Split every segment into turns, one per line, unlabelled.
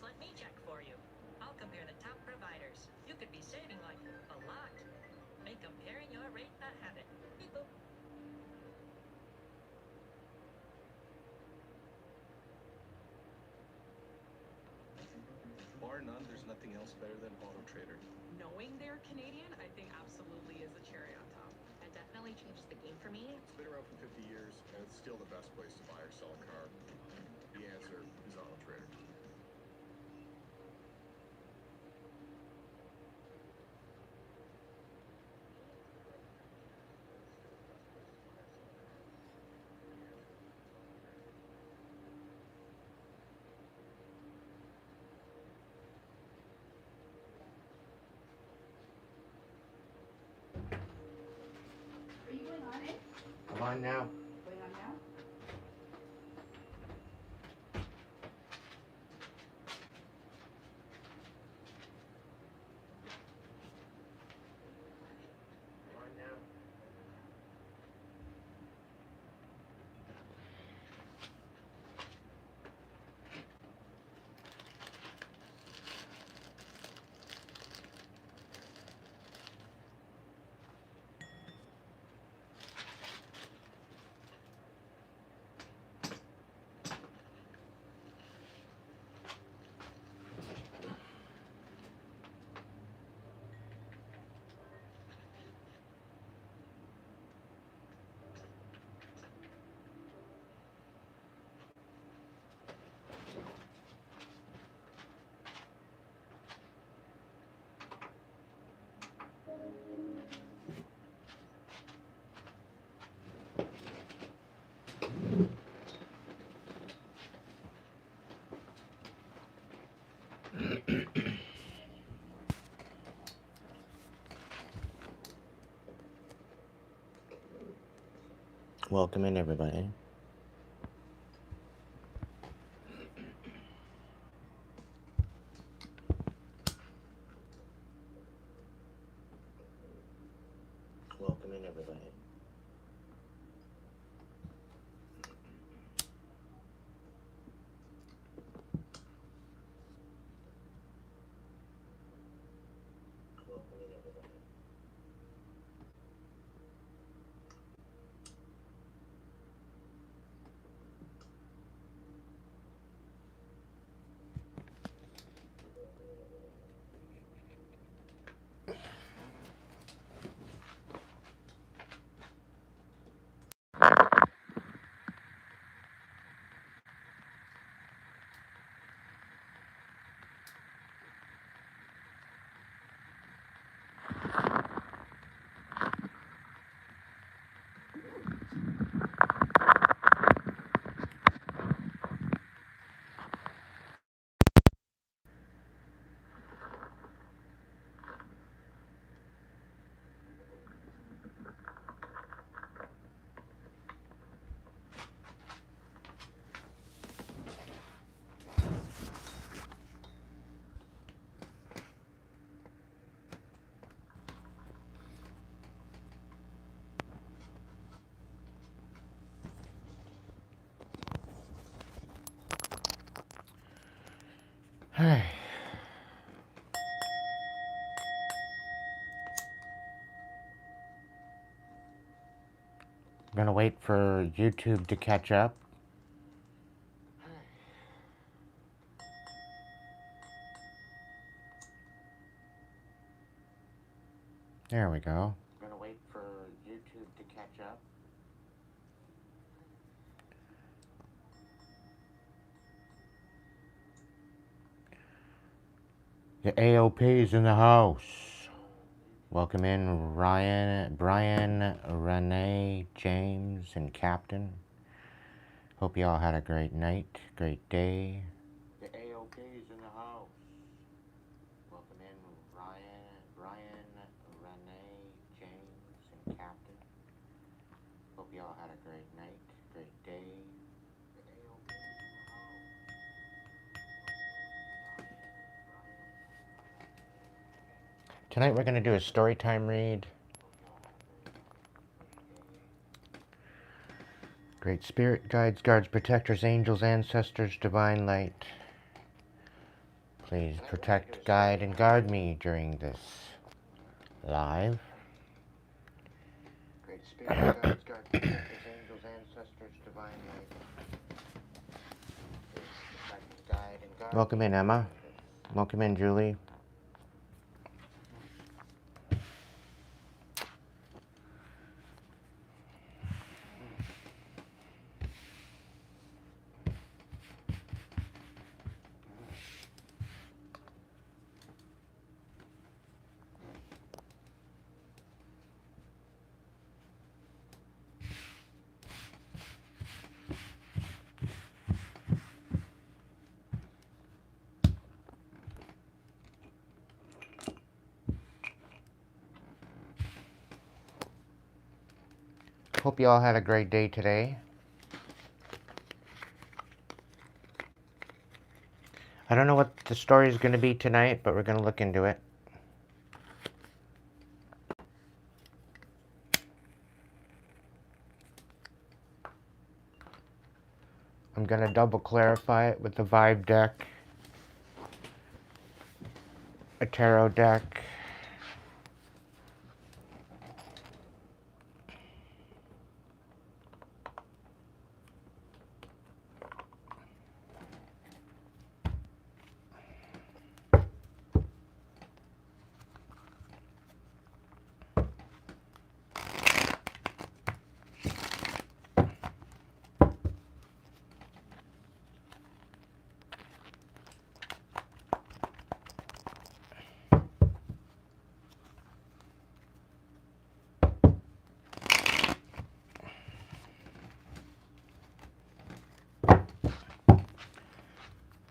Just let me check for you. I'll compare the top providers. You could be saving like a lot. Make comparing your rate a habit. Beep boop.
Bar none, there's nothing else better than Auto Trader.
Knowing they're Canadian, I think absolutely is a cherry on top.
It definitely changes the game for me.
It's been around for 50 years, and it's still the best place to buy or sell a car. The answer is Auto Trader.
Are you going on it?
Come on now.
Going on now?
Come on now. Welcome in, everybody. Welcome in, everybody. Welcome in, everybody. Hey. I'm gonna wait for YouTube to catch up. There we go. I'm gonna wait for YouTube to catch up. The AOP is in the house. Welcome in Ryan, Brian, Renee, James, and Captain. Hope you all had a great night, great day. The AOP is in the house. Welcome in Ryan, Brian, Renee, James, and Captain. Hope you all had a great night, great day. The AOP is in the house. Tonight we're going to do a story time read. Great Spirit, guides, guards, protectors, angels, ancestors, divine light. Please protect, guide, and guard me during this live. Great Spirit, guides, guard, protectors, angels, ancestors, divine light. Please protect, guide, and guard. Welcome in, Emma. Welcome in, Julie. Hope you all had a great day today. I don't know what the story is going to be tonight, but we're going to look into it. I'm going to double clarify it with the vibe deck, a tarot deck,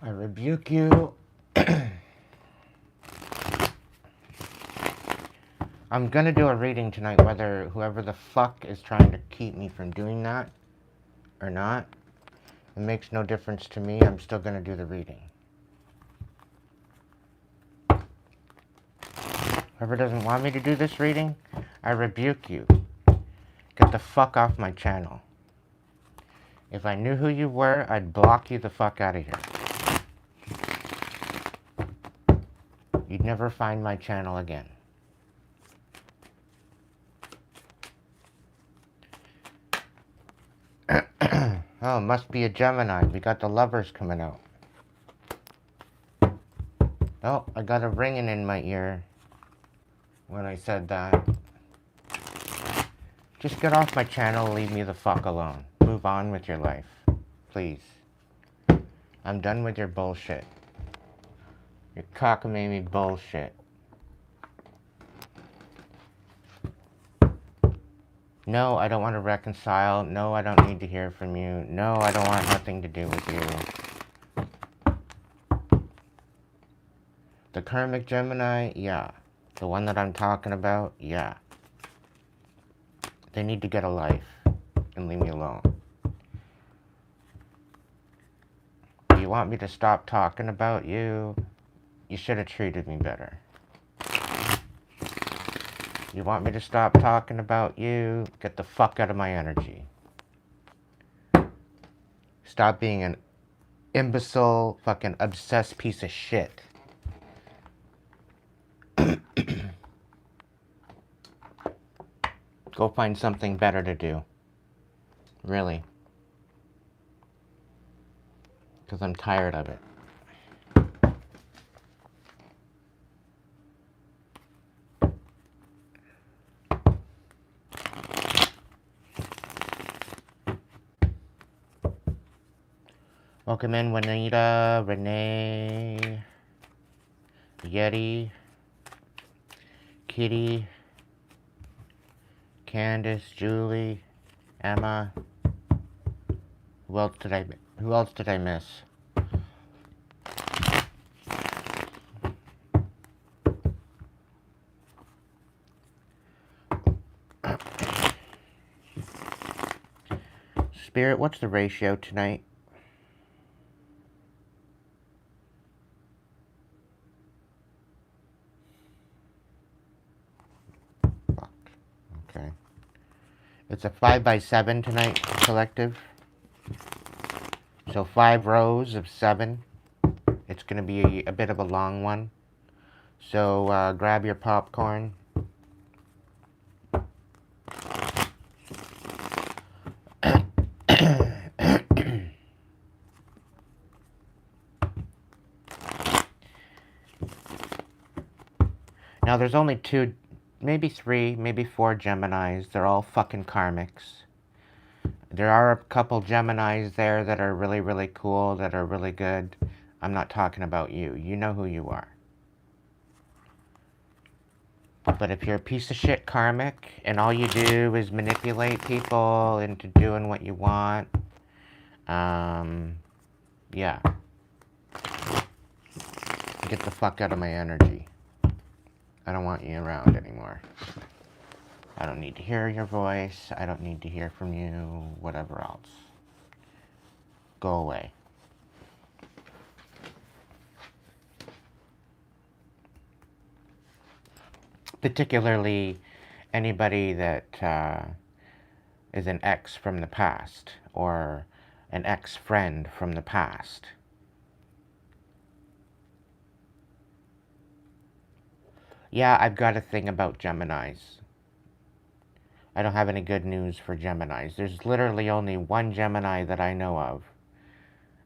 I rebuke you. I'm gonna do a reading tonight, whether whoever the fuck is trying to keep me from doing that or not. It makes no difference to me. I'm still gonna do the reading. Whoever doesn't want me to do this reading, I rebuke you. Get the fuck off my channel. If I knew who you were, I'd block you the fuck out of here. You'd never find my channel again. Oh, must be a Gemini. We got the lovers coming out. Oh, I got a ringing in my ear when I said that. Just get off my channel, leave me the fuck alone. Move on with your life. Please. I'm done with your bullshit. Your cockamamie bullshit. No, I don't want to reconcile. No, I don't need to hear from you. No, I don't want nothing to do with you. The karmic Gemini, yeah. The one that I'm talking about, yeah. They need to get a life and leave me alone. Do you want me to stop talking about you? You should have treated me better. You want me to stop talking about you? Get the fuck out of my energy. Stop being an imbecile, fucking obsessed piece of shit. Go find something better to do. Really. Because I'm tired of it. Welcome in, Juanita, Renee, Yeti, Kitty, Candace, Julie, Emma. Who else did I miss? Spirit, what's the ratio tonight? Okay. It's a 5x7 tonight, collective. So 5 rows of 7. It's It's going to be a bit of a long one. So grab your popcorn. Now there's only 2, maybe 3, maybe 4 Geminis. They're all fucking karmics. There are a couple Geminis there that are really, really cool, that are really good. I'm not talking about you. You know who you are. But if you're a piece of shit karmic and all you do is manipulate people into doing what you want, yeah. Get the fuck out of my energy. I don't want you around anymore. I don't need to hear your voice. I don't need to hear from you. Whatever else. Go away. Particularly anybody that is an ex from the past or an ex-friend from the past. Yeah, I've got a thing about Geminis. I don't have any good news for Geminis. There's literally only one Gemini that I know of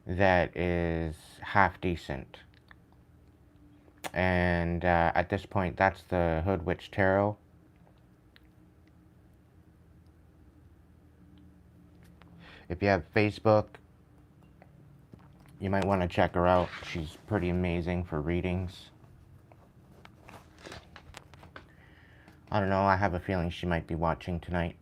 that is half decent. And at this point, that's the Hood Witch Tarot. If you have Facebook, you might want to check her out. She's pretty amazing for readings. I don't know, I have a feeling she might be watching tonight.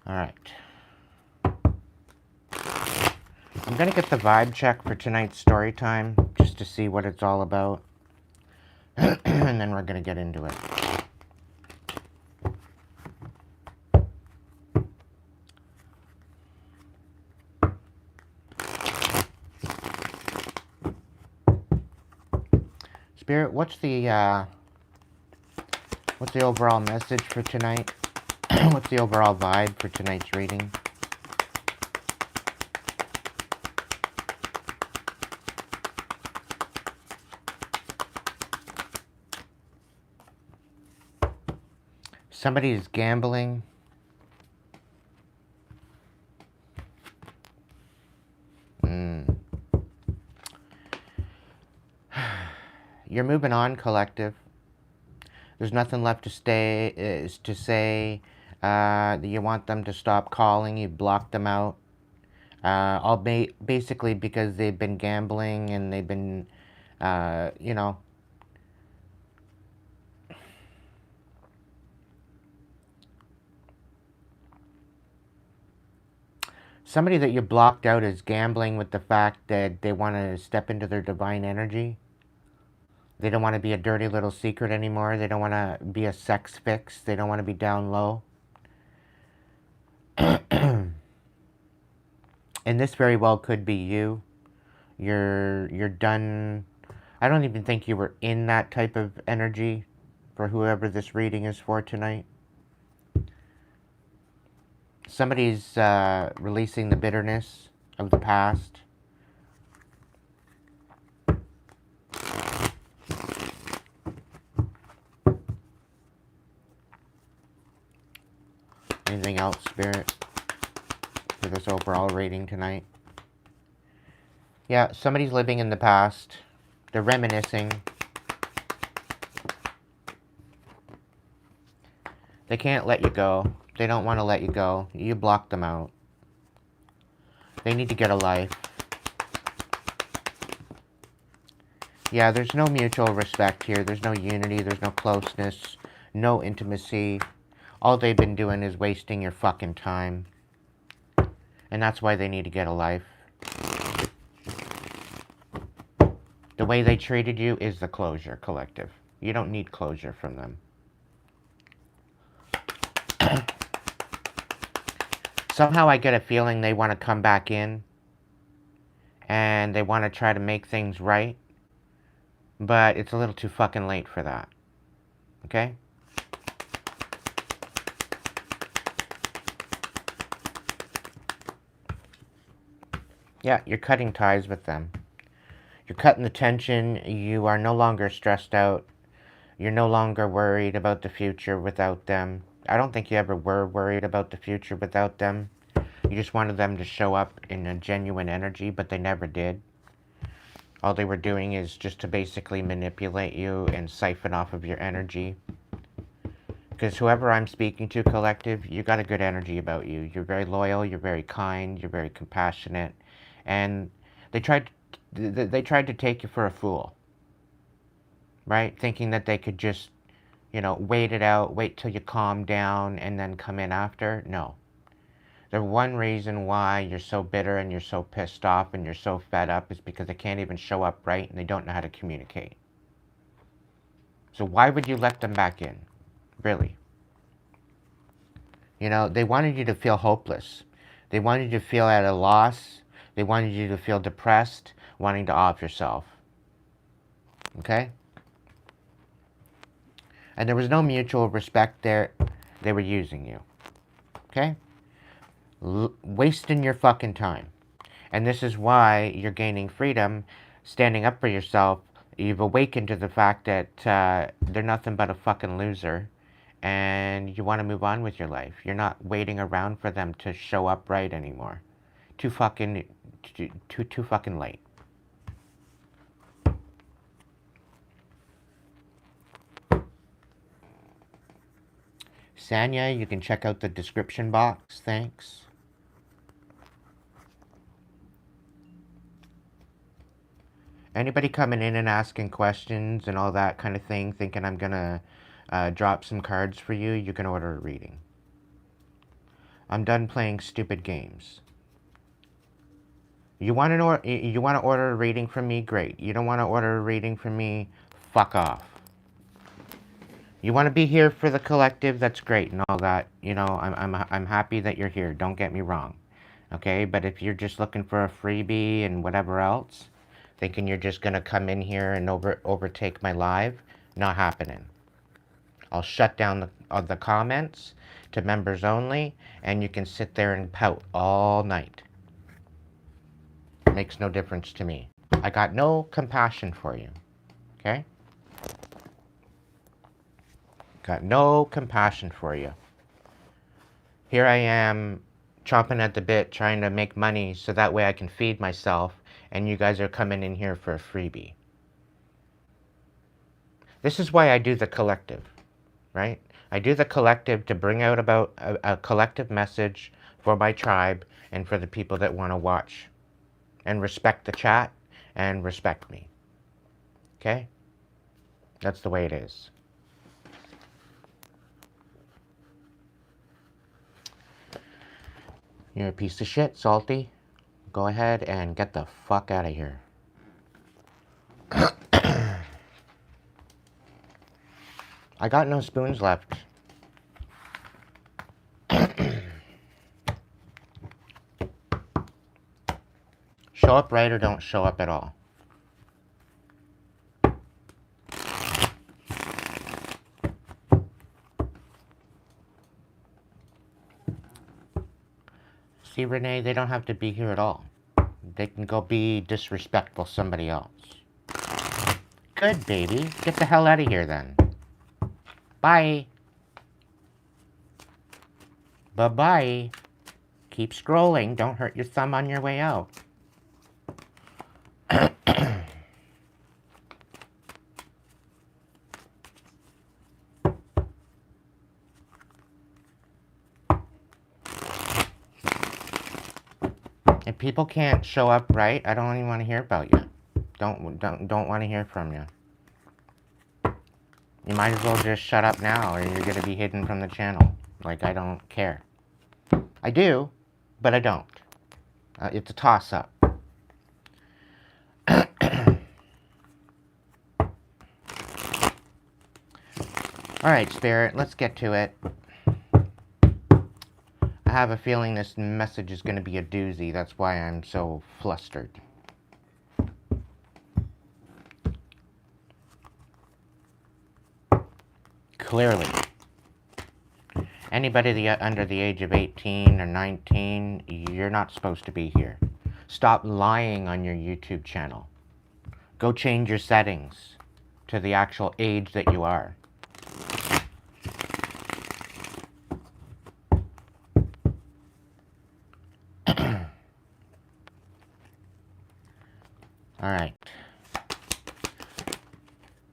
Alright. I'm gonna get the vibe check for tonight's story time, just to see what it's all about. And then we're gonna get into it. Spirit, what's the overall message for tonight? What's the overall vibe for tonight's reading? Somebody's gambling. You're moving on, collective. There's nothing left to say that you want them to stop calling. You blocked them out. Basically because they've been gambling and they've been, you know, somebody that you blocked out is gambling with the fact that they want to step into their divine energy. They don't want to be a dirty little secret anymore. They don't want to be a sex fix. They don't want to be down low. And this very well could be you. You're done. I don't even think you were in that type of energy for whoever this reading is for tonight. Somebody's releasing the bitterness of the past. Anything else, Spirit, for this overall reading tonight? Yeah, somebody's living in the past. They're reminiscing. They can't let you go. They don't want to let you go. You blocked them out. They need to get a life. Yeah, there's no mutual respect here. There's no unity. There's no closeness. No intimacy. All they've been doing is wasting your fucking time. And that's why they need to get a life. The way they treated you is the closure, collective. You don't need closure from them. Somehow I get a feeling they want to come back in. And they want to try to make things right. But it's a little too fucking late for that. Okay? Yeah, you're cutting ties with them. You're cutting the tension. You are no longer stressed out. You're no longer worried about the future without them. I don't think you ever were worried about the future without them. You just wanted them to show up in a genuine energy, but they never did. All they were doing is just to basically manipulate you and siphon off of your energy. Because whoever I'm speaking to, collective, you got a good energy about you. You're very loyal, you're very kind, you're very compassionate. And they tried to take you for a fool. Right? Thinking that they could just, you know, wait it out, wait till you calm down, and then come in after. No. The one reason why you're so bitter and you're so pissed off and you're so fed up is because they can't even show up right and they don't know how to communicate. So why would you let them back in? Really? You know, they wanted you to feel hopeless. They wanted you to feel at a loss. They wanted you to feel depressed, wanting to off yourself. Okay? And there was no mutual respect there. They were using you. Okay? Wasting your fucking time. And this is why you're gaining freedom, standing up for yourself. You've awakened to the fact that they're nothing but a fucking loser. And you want to move on with your life. You're not waiting around for them to show up right anymore. Too fucking late. Sanya, you can check out the description box. Thanks. Anybody coming in and asking questions and all that kind of thing, thinking I'm going to drop some cards for you, you can order a reading. I'm done playing stupid games. You want to order a reading from me? Great. You don't want to order a reading from me? Fuck off. You want to be here for the collective? That's great and all that. You know, I'm happy that you're here. Don't get me wrong. Okay? But if you're just looking for a freebie and whatever else, thinking you're just going to come in here and overtake my live, not happening. I'll shut down the comments to members only, and you can sit there and pout all night. Makes no difference to me. I got no compassion for you. Okay? Got no compassion for you. Here I am, chomping at the bit, trying to make money so that way I can feed myself, and you guys are coming in here for a freebie. This is why I do the collective, right? I do the collective to bring out about a collective message for my tribe and for the people that want to watch and respect the chat and respect me. Okay? That's the way it is. You're a piece of shit, Salty. Go ahead and get the fuck out of here. I got no spoons left. Show up right or don't show up at all. See, Renee, they don't have to be here at all. They can go be disrespectful to somebody else. Good, baby. Get the hell out of here, then. Bye. Bye-bye. Keep scrolling. Don't hurt your thumb on your way out. If people can't show up right, I don't even want to hear about you. Don't want to hear from you. You might as well just shut up now or you're going to be hidden from the channel. Like, I don't care. I do, but I don't. It's a toss-up. Alright, Spirit, let's get to it. I have a feeling this message is going to be a doozy. That's why I'm so flustered. Clearly. Anybody under the age of 18 or 19, you're not supposed to be here. Stop lying on your YouTube channel. Go change your settings to the actual age that you are. Alright.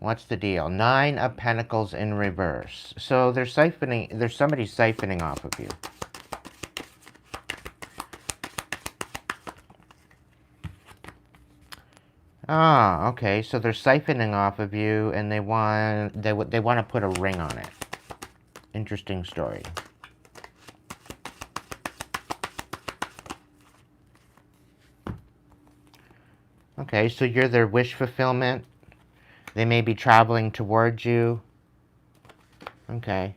What's the deal? 9 of Pentacles in reverse. So there's somebody siphoning off of you. Ah, okay. So they're siphoning off of you, and they want to put a ring on it. Interesting story. Okay, so you're their wish fulfillment. They may be traveling towards you. Okay.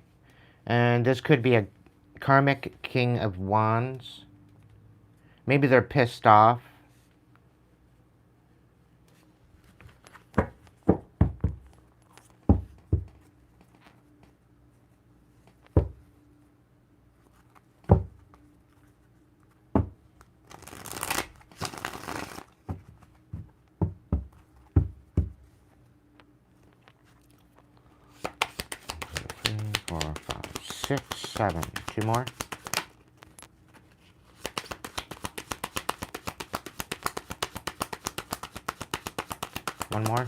And this could be a karmic King of Wands. Maybe they're pissed off. Six, seven. 2 more. One more.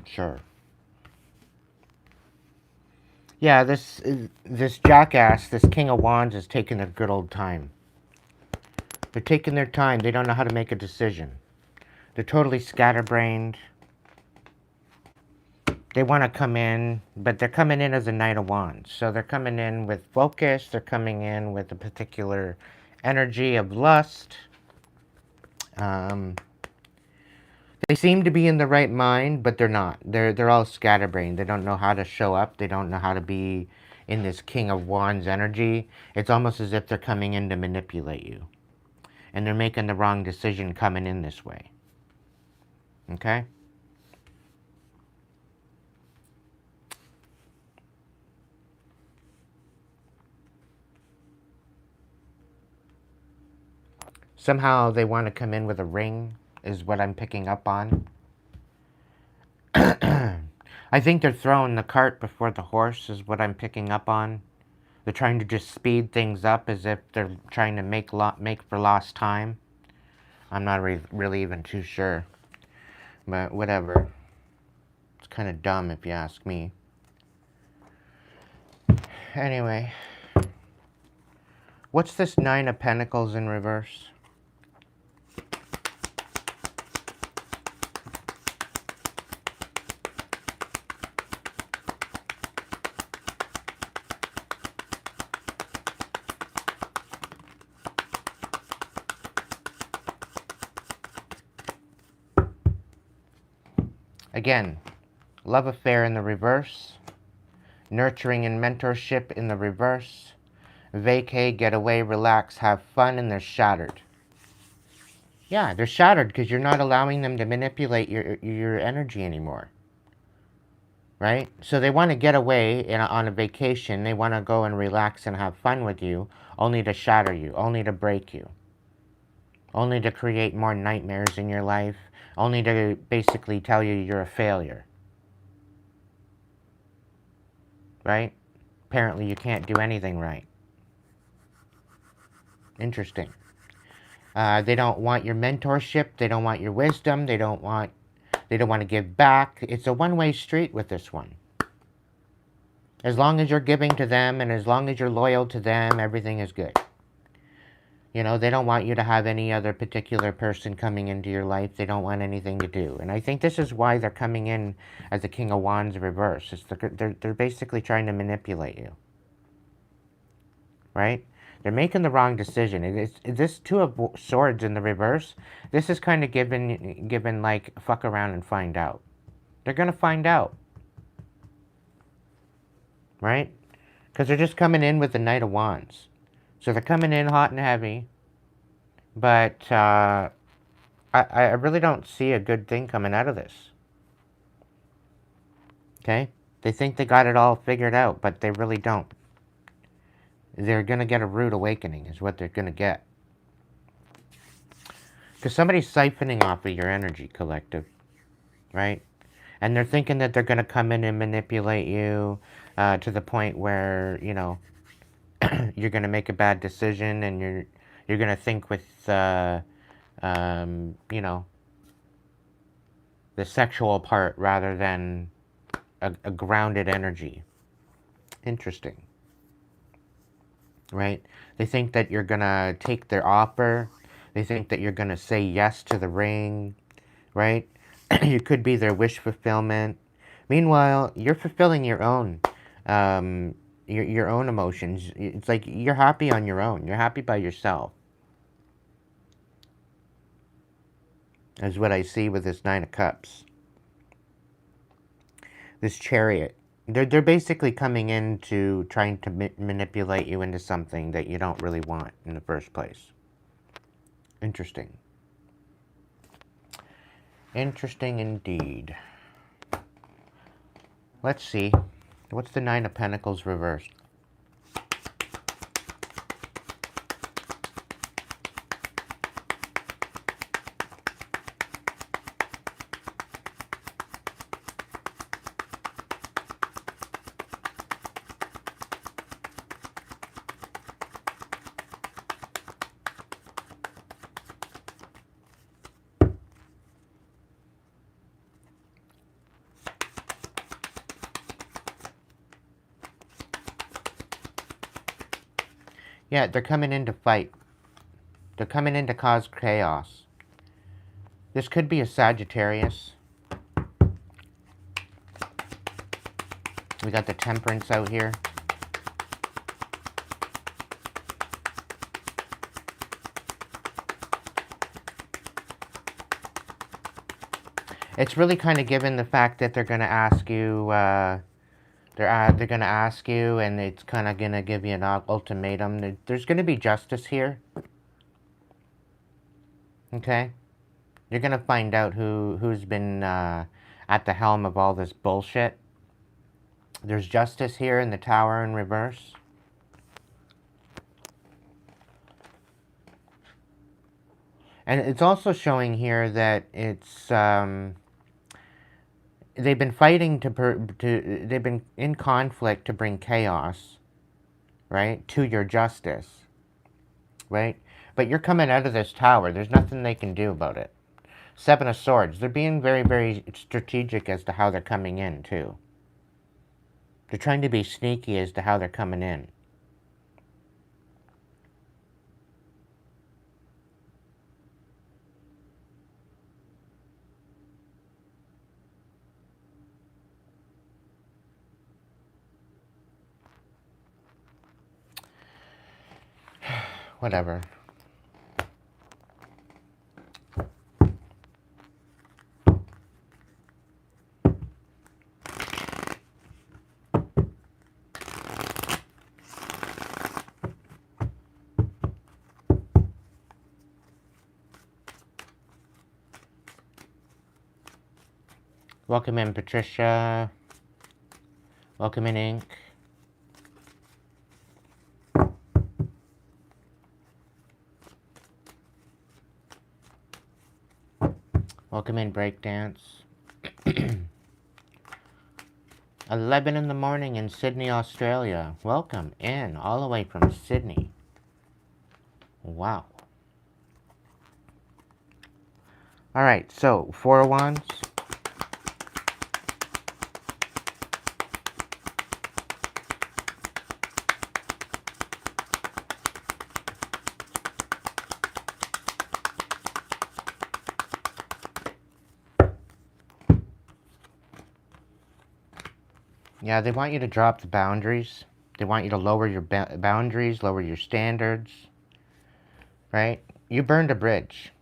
Sure. Yeah, this jackass, this King of Wands, is taking their good old time. They're taking their time. They don't know how to make a decision. They're totally scatterbrained. They want to come in, but they're coming in as a Knight of Wands. So they're coming in with focus. They're coming in with a particular energy of lust. They seem to be in the right mind, but they're not. They're all scatterbrained. They don't know how to show up. They don't know how to be in this King of Wands energy. It's almost as if they're coming in to manipulate you. And they're making the wrong decision coming in this way. Okay? Somehow they want to come in with a ring, is what I'm picking up on. I think they're throwing the cart before the horse, is what I'm picking up on. They're trying to just speed things up as if they're trying to make for lost time. I'm not really even too sure. But whatever. It's kind of dumb if you ask me. Anyway. What's this 9 of Pentacles in reverse? Again, love affair in the reverse, nurturing and mentorship in the reverse, vacay, get away, relax, have fun, and they're shattered. Yeah, they're shattered because you're not allowing them to manipulate your energy anymore. Right? So they want to get away on a vacation. They want to go and relax and have fun with you, only to shatter you, only to break you. Only to create more nightmares in your life. Only to basically tell you you're a failure. Right? Apparently you can't do anything right. Interesting. They don't want your mentorship. They don't want your wisdom. They don't want to give back. It's a one-way street with this one. As long as you're giving to them and as long as you're loyal to them, everything is good. You know, they don't want you to have any other particular person coming into your life. They don't want anything to do. And I think this is why they're coming in as the King of Wands reverse. They're basically trying to manipulate you. Right? They're making the wrong decision. This 2 of Swords in the reverse, this is kind of given like, fuck around and find out. They're going to find out. right? Because they're just coming in with the Knight of Wands. So they're coming in hot and heavy. But I really don't see a good thing coming out of this. Okay? They think they got it all figured out, but they really don't. They're going to get a rude awakening is what they're going to get. Because somebody's siphoning off of your energy, collective. Right? And they're thinking that they're going to come in and manipulate you to the point where, you know, you're going to make a bad decision and you're going to think with, you know, the sexual part rather than a grounded energy. Interesting. Right? They think that you're going to take their offer. They think that you're going to say yes to the ring. Right? You could be their wish fulfillment. Meanwhile, you're fulfilling your own emotions. It's like you're happy on your own. You're happy by yourself. Is what I see with this Nine of Cups. This Chariot. They're basically coming in to trying to manipulate you into something that you don't really want in the first place. Interesting. Interesting indeed. Let's see. What's the Nine of Pentacles reversed? Yeah, they're coming in to fight. They're coming in to cause chaos. This could be a Sagittarius. We got the Temperance out here. It's really kind of given the fact that they're going to ask you, they're going to ask you, and it's kind of going to give you an ultimatum. There's going to be justice here. Okay? You're going to find out who's been at the helm of all this bullshit. There's justice here in the Tower in reverse. And it's also showing here that it's... they've been fighting they've been in conflict to bring chaos, right, to your justice, right? But you're coming out of this tower. There's nothing they can do about it. Seven of Swords. They're being very, very strategic as to how they're coming in, too. They're trying to be sneaky as to how they're coming in. Whatever. Welcome in, Patricia. Welcome in, Ink. Welcome in, Breakdance. 11 in the morning in Sydney, Australia. Welcome in, all the way from Sydney. Wow. Alright, so, Four of Wands. Yeah, they want you to drop the boundaries. They want you to lower your boundaries, lower your standards. Right? You burned a bridge.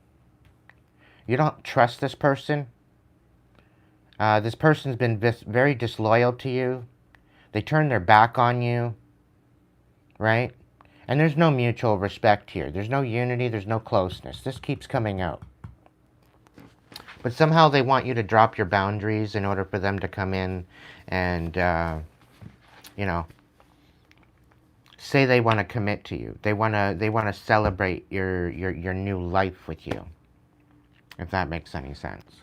You don't trust this person. This person's been very disloyal to you. They turn their back on you, right? And there's no mutual respect here. There's no unity. There's no closeness. This keeps coming out. But somehow they want you to drop your boundaries in order for them to come in and, you know, say they want to commit to you. They want to celebrate your new life with you. If that makes any sense.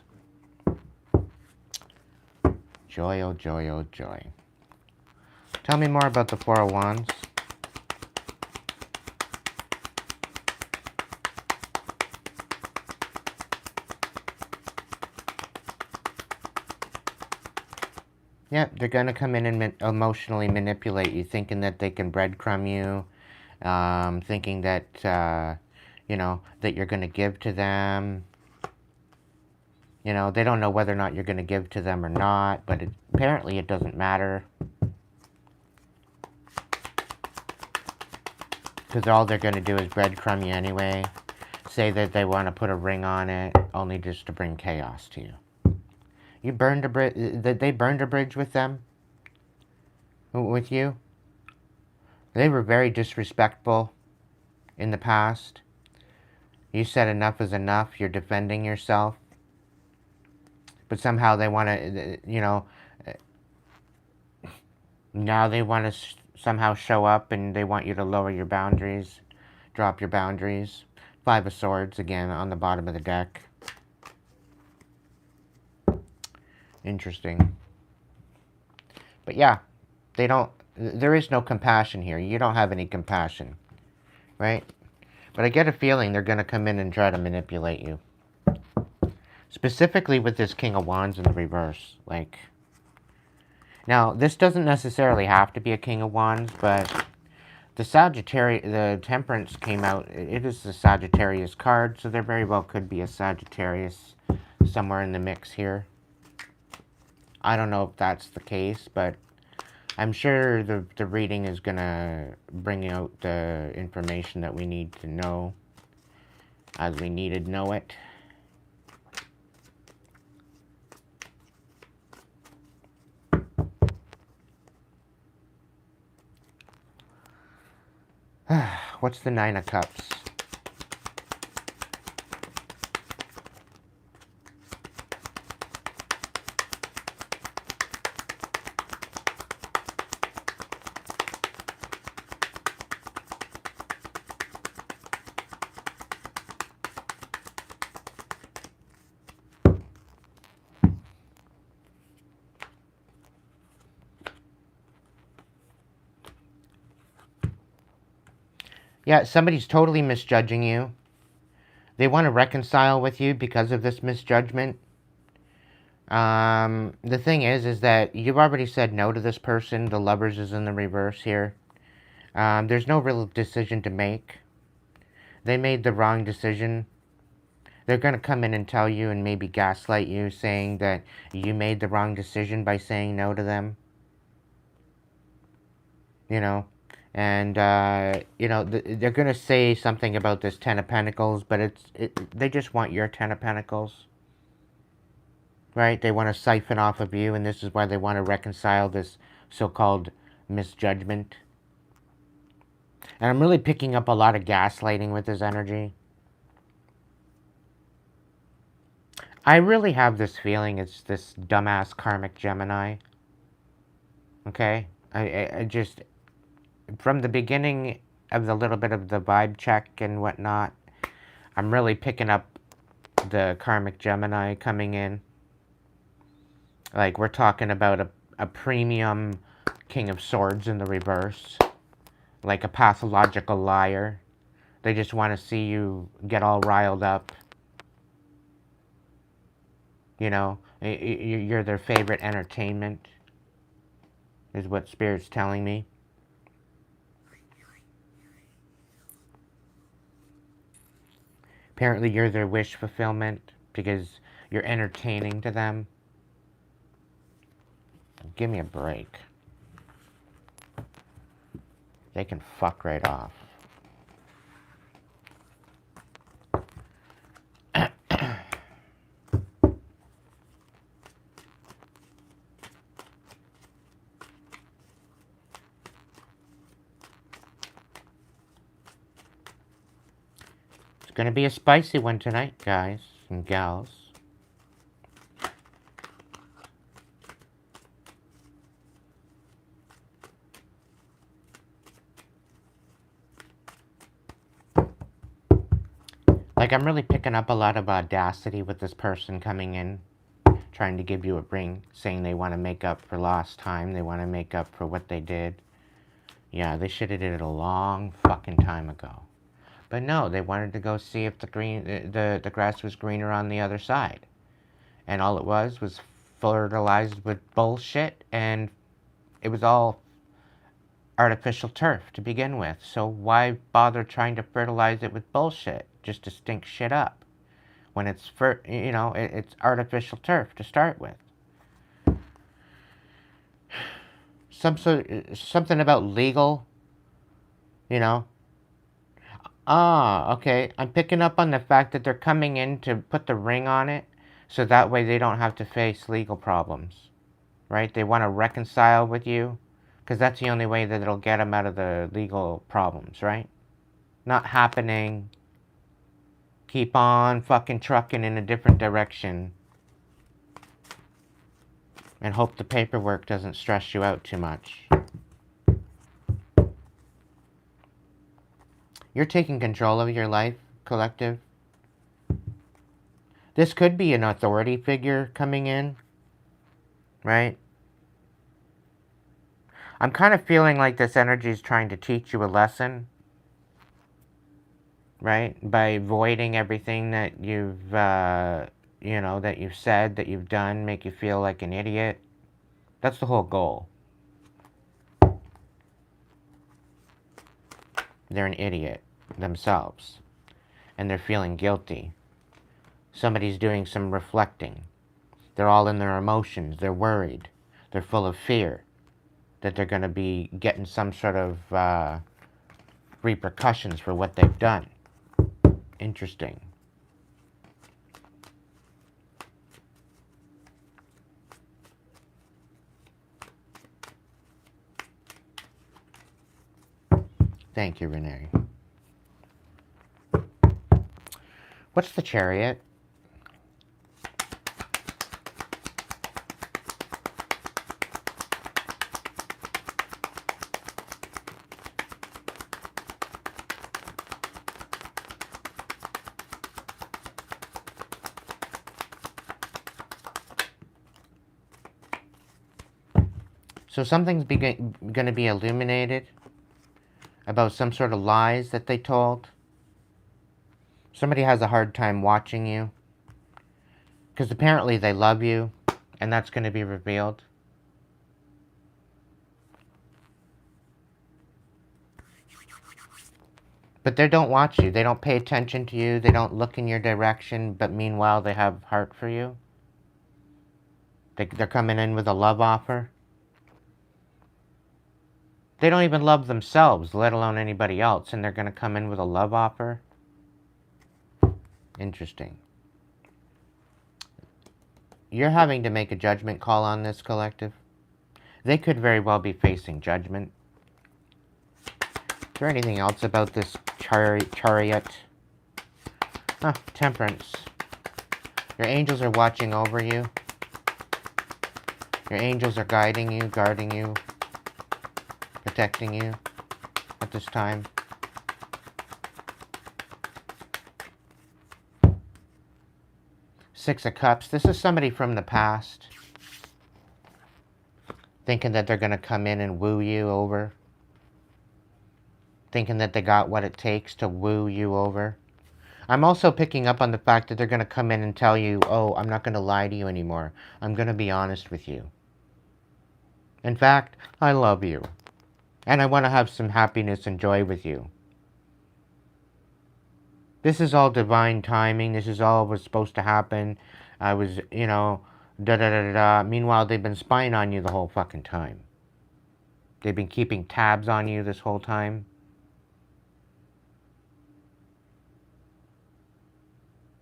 Joy, oh joy, oh joy. Tell me more about the Four of Wands. Yeah, they're going to come in and emotionally manipulate you, thinking that they can breadcrumb you, thinking that, you know, that you're going to give to them. You know, they don't know whether or not you're going to give to them or not, but apparently it doesn't matter. Because all they're going to do is breadcrumb you anyway. Say that they want to put a ring on it, only just to bring chaos to you. You burned a bridge. They burned a bridge with them? With you? They were very disrespectful in the past. You said enough is enough. You're defending yourself. But somehow they want to, you know, now they want to somehow show up and they want you to lower your boundaries, drop your boundaries. Five of Swords, again, on the bottom of the deck. Interesting. But yeah, they don't, there is no compassion here. You don't have any compassion, right? But I get a feeling they're going to come in and try to manipulate you. Specifically with this King of Wands in the reverse. Like, now, this doesn't necessarily have to be a King of Wands, but the Sagittarius, the Temperance came out. It is the Sagittarius card, so there very well could be a Sagittarius somewhere in the mix here. I don't know if that's the case, but I'm sure the reading is going to bring out the information that we need to know as we need to know it. What's the Nine of Cups? Yeah, somebody's totally misjudging you. They want to reconcile with you because of this misjudgment. The thing is that you've already said no to this person. The Lovers is in the reverse here. There's no real decision to make. They made the wrong decision. They're going to come in and tell you and maybe gaslight you, saying that you made the wrong decision by saying no to them. You know? And, you know, they're going to say something about this Ten of Pentacles, but they just want your Ten of Pentacles. Right? They want to siphon off of you, and this is why they want to reconcile this so-called misjudgment. And I'm really picking up a lot of gaslighting with this energy. I really have this feeling it's this dumbass karmic Gemini. Okay? I just, from the beginning of the little bit of the vibe check and whatnot, I'm really picking up the karmic Gemini coming in. Like, we're talking about a premium King of Swords in the reverse. Like a pathological liar. They just want to see you get all riled up. You know, you're their favorite entertainment, is what Spirit's telling me. Apparently you're their wish fulfillment because you're entertaining to them. Give me a break. They can fuck right off. gonna be a spicy one tonight, guys and gals. Like, I'm really picking up a lot of audacity with this person coming in, trying to give you a ring, saying they want to make up for lost time, they want to make up for what they did. Yeah, they should have did it a long fucking time ago. But no, they wanted to go see if the grass was greener on the other side. And all it was fertilized with bullshit, and it was all artificial turf to begin with. So why bother trying to fertilize it with bullshit just to stink shit up when it's it's artificial turf to start with. Something about legal, you know. Ah, okay. I'm picking up on the fact that they're coming in to put the ring on it, so that way they don't have to face legal problems, right? They want to reconcile with you, because that's the only way that it'll get them out of the legal problems, right? Not happening. Keep on fucking trucking in a different direction, and hope the paperwork doesn't stress you out too much. You're taking control of your life, collective. This could be an authority figure coming in, right? I'm kind of feeling like this energy is trying to teach you a lesson, right? By avoiding everything that you've, that you've said, that you've done, make you feel like an idiot. That's the whole goal. They're an idiot themselves, and they're feeling guilty. Somebody's doing some reflecting. They're all in their emotions. They're worried. They're full of fear that they're going to be getting some sort of repercussions for what they've done. Interesting. Thank you, Renee. What's the Chariot? So something's going to be illuminated about some sort of lies that they told. Somebody has a hard time watching you, because apparently they love you, and that's going to be revealed. But they don't watch you. They don't pay attention to you. They don't look in your direction, but meanwhile they have heart for you. They're coming in with a love offer. They don't even love themselves, let alone anybody else, and they're going to come in with a love offer. Interesting. You're having to make a judgment call on this, collective. They could very well be facing judgment. Is there anything else about this chariot? Ah, Temperance. Your angels are watching over you. Your angels are guiding you, guarding you, protecting you at this time. Six of Cups. This is somebody from the past, thinking that they're going to come in and woo you over. Thinking that they got what it takes to woo you over. I'm also picking up on the fact that they're going to come in and tell you, oh, I'm not going to lie to you anymore. I'm going to be honest with you. In fact, I love you. And I want to have some happiness and joy with you. This is all divine timing. This is all was supposed to happen. I was, da-da-da-da-da. Meanwhile, they've been spying on you the whole fucking time. They've been keeping tabs on you this whole time.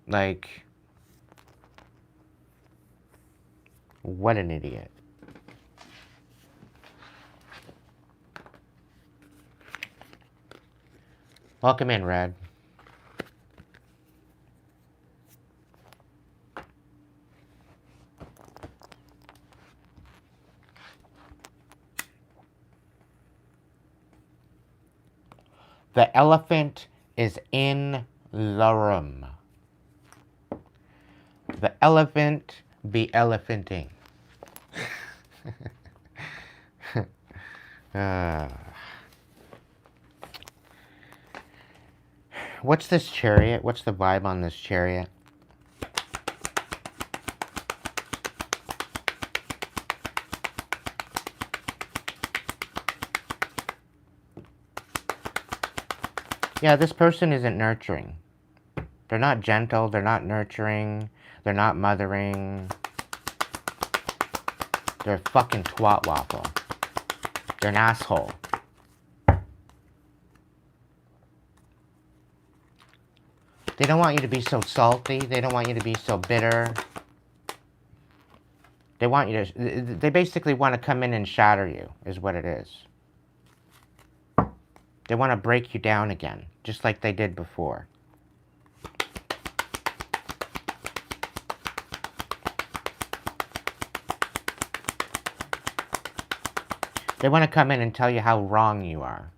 Like, what an idiot. Welcome in, Red. elephant is in the room. The elephant be elephanting. What's this chariot? What's the vibe on this chariot? Yeah, this person isn't nurturing. They're not gentle, they're not nurturing, they're not mothering. They're a fucking twat waffle. They're an asshole. They don't want you to be so salty. They don't want you to be so bitter. They want you to... They basically want to come in and shatter you, is what it is. They want to break you down again, just like they did before. They want to come in and tell you how wrong you are.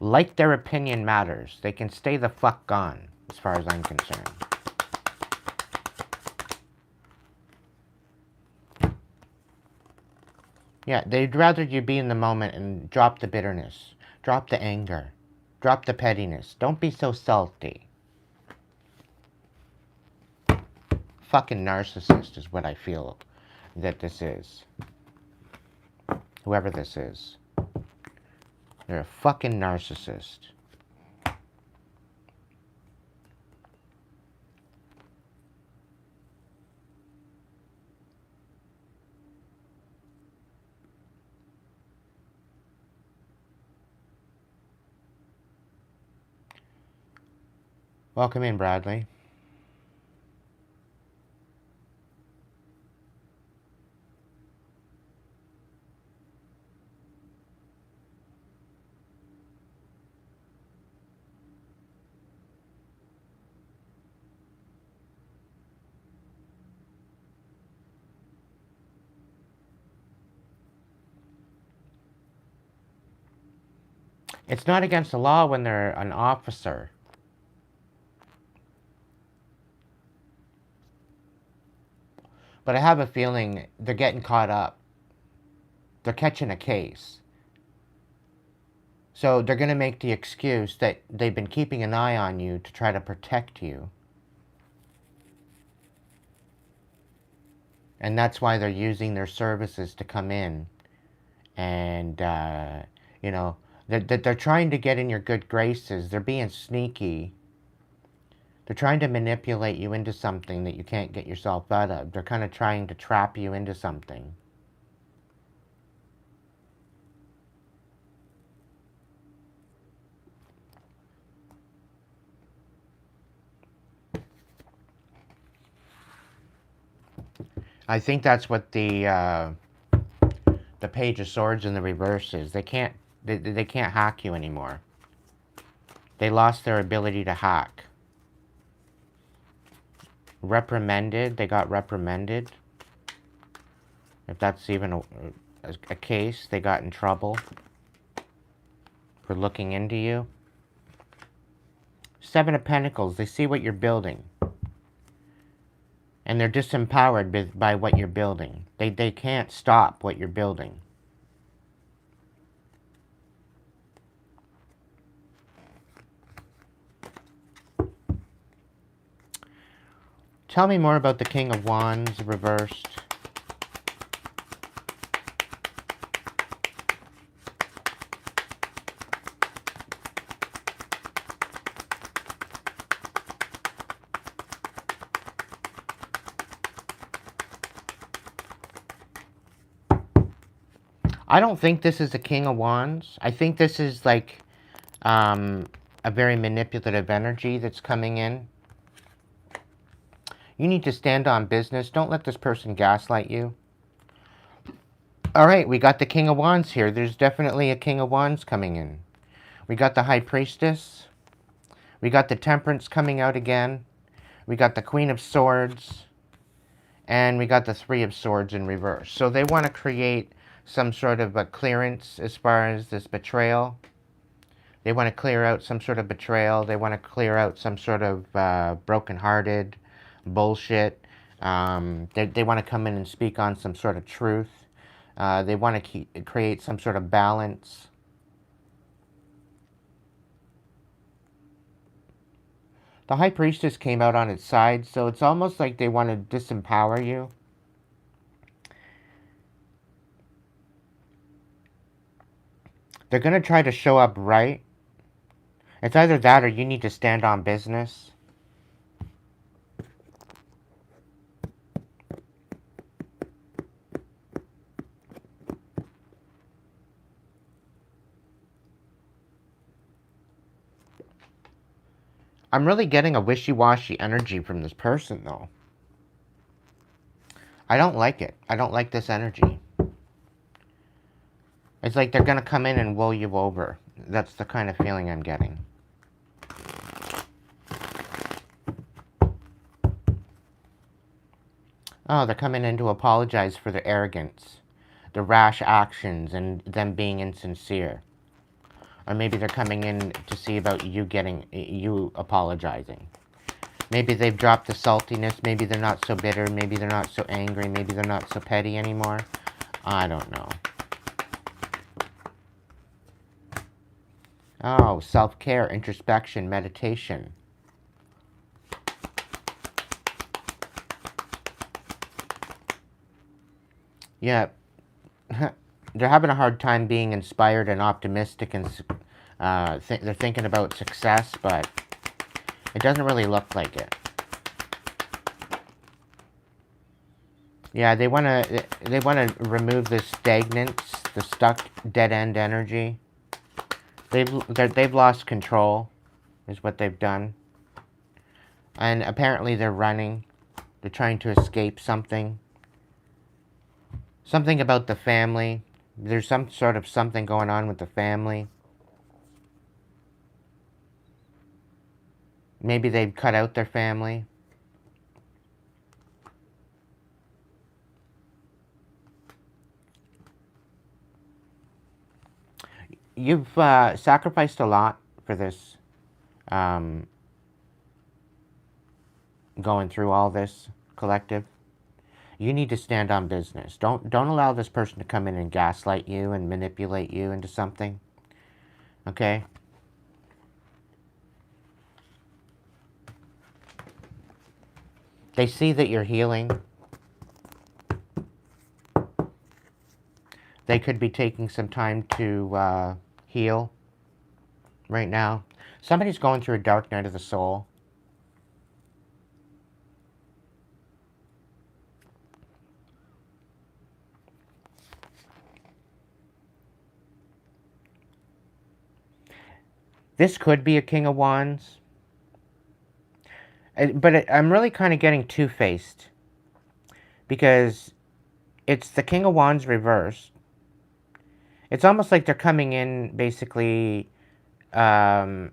Like their opinion matters. They can stay the fuck gone, as far as I'm concerned. Yeah, they'd rather you be in the moment and drop the bitterness, drop the anger, drop the pettiness. Don't be so salty. Fucking narcissist is what I feel that this is. Whoever this is. They're a fucking narcissist. Welcome in, Bradley. It's not against the law when they're an officer. But I have a feeling they're getting caught up. They're catching a case. So they're going to make the excuse that they've been keeping an eye on you to try to protect you. And that's why they're using their services to come in. And, you know, they're trying to get in your good graces. They're being sneaky. They're trying to manipulate you into something that you can't get yourself out of. They're kind of trying to trap you into something. I think that's what the Page of Swords in the reverse is. They can't hack you anymore. They lost their ability to hack. Reprimanded. They got reprimanded. If that's even a case, they got in trouble for looking into you. Seven of Pentacles. They see what you're building. And they're disempowered by what you're building. They can't stop what you're building. Tell me more about the King of Wands reversed. I don't think this is a King of Wands. I think this is like a very manipulative energy that's coming in. You need to stand on business. Don't let this person gaslight you. All right, we got the King of Wands here. There's definitely a King of Wands coming in. We got the High Priestess. We got the Temperance coming out again. We got the Queen of Swords. And we got the Three of Swords in reverse. So they want to create some sort of a clearance as far as this betrayal. They want to clear out some sort of betrayal. They want to clear out some sort of brokenhearted bullshit. They want to come in and speak on some sort of truth. They want to create some sort of balance. The High Priestess came out on its side, so it's almost like they want to disempower you. They're going to try to show up right. It's either that or you need to stand on business. I'm really getting a wishy-washy energy from this person, though. I don't like it. I don't like this energy. It's like they're going to come in and wool you over. That's the kind of feeling I'm getting. Oh, they're coming in to apologize for their arrogance, the rash actions, and them being insincere. Or maybe they're coming in to see about you apologizing. Maybe they've dropped the saltiness. Maybe they're not so bitter. Maybe they're not so angry. Maybe they're not so petty anymore. I don't know. Oh, self-care, introspection, meditation. Yeah. They're having a hard time being inspired and optimistic, and they're thinking about success, but it doesn't really look like it. Yeah, they want to remove the stagnance, the stuck dead end energy. They've lost control, is what they've done, and apparently they're running. They're trying to escape something. Something about the family. There's some sort of something going on with the family. Maybe they've cut out their family. You've sacrificed a lot for this, going through all this, collective. You need to stand on business. Don't allow this person to come in and gaslight you and manipulate you into something. Okay? They see that you're healing. They could be taking some time to heal right now. Somebody's going through a dark night of the soul. This could be a King of Wands. But I'm really kind of getting two-faced. Because it's the King of Wands reversed. It's almost like they're coming in, basically, they're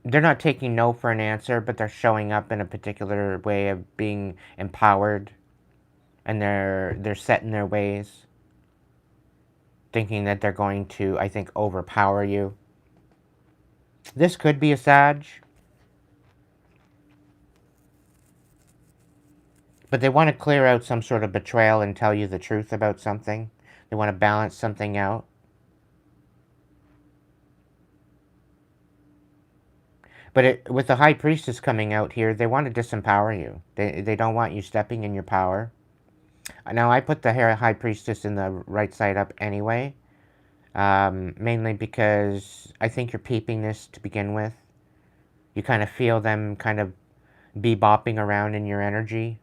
not taking no for an answer, but they're showing up in a particular way of being empowered. And they're set in their ways. Thinking that they're going to, I think, overpower you. This could be a Sag. But they want to clear out some sort of betrayal and tell you the truth about something. They want to balance something out. But with the High Priestess coming out here, they want to disempower you. They don't want you stepping in your power. Now, I put the High Priestess in the right side up anyway. Mainly because I think you're peeping this to begin with. You kind of feel them kind of bebopping around in your energy.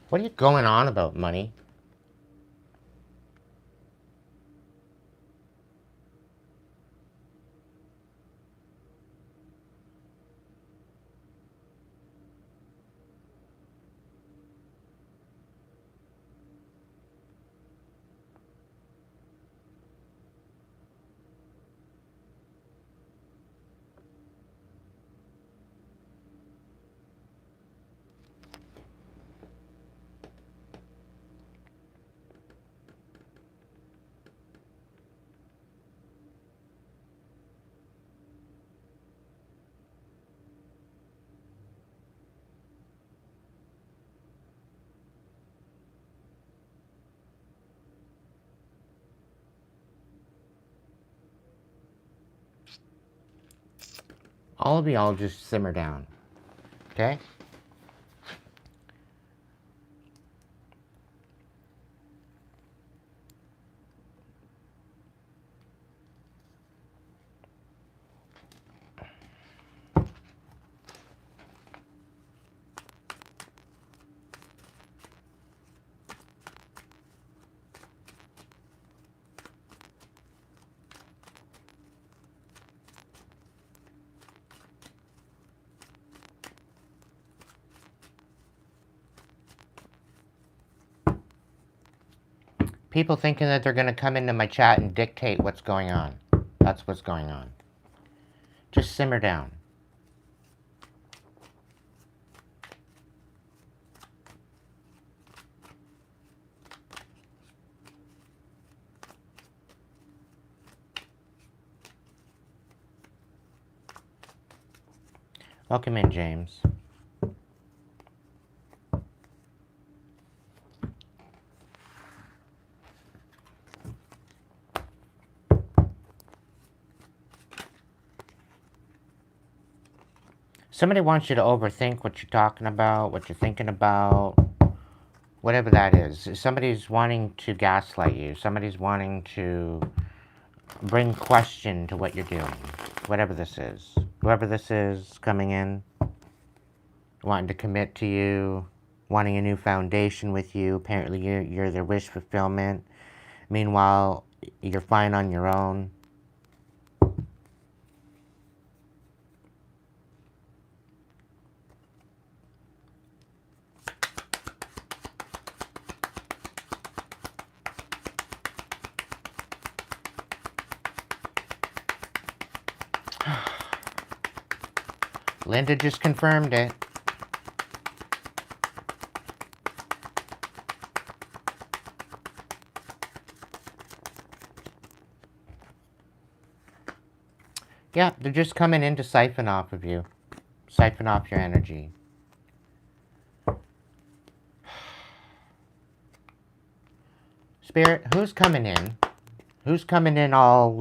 What are you going on about, money? All of y'all just simmer down, okay? People thinking that they're going to come into my chat and dictate what's going on. That's what's going on. Just simmer down. Welcome in, James. Somebody wants you to overthink what you're talking about, what you're thinking about, whatever that is. Somebody's wanting to gaslight you. Somebody's wanting to bring question to what you're doing, whatever this is. Whoever this is coming in, wanting to commit to you, wanting a new foundation with you. Apparently you're their wish fulfillment. Meanwhile, you're fine on your own. Linda just confirmed it. Yeah, they're just coming in to siphon off of you. Siphon off your energy. Spirit, who's coming in? Who's coming in all,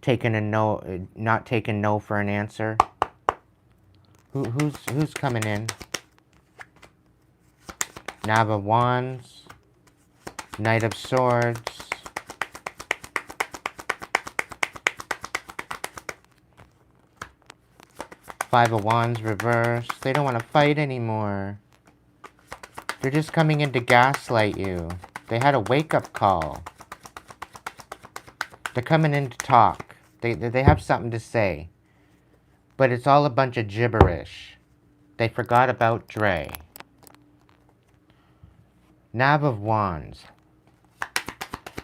taking a no, not taking no for an answer? Who's coming in? Knave of Wands, Knight of Swords, Five of Wands reversed. They don't want to fight anymore. They're just coming in to gaslight you. They had a wake-up call. They're coming in to talk. They have something to say. But it's all a bunch of gibberish. They forgot about Dre. Knave of Wands.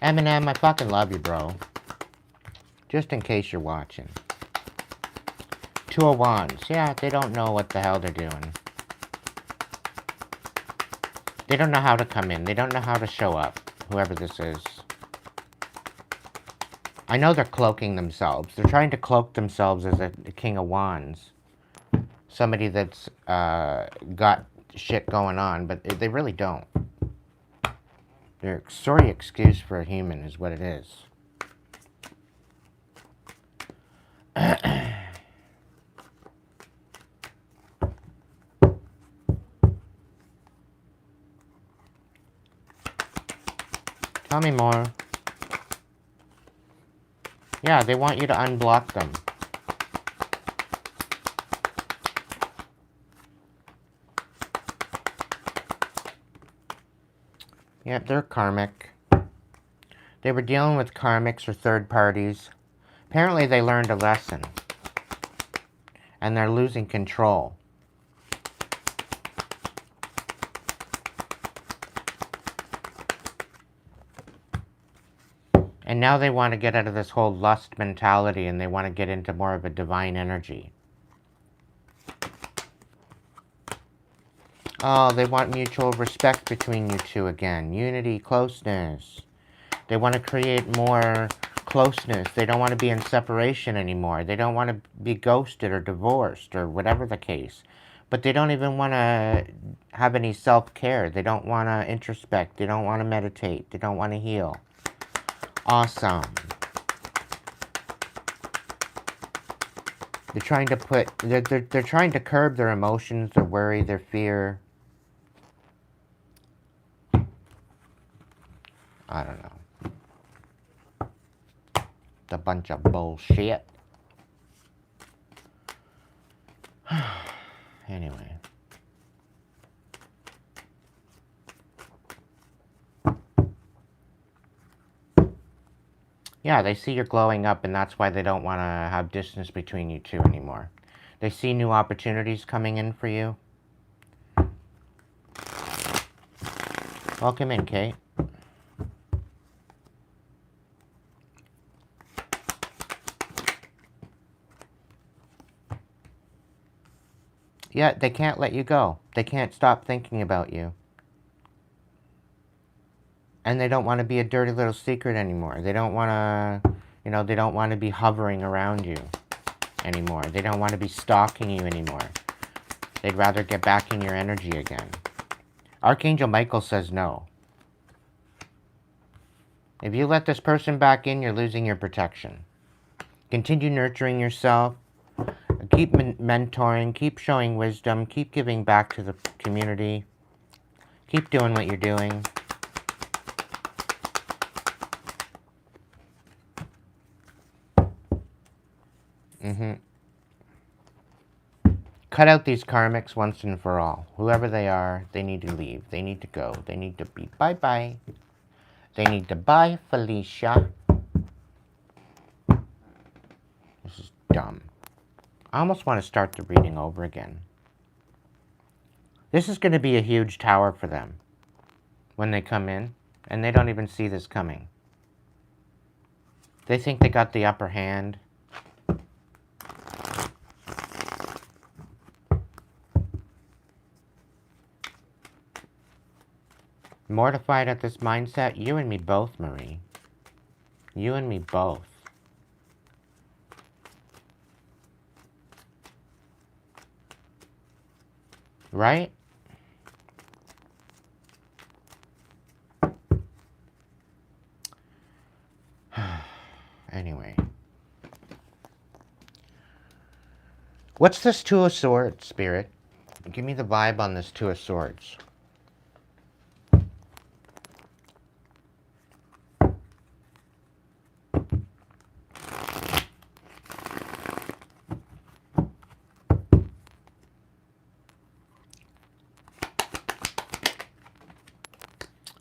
Eminem, I fucking love you, bro. Just in case you're watching. Two of Wands. Yeah, they don't know what the hell they're doing. They don't know how to come in. They don't know how to show up, whoever this is. I know they're cloaking themselves. They're trying to cloak themselves as a King of Wands. Somebody that's got shit going on, but they really don't. They're a sorry excuse for a human is what it is. Tell me more. Yeah, they want you to unblock them. Yeah, they're karmic. They were dealing with karmics or third parties. Apparently they learned a lesson. And they're losing control. And now they want to get out of this whole lust mentality and they want to get into more of a divine energy. Oh, they want mutual respect between you two again. Unity, closeness. They want to create more closeness. They don't want to be in separation anymore. They don't want to be ghosted or divorced or whatever the case. But they don't even want to have any self-care. They don't want to introspect. They don't want to meditate. They don't want to heal. Awesome. They're trying to they're trying to curb their emotions, their worry, their fear. I don't know. It's a bunch of bullshit. Anyway. Yeah, they see you're glowing up, and that's why they don't want to have distance between you two anymore. They see new opportunities coming in for you. Welcome in, Kate. Yeah, they can't let you go. They can't stop thinking about you. And they don't want to be a dirty little secret anymore. They don't want to, you know, they don't want to be hovering around you anymore. They don't want to be stalking you anymore. They'd rather get back in your energy again. Archangel Michael says no. If you let this person back in, you're losing your protection. Continue nurturing yourself. Keep mentoring. Keep showing wisdom. Keep giving back to the community. Keep doing what you're doing. Cut out these karmics once and for all. Whoever they are, they need to leave. They need to go. They need to be bye-bye. They need to bye, Felicia. This is dumb. I almost want to start the reading over again. This is going to be a huge tower for them when they come in, and they don't even see this coming. They think they got the upper hand. Mortified at this mindset? You and me both, Marie. You and me both. Right? Anyway. What's this Two of Swords, Spirit? Give me the vibe on this Two of Swords.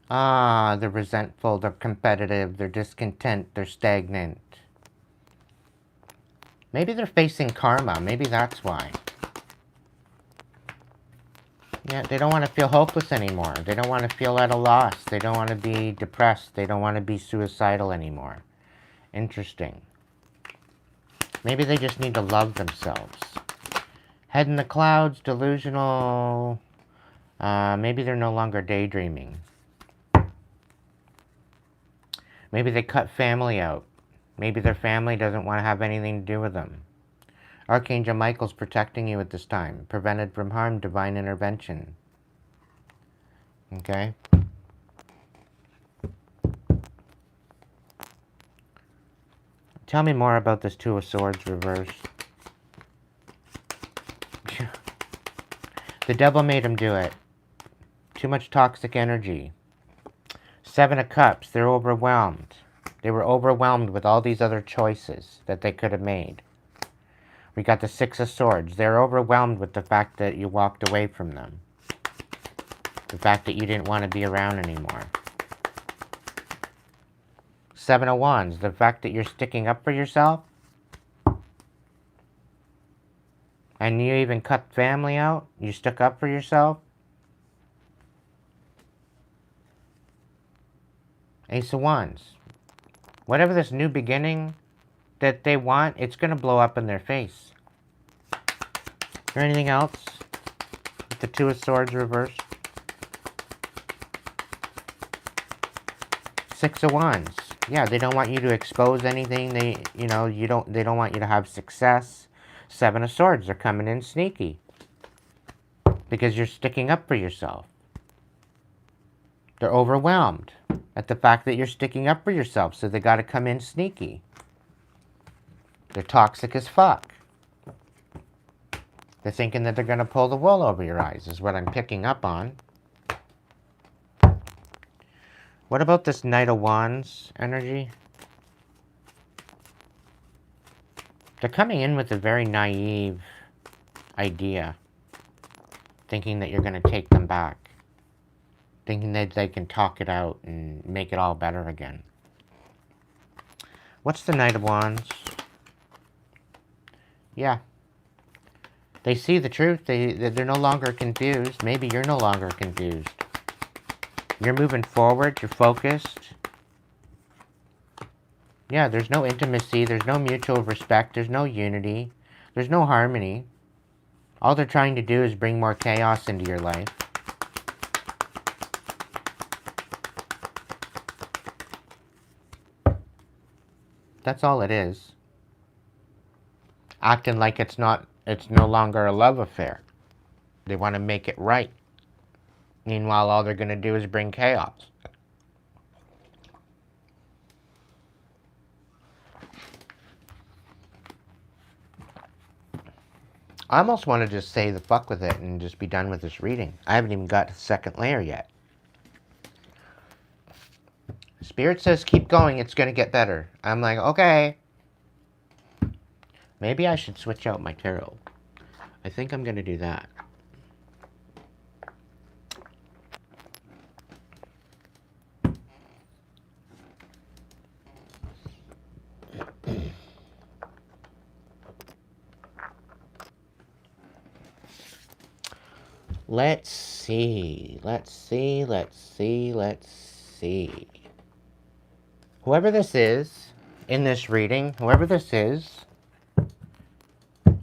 Ah, they're resentful, they're competitive, they're discontent, they're stagnant. Maybe they're facing karma, maybe that's why. Yeah, they don't want to feel hopeless anymore. They don't want to feel at a loss. They don't want to be depressed. They don't want to be suicidal anymore. Interesting. Maybe they just need to love themselves. Head in the clouds, delusional. Maybe they're no longer daydreaming. Maybe they cut family out. Maybe their family doesn't want to have anything to do with them. Archangel Michael's protecting you at this time. Prevented from harm, divine intervention. Okay? Tell me more about this Two of Swords reversed. The devil made him do it. Too much toxic energy. Seven of Cups, they're overwhelmed. They were overwhelmed with all these other choices that they could have made. We got the Six of Swords. They're overwhelmed with the fact that you walked away from them. The fact that you didn't want to be around anymore. Seven of Wands. The fact that you're sticking up for yourself. And you even cut family out. You stuck up for yourself. Ace of Wands. Whatever this new beginning that they want, it's going to blow up in their face. Is there anything else? The Two of Swords reversed. Six of Wands. Yeah, they don't want you to expose anything. They don't want you to have success. Seven of Swords. They're coming in sneaky. Because you're sticking up for yourself. They're overwhelmed at the fact that you're sticking up for yourself, so they got to come in sneaky. They're toxic as fuck. They're thinking that they're going to pull the wool over your eyes, is what I'm picking up on. What about this Knight of Wands energy? They're coming in with a very naive idea, thinking that you're going to take them back. Thinking that they can talk it out and make it all better again. What's the Knight of Wands? Yeah. They see the truth. They're no longer confused. Maybe you're no longer confused. You're moving forward. You're focused. Yeah, there's no intimacy. There's no mutual respect. There's no unity. There's no harmony. All they're trying to do is bring more chaos into your life. That's all it is. Acting like it's no longer a love affair. They want to make it right. Meanwhile, all they're going to do is bring chaos. I almost want to just say the fuck with it and just be done with this reading. I haven't even got to the second layer yet. Spirit says keep going, it's going to get better. I'm like, okay. Maybe I should switch out my tarot. I think I'm going to do that. Let's see. Whoever this is in this reading, whoever this is,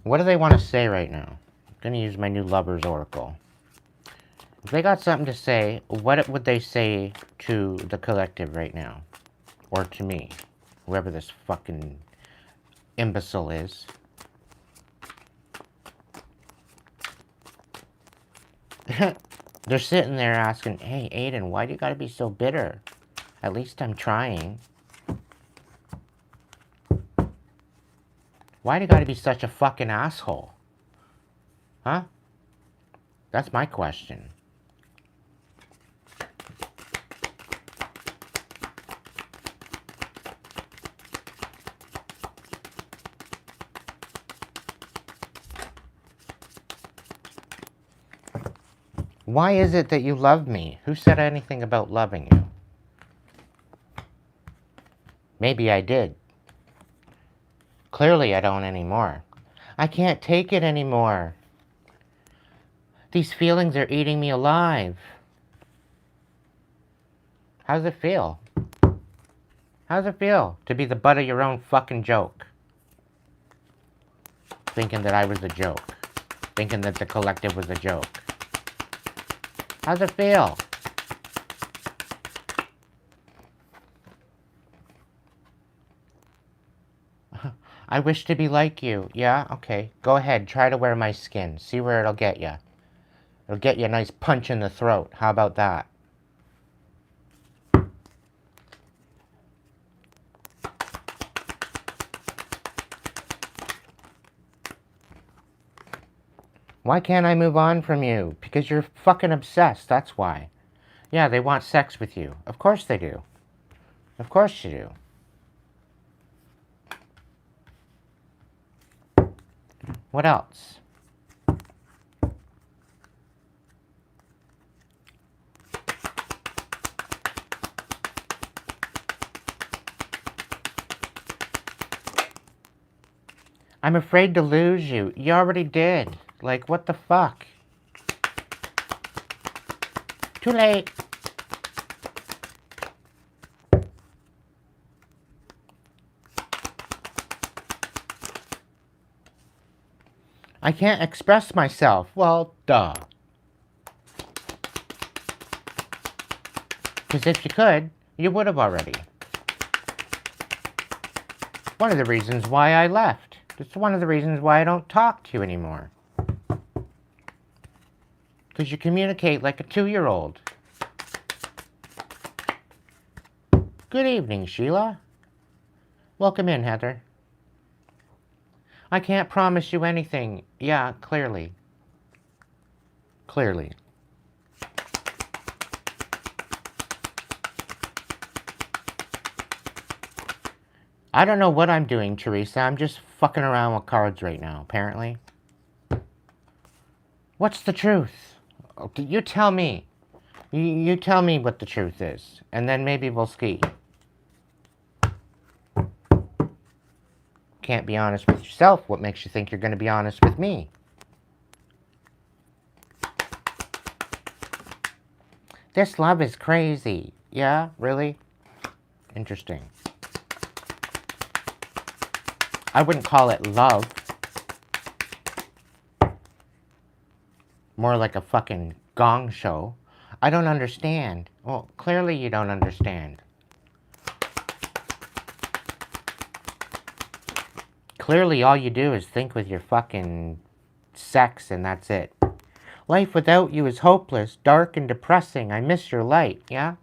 what do they want to say right now? I'm going to use my new Lover's Oracle. If they got something to say, what would they say to the collective right now? Or to me? Whoever this fucking imbecile is. They're sitting there asking, hey, Aiden, why do you gotta be so bitter? At least I'm trying. Why do you gotta be such a fucking asshole? Huh? That's my question. Why is it that you love me? Who said anything about loving you? Maybe I did. Clearly I don't anymore. I can't take it anymore. These feelings are eating me alive. How does it feel? How does it feel to be the butt of your own fucking joke? Thinking that I was a joke. Thinking that the collective was a joke. How's it feel? I wish to be like you. Yeah? Okay. Go ahead. Try to wear my skin. See where it'll get you. It'll get you a nice punch in the throat. How about that? Why can't I move on from you? Because you're fucking obsessed, that's why. Yeah, they want sex with you. Of course they do. Of course you do. What else? I'm afraid to lose you. You already did. Like, what the fuck? Too late. I can't express myself. Well, duh. Because if you could, you would have already. One of the reasons why I left. It's one of the reasons why I don't talk to you anymore. Because you communicate like a 2-year-old. Good evening, Sheila. Welcome in, Heather. I can't promise you anything. Yeah, clearly. Clearly. I don't know what I'm doing, Teresa. I'm just fucking around with cards right now, apparently. What's the truth? Okay, you tell me. You tell me what the truth is, and then maybe we'll ski. Can't be honest with yourself. What makes you think you're going to be honest with me? This love is crazy. Yeah, really? Interesting. I wouldn't call it love. More like a fucking gong show. I don't understand. Well, clearly you don't understand. Clearly all you do is think with your fucking sex and that's it. Life without you is hopeless, dark and depressing. I miss your light, yeah?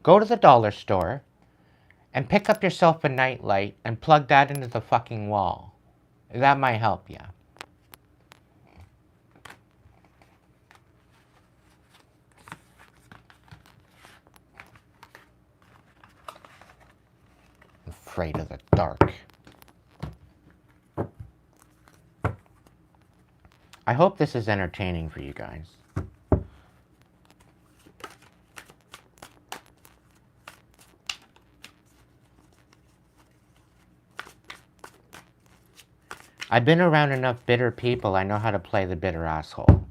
Go to the dollar store and pick up yourself a nightlight and plug that into the fucking wall. That might help you. Afraid of the dark. I hope this is entertaining for you guys. I've been around enough bitter people, I know how to play the bitter asshole.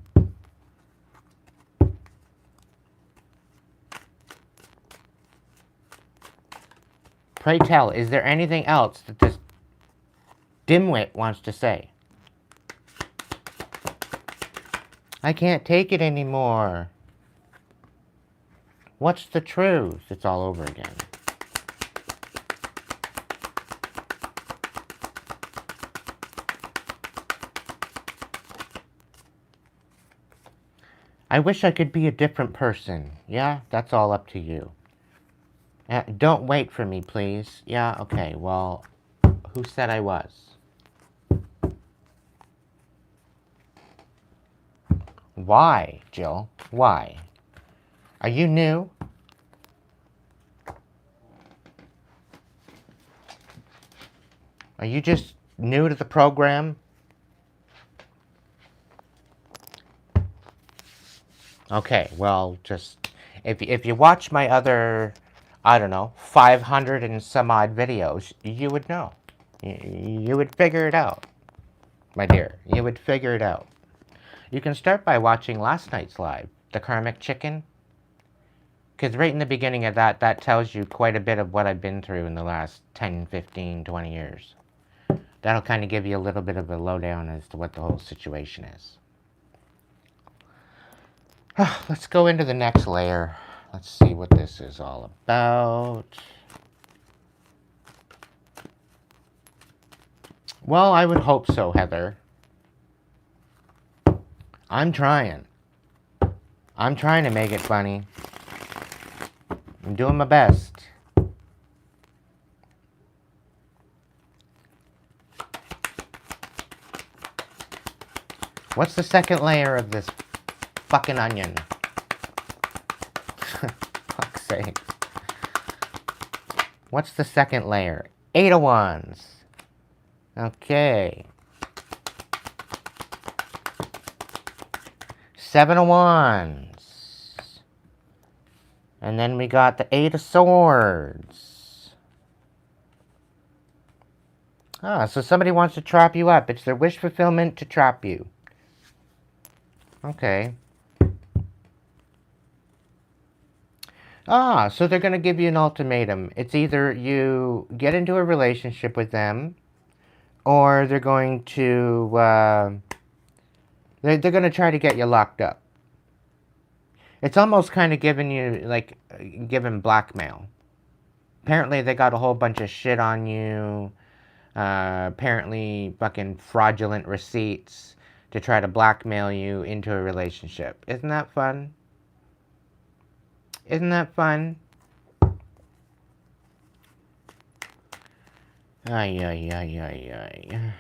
Pray tell, is there anything else that this dimwit wants to say? I can't take it anymore. What's the truth? It's all over again. I wish I could be a different person. Yeah, that's all up to you. Don't wait for me, please. Yeah, okay, well, who said I was? Why, Jill? Why? Are you new? Are you just new to the program? Okay, well, just, if you watch my other, I don't know, 500 and some odd videos, you would know. You would figure it out, my dear. You would figure it out. You can start by watching last night's live, the karmic chicken. Because right in the beginning of that, that tells you quite a bit of what I've been through in the last 10, 15, 20 years. That'll kind of give you a little bit of a lowdown as to what the whole situation is. Let's go into the next layer. Let's see what this is all about. Well, I would hope so, Heather. I'm trying. I'm trying to make it funny. I'm doing my best. What's the second layer of this fucking onion? Fuck's sake. What's the second layer? 8 of Wands. Okay. 7 of Wands. And then we got the 8 of Swords. Ah, so somebody wants to trap you up. It's their wish fulfillment to trap you. Okay. Ah, so they're going to give you an ultimatum. It's either you get into a relationship with them, or they're going to, they're going to try to get you locked up. It's almost kind of giving you, like, giving blackmail. Apparently they got a whole bunch of shit on you. Apparently fucking fraudulent receipts to try to blackmail you into a relationship. Isn't that fun? Isn't that fun? Ay, ay, ay, ay, ay.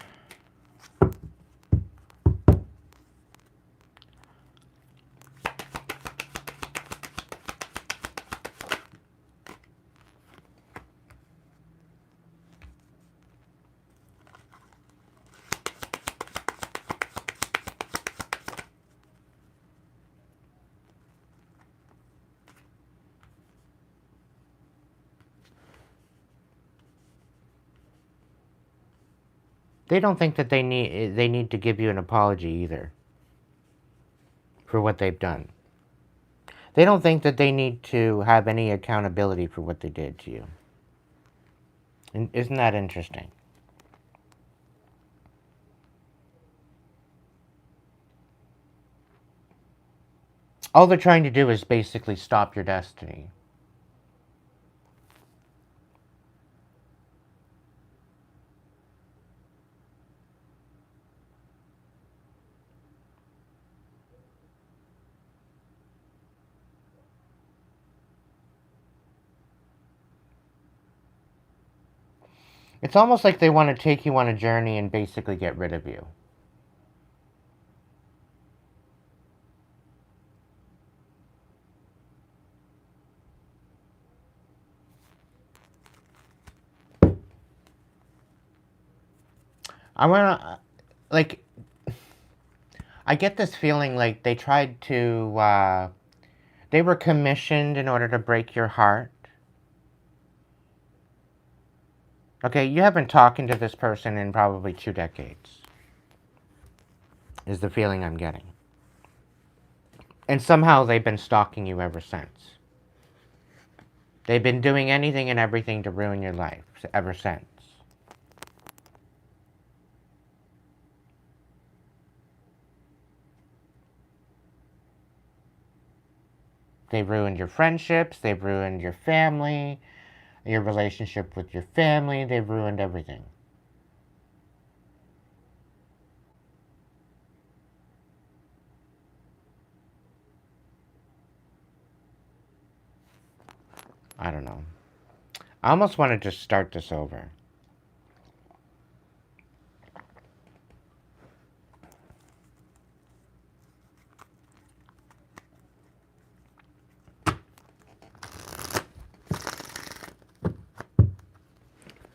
They don't think that they need to give you an apology either for what they've done. They don't think that they need to have any accountability for what they did to you. And isn't that interesting? All they're trying to do is basically stop your destiny. It's almost like they want to take you on a journey and basically get rid of you. I want to, like, I get this feeling like they tried to, they were commissioned in order to break your heart. Okay, you have been talking to this person in probably 2 decades, is the feeling I'm getting. And somehow they've been stalking you ever since. They've been doing anything and everything to ruin your life ever since. They've ruined your friendships, they've ruined your family, your relationship with your family, they've ruined everything. I don't know. I almost want to just start this over.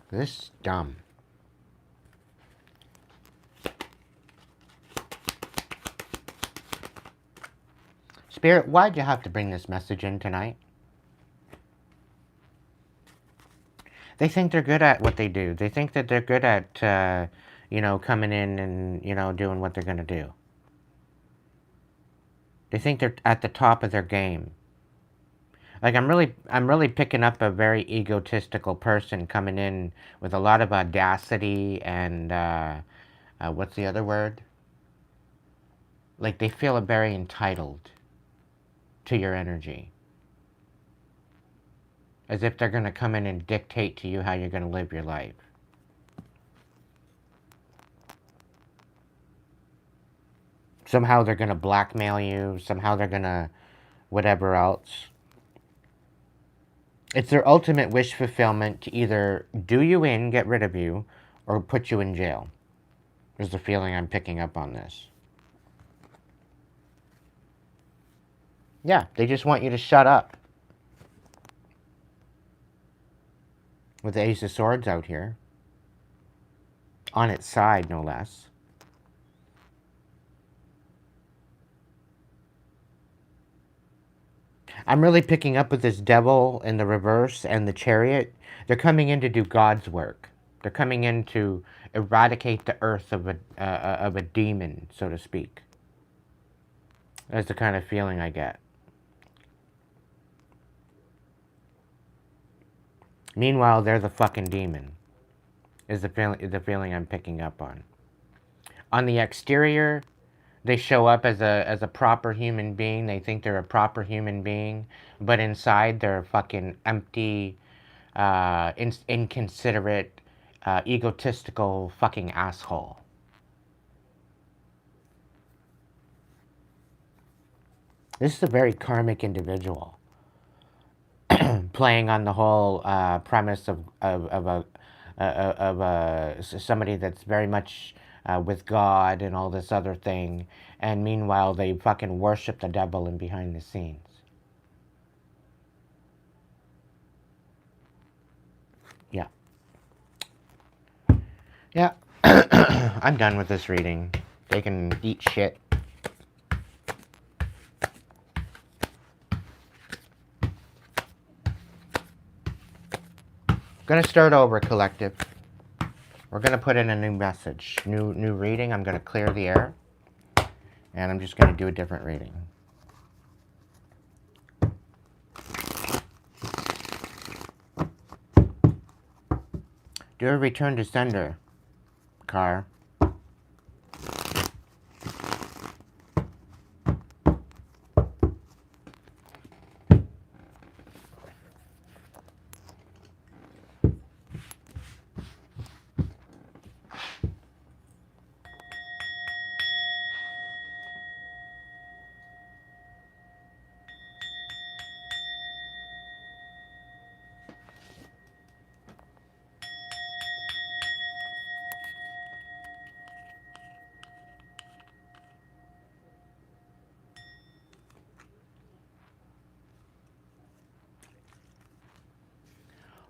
This is dumb. Spirit, why'd you have to bring this message in tonight? They think they're good at what they do. They think that they're good at, coming in and, doing what they're going to do. They think they're at the top of their game. Like, I'm really picking up a very egotistical person coming in with a lot of audacity and, what's the other word? Like, they feel very entitled to your energy. As if they're going to come in and dictate to you how you're going to live your life. Somehow they're going to blackmail you. Somehow they're going to whatever else. It's their ultimate wish fulfillment to either do you in, get rid of you, or put you in jail. Is the feeling I'm picking up on this. Yeah, they just want you to shut up. With the Ace of Swords out here. On its side, no less. I'm really picking up with this Devil in the reverse and the Chariot. They're coming in to do God's work. They're coming in to eradicate the earth of a demon, so to speak. That's the kind of feeling I get. Meanwhile, they're the fucking demon. Is the feeling I'm picking up on. On the exterior, they show up as a proper human being. They think they're a proper human being, but inside they're a fucking empty, inconsiderate, egotistical fucking asshole. This is a very karmic individual, playing on the whole premise of somebody that's very much with God and all this other thing, and meanwhile they fucking worship the devil in behind the scenes. Yeah. Yeah. I'm done with this reading. They can eat shit. Gonna start over, collective. We're gonna put in a new message, new reading. I'm gonna clear the air, and I'm just gonna do a different reading. Do a return to sender, car.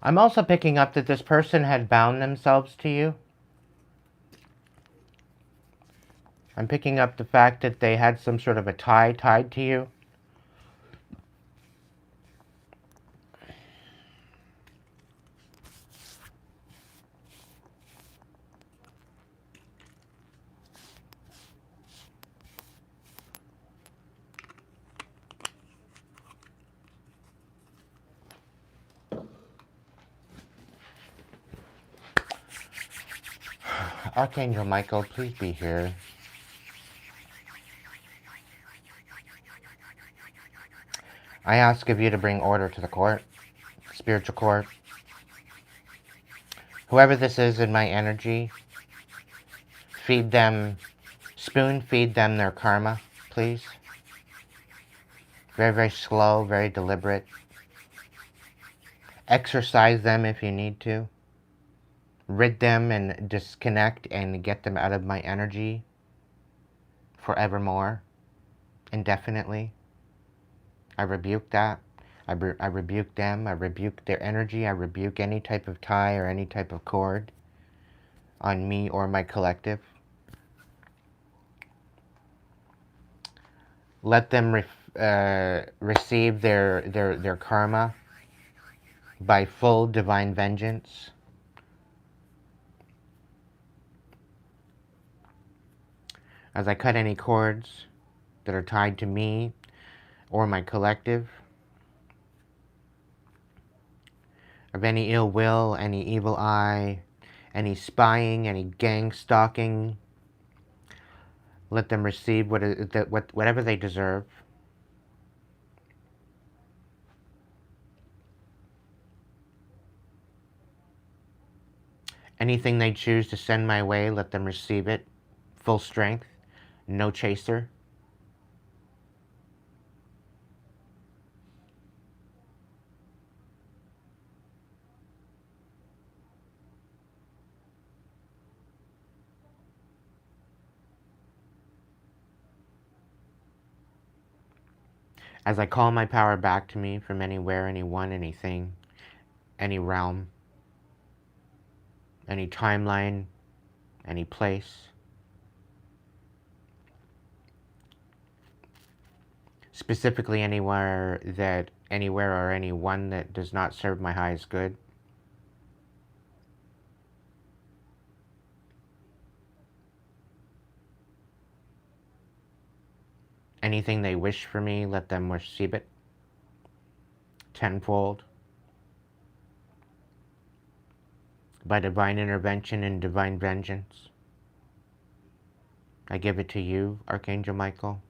I'm also picking up that this person had bound themselves to you. I'm picking up the fact that they had some sort of a tie tied to you. Archangel Michael, please be here. I ask of you to bring order to the court, spiritual court. Whoever this is in my energy, feed them, spoon feed them their karma, please. Very, very slow, very deliberate. Exercise them if you need to. Rid them and disconnect and get them out of my energy forevermore, indefinitely. I rebuke that. I rebuke them. I rebuke their energy. I rebuke any type of tie or any type of cord on me or my collective. Let them receive their karma by full divine vengeance. As I cut any cords that are tied to me or my collective, of any ill will, any evil eye, any spying, any gang stalking, let them receive whatever they deserve. Anything they choose to send my way, let them receive it. Full strength, no chaser. As I call my power back to me from anywhere, anyone, anything, any realm, any timeline, any place, specifically anywhere or anyone that does not serve my highest good. Anything they wish for me, let them receive it tenfold. By divine intervention and divine vengeance, I give it to you, Archangel Michael.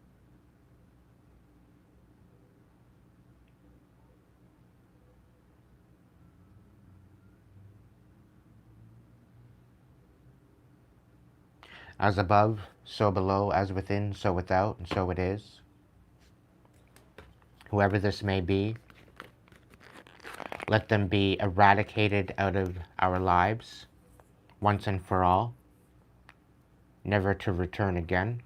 As above, so below, as within, so without, and so it is. Whoever this may be, let them be eradicated out of our lives, once and for all, never to return again.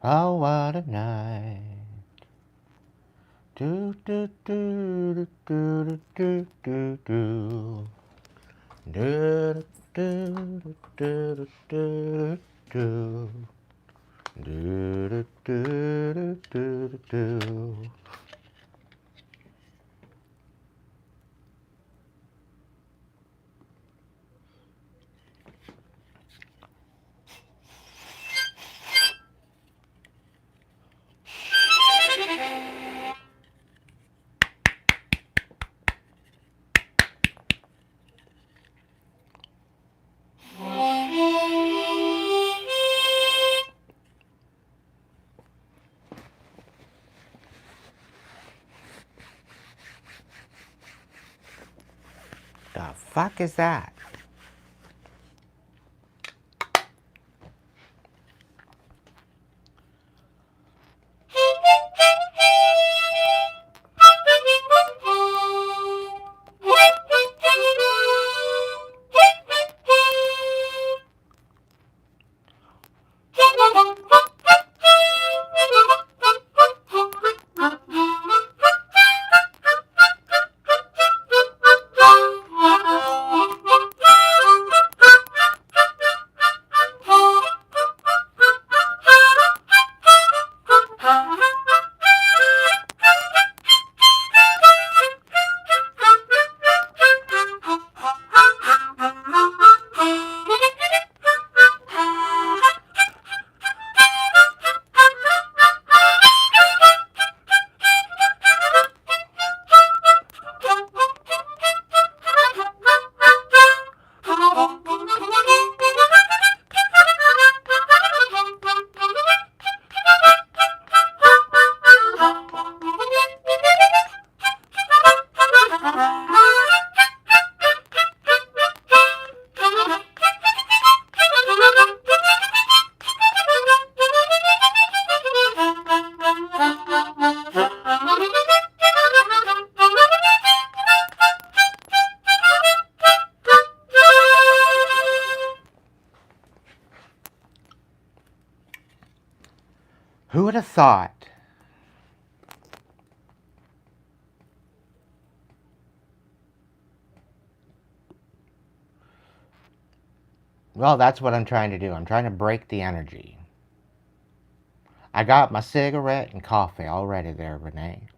Oh, what a night. Do do do do do do do do do do do do do do do do. The fuck is that? Who would have thought Well, that's what I'm trying to do. I'm trying to break the energy. I got my cigarette and coffee all ready there, Renee.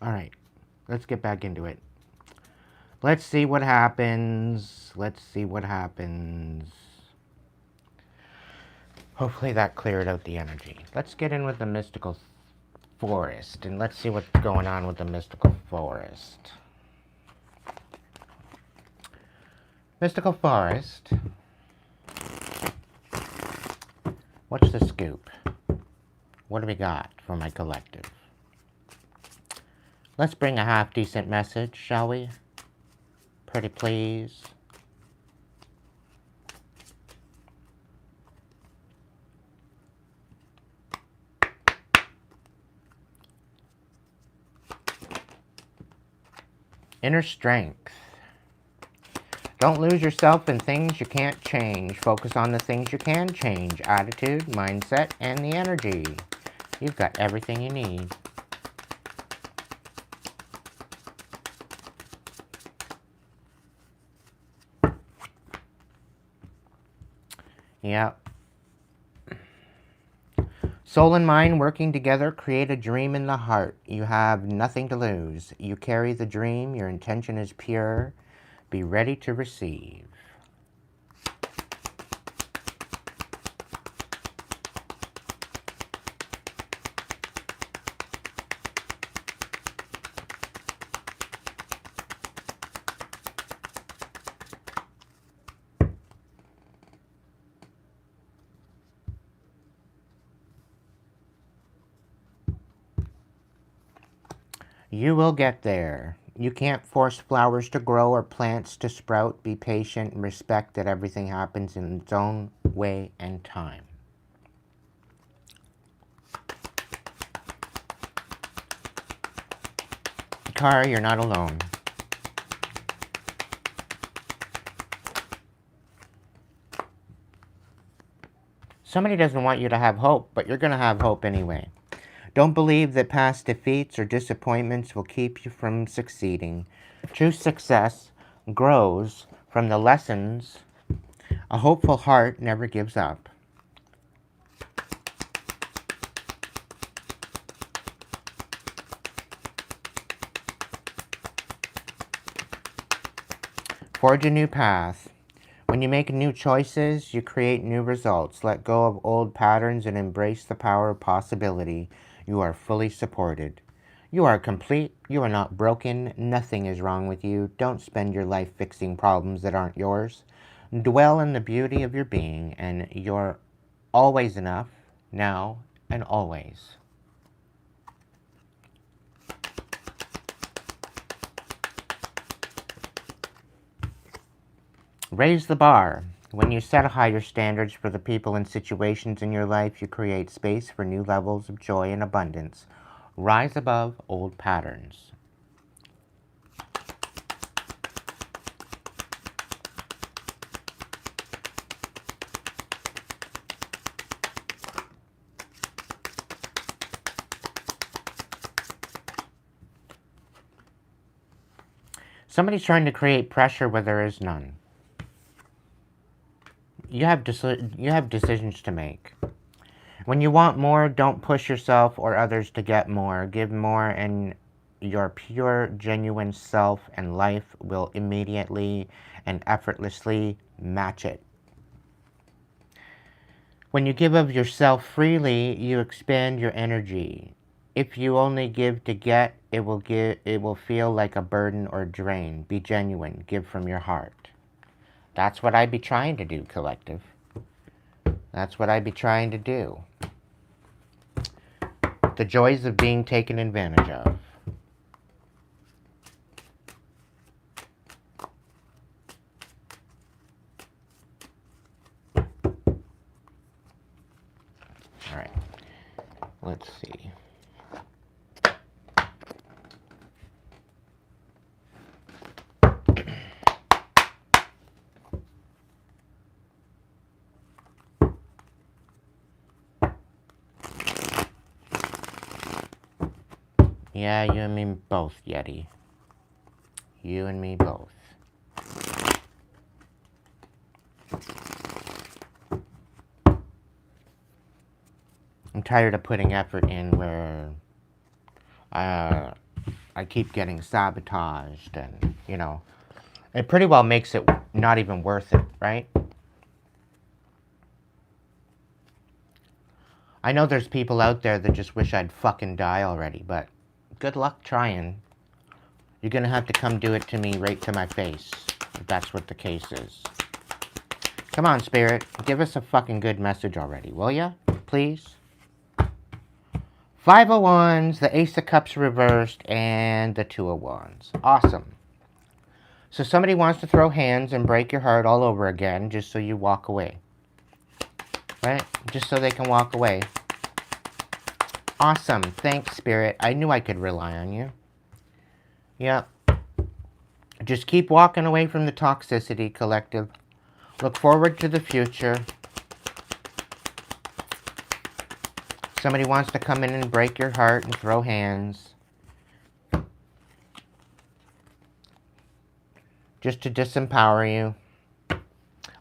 Alright, let's get back into it. Let's see what happens. Let's see what happens. Hopefully that cleared out the energy. Let's get in with the mystical forest, and let's see what's going on with the mystical forest. Mystical forest. What's the scoop? What do we got for my collective? Let's bring a half-decent message, shall we? Pretty please. Inner strength. Don't lose yourself in things you can't change. Focus on the things you can change. Attitude, mindset, and the energy. You've got everything you need. Yep. Soul and mind working together create a dream in the heart. You have nothing to lose. You carry the dream. Your intention is pure. Be ready to receive. You will get there. You can't force flowers to grow or plants to sprout. Be patient and respect that everything happens in its own way and time. Kara, you're not alone. Somebody doesn't want you to have hope, but you're going to have hope anyway. Don't believe that past defeats or disappointments will keep you from succeeding. True success grows from the lessons. A hopeful heart never gives up. Forge a new path. When you make new choices, you create new results. Let go of old patterns and embrace the power of possibility. You are fully supported. You are complete. You are not broken. Nothing is wrong with you. Don't spend your life fixing problems that aren't yours. Dwell in the beauty of your being, and you're always enough, now and always. Raise the bar. When you set higher standards for the people and situations in your life, you create space for new levels of joy and abundance. Rise above old patterns. Somebody's trying to create pressure where there is none. You have decisions to make. When you want more, don't push yourself or others to get more. Give more, and your pure, genuine self and life will immediately and effortlessly match it. When you give of yourself freely, you expand your energy. If you only give to get, it will feel like a burden or drain. Be genuine. Give from your heart. That's what I be trying to do, collective. That's what I be trying to do. The joys of being taken advantage of. All right. Let's see. Yeah, you and me both, Yeti. You and me both. I'm tired of putting effort in where I keep getting sabotaged, and, you know, it pretty well makes it not even worth it, right? I know there's people out there that just wish I'd fucking die already, but good luck trying. You're gonna have to come do it to me right to my face, if that's what the case is. Come on, Spirit. Give us a fucking good message already, will ya? Please? 5 of Wands, the Ace of Cups reversed, and the 2 of Wands. Awesome. So somebody wants to throw hands and break your heart all over again just so you walk away. Right? Just so they can walk away. Awesome. Thanks, Spirit. I knew I could rely on you. Yep. Just keep walking away from the toxicity, collective. Look forward to the future. Somebody wants to come in and break your heart and throw hands. Just to disempower you.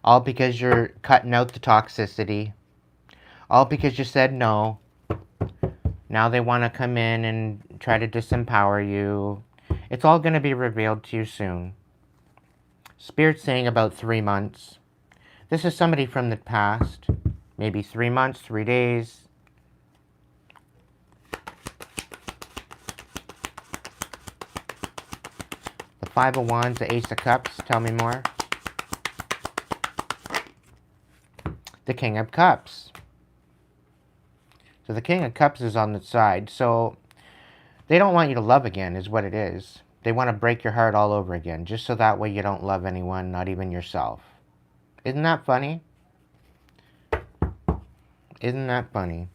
All because you're cutting out the toxicity. All because you said no. Now they want to come in and try to disempower you. It's all going to be revealed to you soon. Spirit's saying about 3 months. This is somebody from the past. Maybe 3 months, 3 days. The 5 of Wands, the Ace of Cups. Tell me more. The King of Cups. So the King of Cups is on the side. So they don't want you to love again, is what it is. They want to break your heart all over again, just so that way you don't love anyone, not even yourself. Isn't that funny? Isn't that funny?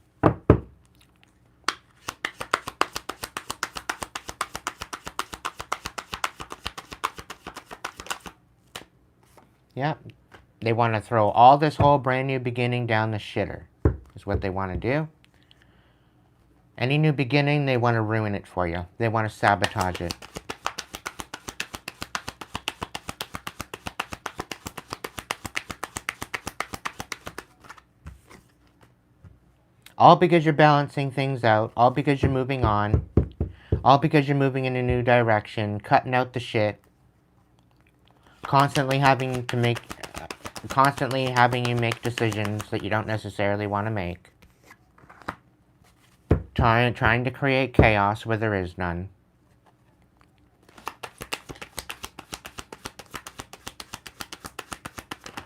Yep. They want to throw all this whole brand new beginning down the shitter, is what they want to do. Any new beginning, they want to ruin it for you. They want to sabotage it. All because you're balancing things out. All because you're moving on. All because you're moving in a new direction. Cutting out the shit. Constantly having you make decisions that you don't necessarily want to make. Trying to create chaos where there is none.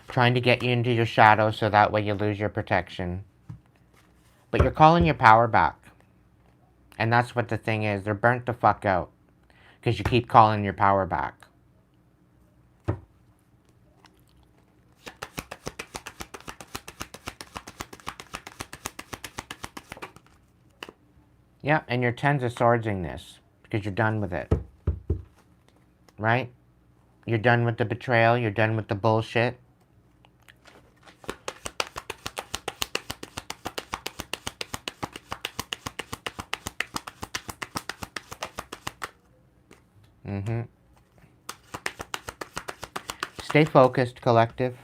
Trying to get you into your shadow so that way you lose your protection. But you're calling your power back. And that's what the thing is. They're burnt the fuck out. Because you keep calling your power back. Yeah, and you're Tens of Swordsing this because you're done with it. Right? You're done with the betrayal. You're done with the bullshit. Stay focused, collective.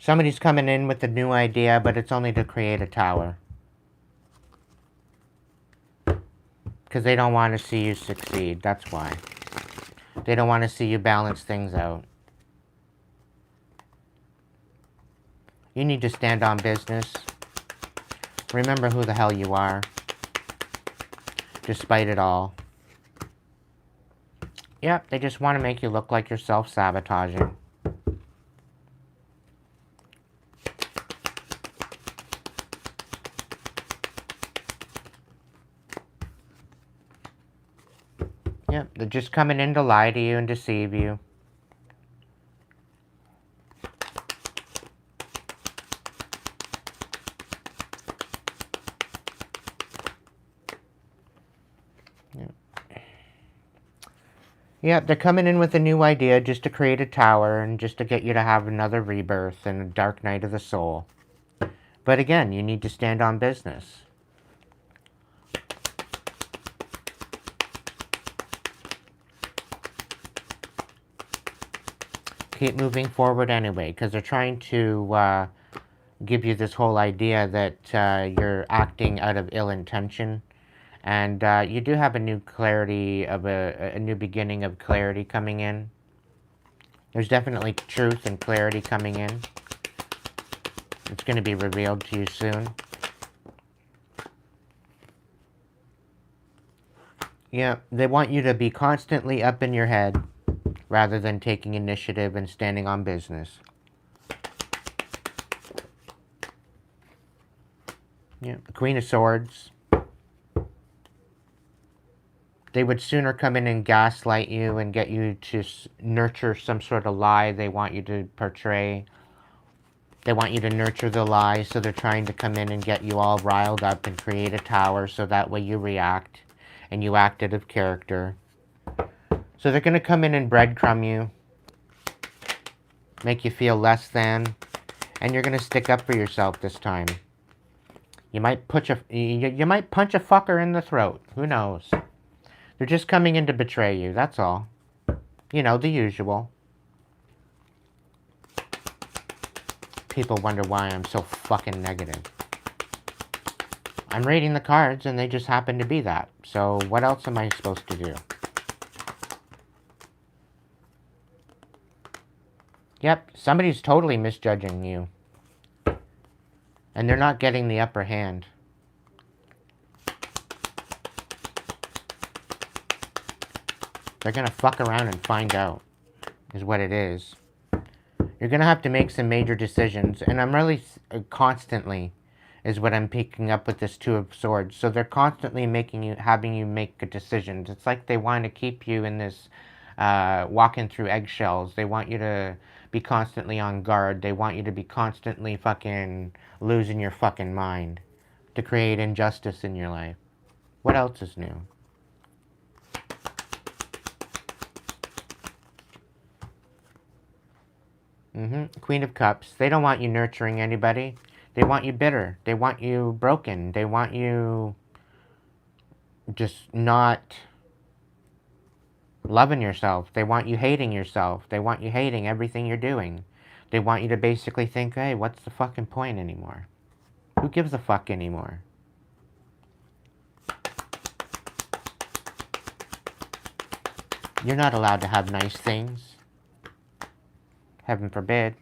Somebody's coming in with a new idea, but it's only to create a tower. Because they don't want to see you succeed. That's why. They don't want to see you balance things out. You need to stand on business. Remember who the hell you are. Despite it all. Yep, they just want to make you look like you're self-sabotaging. Yep, they're just coming in to lie to you and deceive you. Yep, they're coming in with a new idea just to create a tower and just to get you to have another rebirth and a dark night of the soul. But again, you need to stand on business. Keep moving forward anyway, because they're trying to give you this whole idea that you're acting out of ill intention. And you do have a new clarity of a new beginning of clarity coming in. There's definitely truth and clarity coming in. It's going to be revealed to you soon. Yeah, they want you to be constantly up in your head rather than taking initiative and standing on business. Yeah, Queen of Swords. They would sooner come in and gaslight you and get you to nurture some sort of lie they want you to portray. They want you to nurture the lie, so they're trying to come in and get you all riled up and create a tower so that way you react and you act out of character. So they're going to come in and breadcrumb you, make you feel less than, and you're going to stick up for yourself this time. You might punch a fucker in the throat. Who knows? They're just coming in to betray you, that's all. You know, the usual. People wonder why I'm so fucking negative. I'm reading the cards and they just happen to be that. So what else am I supposed to do? Yep, somebody's totally misjudging you. And they're not getting the upper hand. They're going to fuck around and find out, is what it is. You're going to have to make some major decisions, and I'm really constantly, is what I'm picking up with this Two of Swords. So they're constantly having you make decisions. It's like they want to keep you in this, walking through eggshells. They want you to be constantly on guard. They want you to be constantly fucking losing your fucking mind to create injustice in your life. What else is new? Queen of Cups. They don't want you nurturing anybody. They want you bitter. They want you broken. They want you just not loving yourself. They want you hating yourself. They want you hating everything you're doing. They want you to basically think, hey, what's the fucking point anymore? Who gives a fuck anymore? You're not allowed to have nice things. Heaven forbid.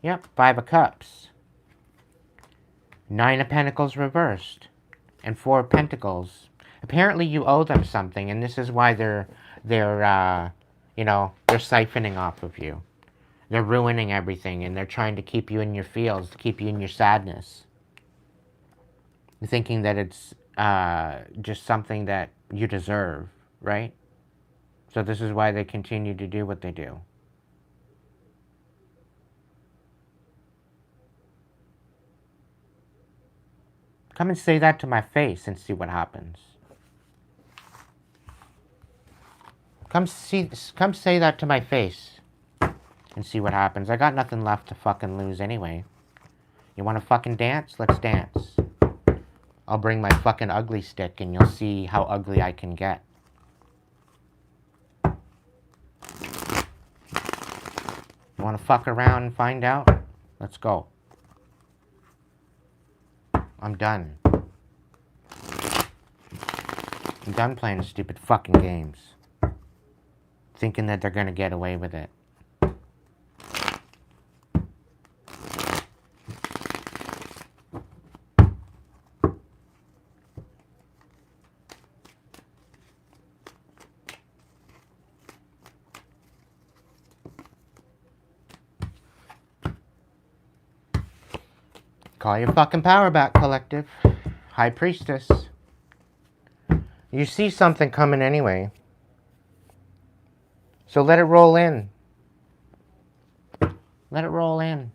Yep, 5 of Cups. 9 of Pentacles reversed. And 4 of Pentacles. Apparently you owe them something, and this is why they're siphoning off of you. They're ruining everything, and they're trying to keep you in your feels, keep you in your sadness. Thinking that it's just something that you deserve, right? So this is why they continue to do what they do. Come and say that to my face and see what happens. Come say that to my face and see what happens. I got nothing left to fucking lose anyway. You want to fucking dance? Let's dance. I'll bring my fucking ugly stick and you'll see how ugly I can get. You want to fuck around and find out? Let's go. I'm done. I'm done playing stupid fucking games. Thinking that they're gonna get away with it. Call your fucking power back, collective. High Priestess. You see something coming anyway. So let it roll in. Let it roll in.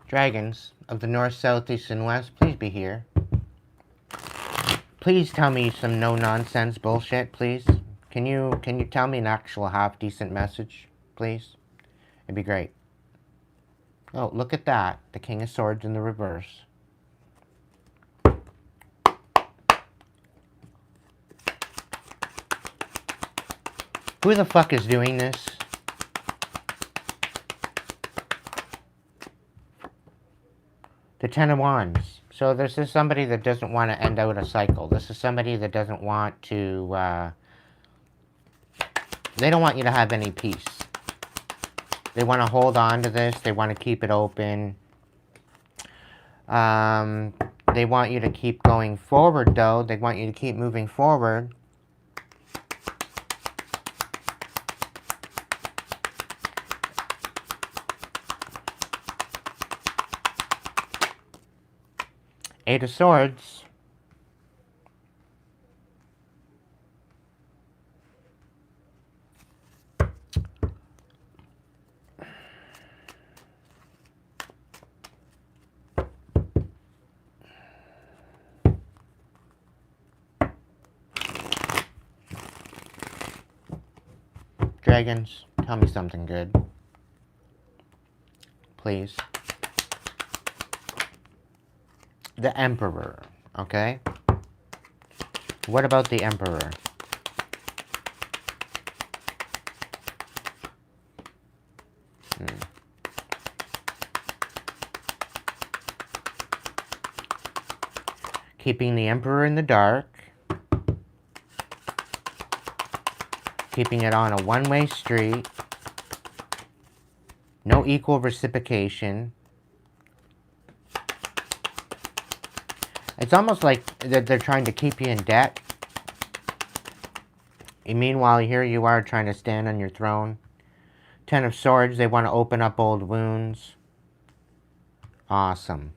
Dragons of the north, south, east, and west, please be here. Please tell me some no-nonsense bullshit, please. Can you tell me an actual half-decent message, please? It'd be great. Oh, look at that. The King of Swords in the reverse. Who the fuck is doing this? The Ten of Wands. So this is somebody that doesn't want to end out a cycle. This is somebody that doesn't want to, they don't want you to have any peace. They want to hold on to this. They want to keep it open. They want you to keep going forward, though. They want you to keep moving forward. Eight of Swords. Dragons, tell me something good. Please. The Emperor, okay? What about the Emperor? Keeping the Emperor in the dark. Keeping it on a one-way street. No equal reciprocation. It's almost like they're trying to keep you in debt. And meanwhile, here you are trying to stand on your throne. Ten of Swords, they want to open up old wounds. Awesome.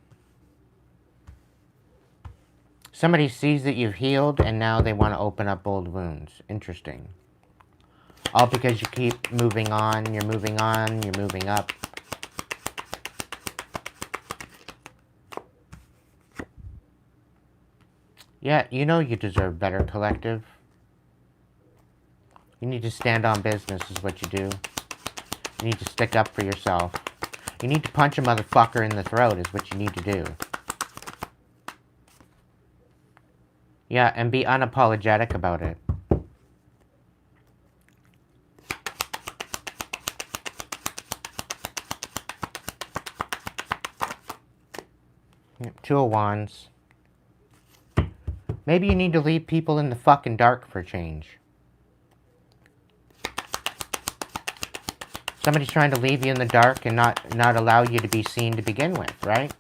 Somebody sees that you've healed, and now they want to open up old wounds. Interesting. All because you keep moving on, you're moving on, you're moving up. Yeah, you know you deserve better, collective. You need to stand on business is what you do. You need to stick up for yourself. You need to punch a motherfucker in the throat is what you need to do. Yeah, and be unapologetic about it. Two of Wands. Maybe you need to leave people in the fucking dark for change. Somebody's trying to leave you in the dark and not allow you to be seen to begin with, right?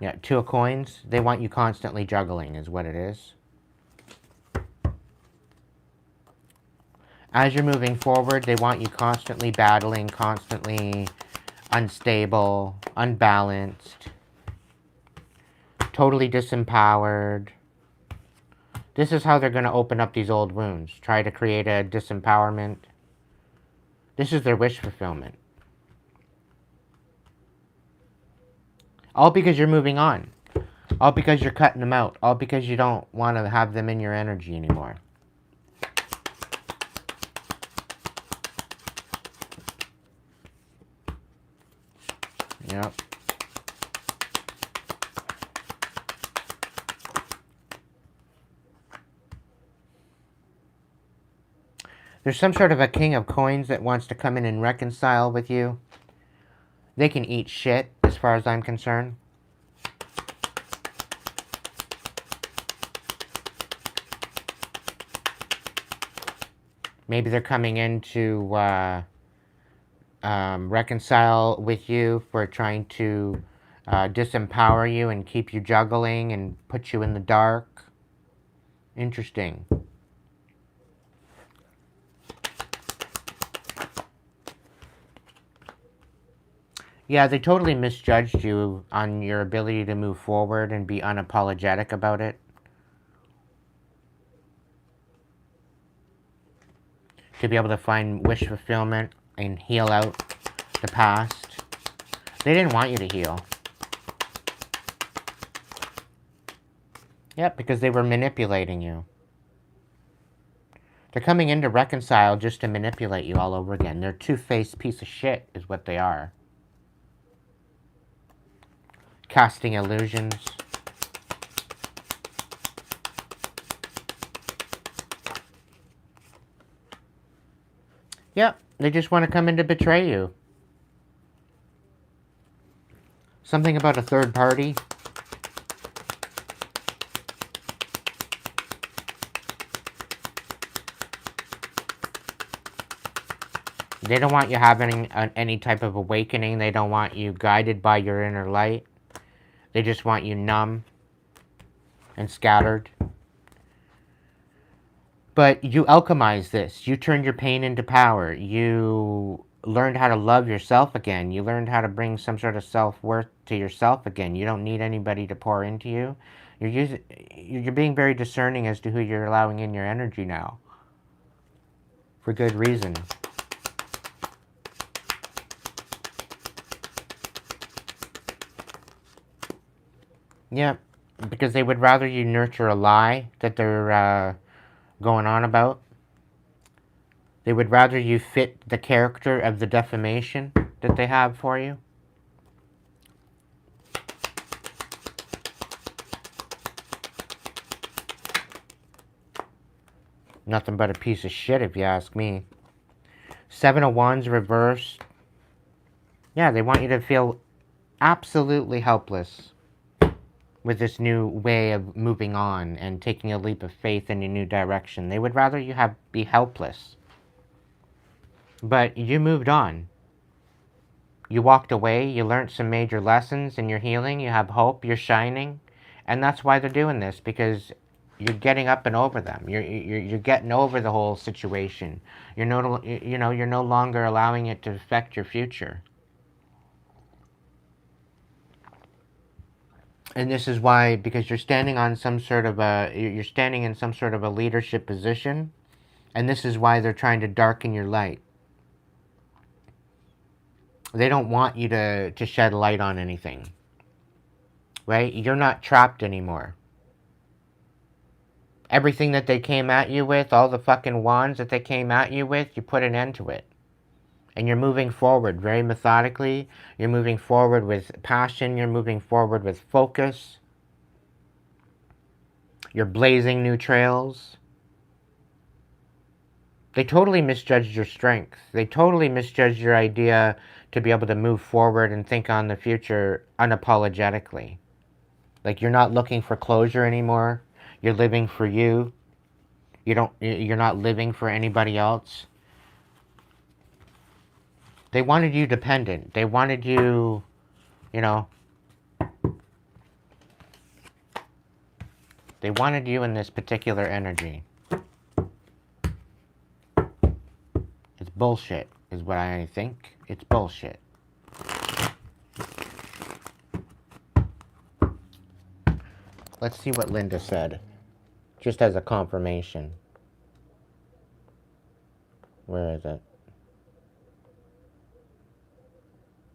Yeah, Two of Coins. They want you constantly juggling is what it is. As you're moving forward, they want you constantly battling, constantly unstable, unbalanced, totally disempowered. This is how they're going to open up these old wounds. Try to create a disempowerment. This is their wish fulfillment. All because you're moving on. All because you're cutting them out. All because you don't want to have them in your energy anymore. Yep. There's some sort of a king of coins that wants to come in and reconcile with you. They can eat shit, as far as I'm concerned. Maybe they're coming in to reconcile with you for trying to disempower you and keep you juggling and put you in the dark. Interesting. Yeah, they totally misjudged you on your ability to move forward and be unapologetic about it. To be able to find wish fulfillment and heal out the past. They didn't want you to heal. Yep, because they were manipulating you. They're coming in to reconcile just to manipulate you all over again. They're a two-faced piece of shit is what they are. Casting illusions. Yep, they just want to come in to betray you. Something about a third party. They don't want you having any type of awakening. They don't want you guided by your inner light. They just want you numb and scattered. But you alchemized this. You turned your pain into power. You learned how to love yourself again. You learned how to bring some sort of self-worth to yourself again. You don't need anybody to pour into you. You're being very discerning as to who you're allowing in your energy now. For good reason. Yeah, because they would rather you nurture a lie that they're going on about. They would rather you fit the character of the defamation that they have for you. Nothing but a piece of shit if you ask me. 7 of Wands reversed. Yeah, they want you to feel absolutely helpless with this new way of moving on and taking a leap of faith in a new direction. They would rather you be helpless. But you moved on. You walked away, you learned some major lessons in your healing, you have hope, you're shining. And that's why they're doing this, because you're getting up and over them. You're getting over the whole situation. You're no longer allowing it to affect your future. And this is why, because you're standing on some sort of you're standing in some sort of a leadership position, and this is why they're trying to darken your light. They don't want you to shed light on anything, right? You're not trapped anymore. Everything that they came at you with, all the fucking wands that they came at you with, you put an end to it. And you're moving forward very methodically. You're moving forward with passion. You're moving forward with focus. You're blazing new trails. They totally misjudged your strength. They totally misjudged your idea to be able to move forward and think on the future unapologetically. Like, you're not looking for closure anymore. You're living for you. You're not living for anybody else. They wanted you dependent. They wanted you, they wanted you in this particular energy. It's bullshit, is what I think. It's bullshit. Let's see what Linda said. Just as a confirmation. Where is it?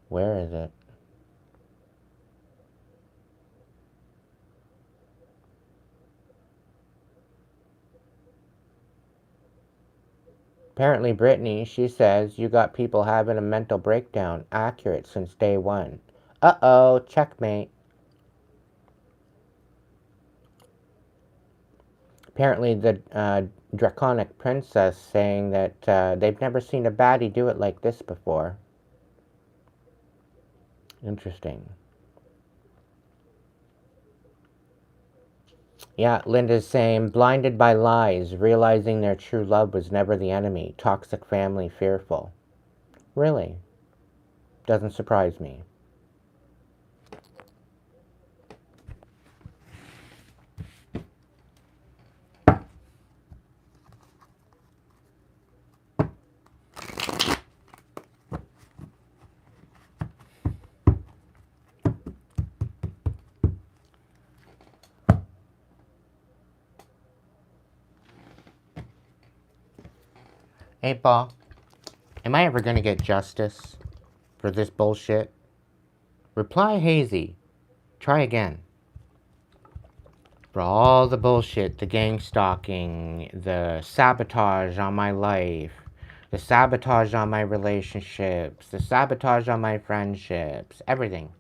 Where is it? Apparently, Brittany, she says, you got people having a mental breakdown. Accurate since day one. Uh-oh, checkmate. Apparently, the draconic princess saying that they've never seen a baddie do it like this before. Interesting. Yeah, Linda's saying, blinded by lies, realizing their true love was never the enemy. Toxic family, fearful. Really? Doesn't surprise me. Hey, Paul. Am I ever gonna get justice for this bullshit? Reply hazy. Try again. For all the bullshit, the gang stalking, the sabotage on my life, the sabotage on my relationships, the sabotage on my friendships, everything.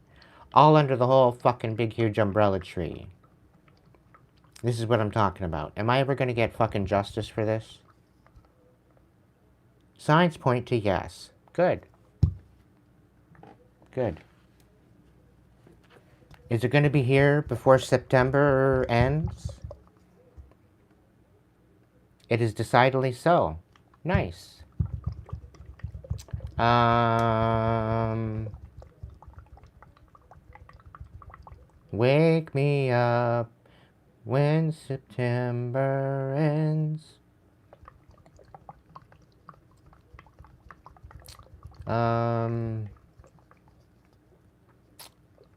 All under the whole fucking big huge umbrella tree. This is what I'm talking about. Am I ever gonna get fucking justice for this? Signs point to yes. Good. Good. Is it going to be here before September ends? It is decidedly so. Nice. Wake me up when September ends.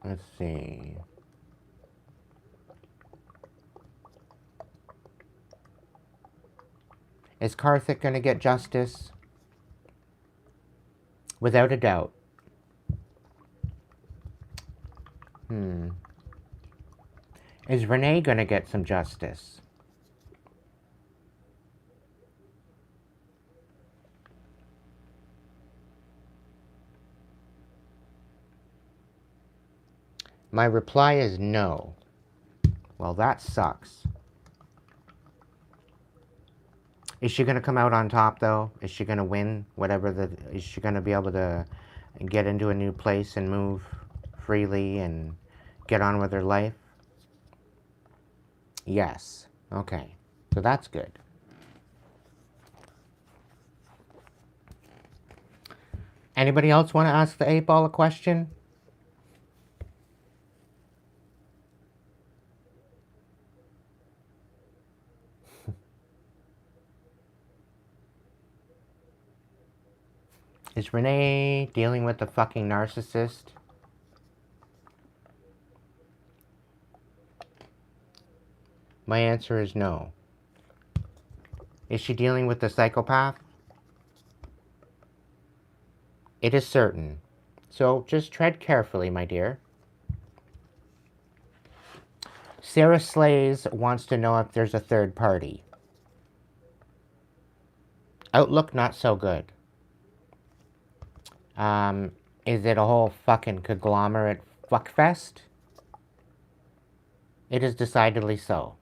Let's see. Is Karthik going to get justice? Without a doubt. Is Renee going to get some justice? My reply is no. Well, that sucks. Is she going to come out on top, though? Is she going to win whatever is she going to be able to get into a new place and move freely and get on with her life? Yes. Okay. So that's good. Anybody else want to ask the 8-ball a question? Is Renee dealing with a fucking narcissist? My answer is no. Is she dealing with a psychopath? It is certain. So just tread carefully, my dear. Sarah Slays wants to know if there's a third party. Outlook not so good. Is it a whole fucking conglomerate fuckfest? It is decidedly so.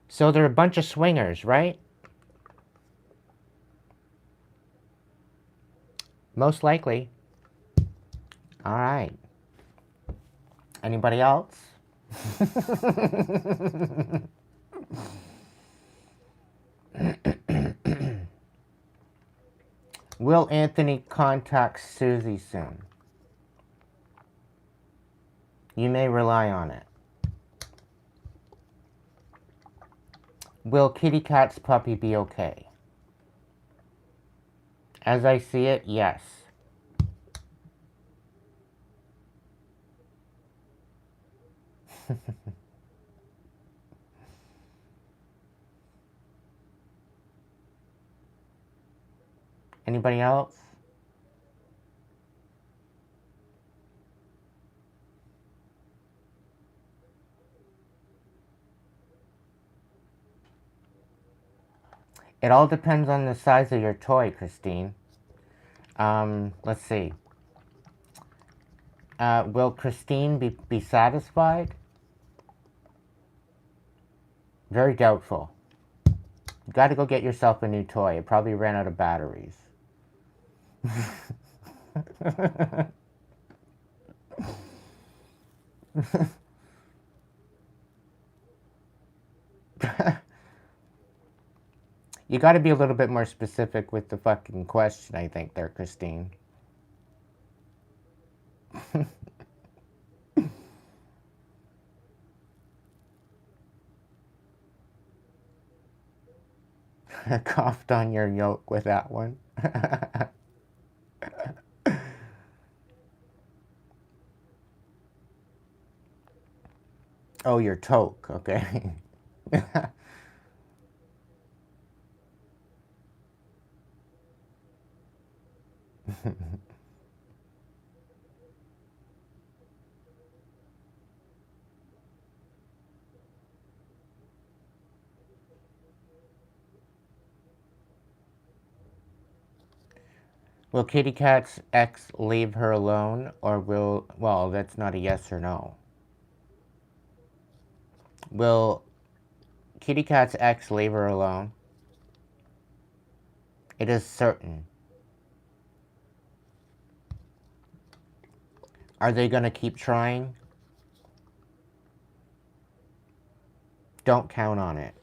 So they're a bunch of swingers, right? Most likely. Alright. Anybody else? Will Anthony contact Susie soon? You may rely on it. Will Kitty Cat's puppy be okay? As I see it, yes. Anybody else? It all depends on the size of your toy, Christine. Let's see. Will Christine be satisfied? Very doubtful. You gotta go get yourself a new toy. It probably ran out of batteries. You gotta be a little bit more specific with the fucking question, I think, there, Christine. Coughed on your yoke with that one. Oh, your toque, okay. Will Kitty Cat's ex leave her alone, or will... Well, that's not a yes or no. Will Kitty Cat's ex leave her alone? It is certain. Are they going to keep trying? Don't count on it.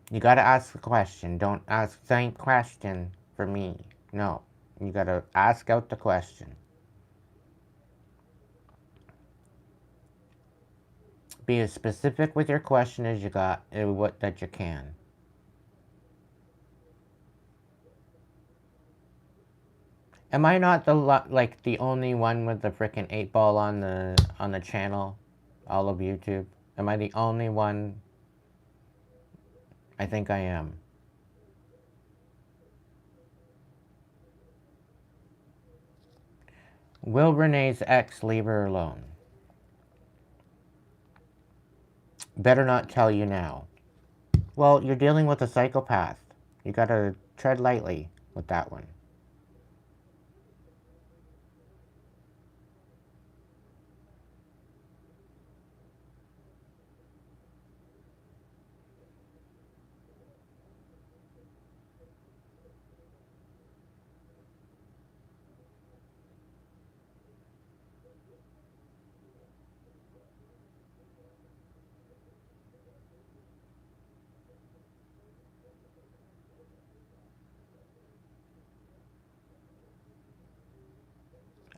You gotta ask the question. Don't ask the same question for me. No. You gotta ask out the question. Be as specific with your question as you got, that you can. Am I not the only one with the frickin' 8-ball on the channel? All of YouTube? Am I the only one? I think I am. Will Renee's ex leave her alone? Better not tell you now. Well, you're dealing with a psychopath. You gotta tread lightly with that one.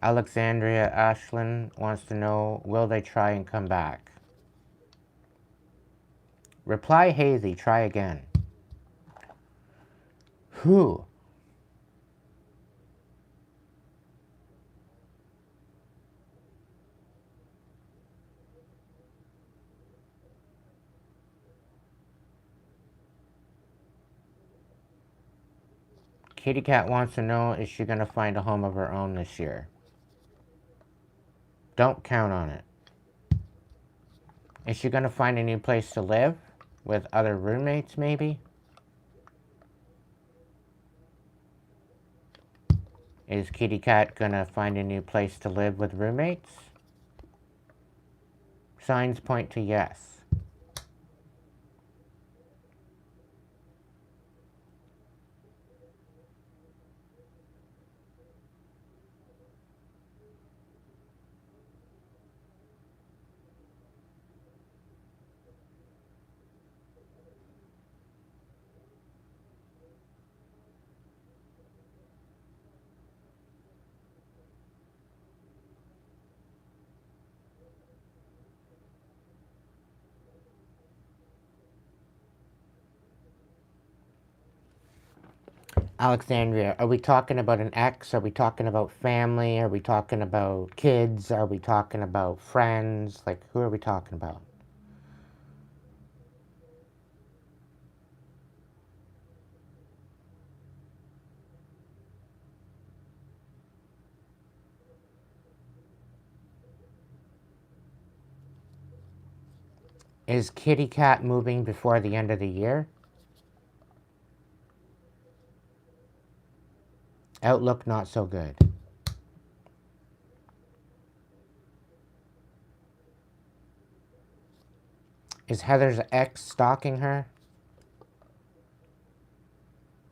Alexandria Ashlyn wants to know, will they try and come back? Reply hazy, try again. Who? Kitty Cat wants to know, is she going to find a home of her own this year? Don't count on it. Is she going to find a new place to live? With other roommates, maybe? Is Kitty Cat going to find a new place to live with roommates? Signs point to yes. Alexandria, are we talking about an ex? Are we talking about family? Are we talking about kids? Are we talking about friends? Like, who are we talking about? Is Kitty Cat moving before the end of the year? Outlook not so good. Is Heather's ex stalking her?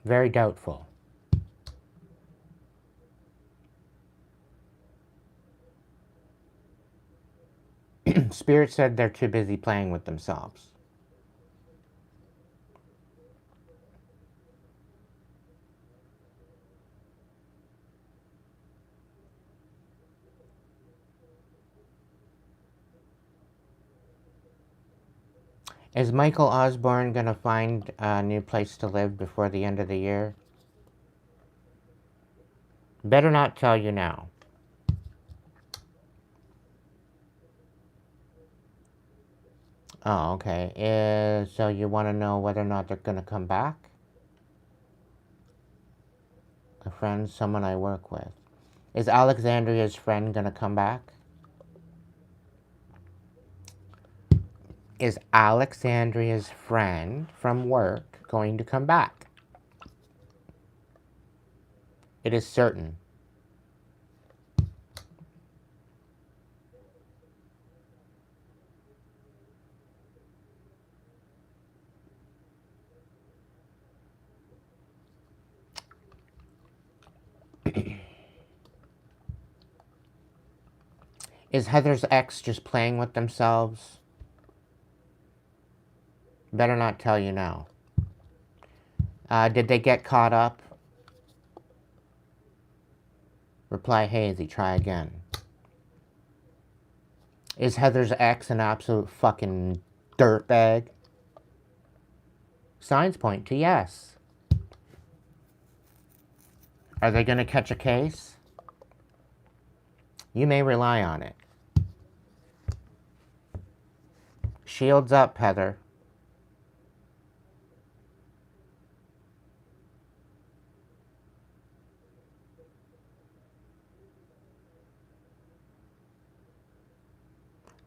Very doubtful. Spirit said they're too busy playing with themselves. Is Michael Osborne gonna find a new place to live before the end of the year? Better not tell you now. Oh, okay. So you want to know whether or not they're gonna come back? A friend, someone I work with. Is Alexandria's friend gonna come back? Is Alexandria's friend from work going to come back? It is certain. Is Heather's ex just playing with themselves? Better not tell you now. Did they get caught up? Reply hazy, try again. Is Heather's ex an absolute fucking dirtbag? Signs point to yes. Are they gonna catch a case? You may rely on it. Shields up, Heather.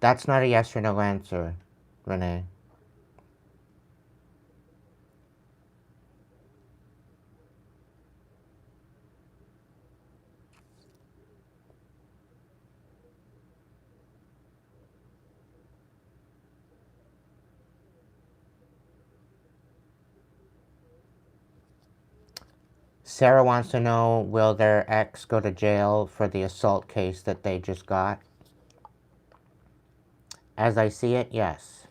That's not a yes or no answer, Renee. Sarah wants to know, will their ex go to jail for the assault case that they just got? As I see it, yes.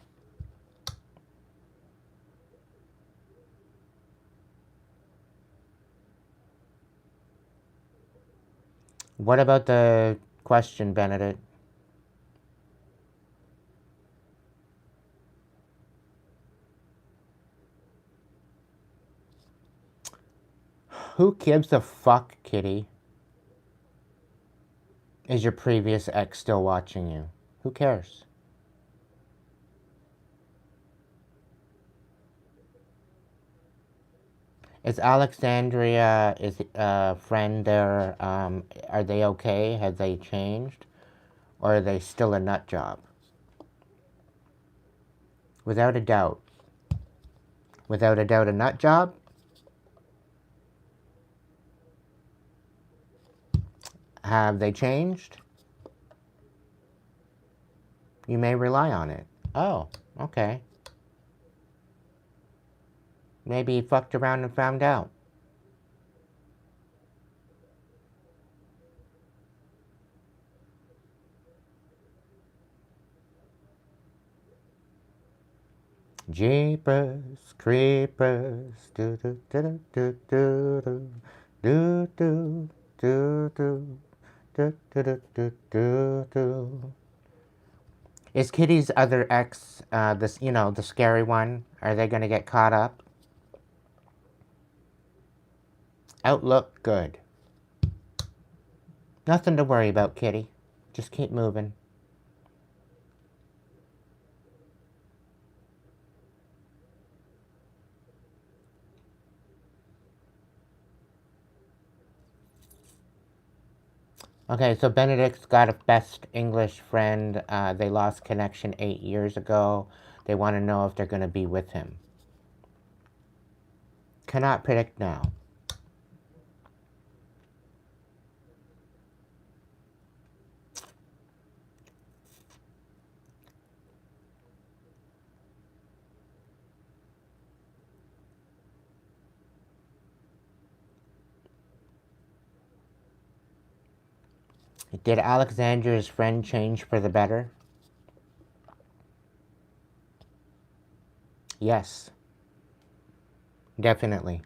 What about the question, Benedict? Who gives a fuck, Kitty? Is your previous ex still watching you? Who cares? Is Alexandria, is a friend there, are they okay? Have they changed? Or are they still a nut job? Without a doubt. Without a doubt, a nut job? Have they changed? You may rely on it. Oh, okay. Maybe he fucked around and found out. Jeepers, creepers, do do do do do do do do do do do do do do do do. Is Kitty's other ex, this, you know, the scary one? Are they gonna get caught up? Outlook, good. Nothing to worry about, kitty. Just keep moving. Okay, so Benedict's got a best English friend. They lost connection 8 years ago. They want to know if they're going to be with him. Cannot predict now. Did Alexandra's friend change for the better? Yes. Definitely.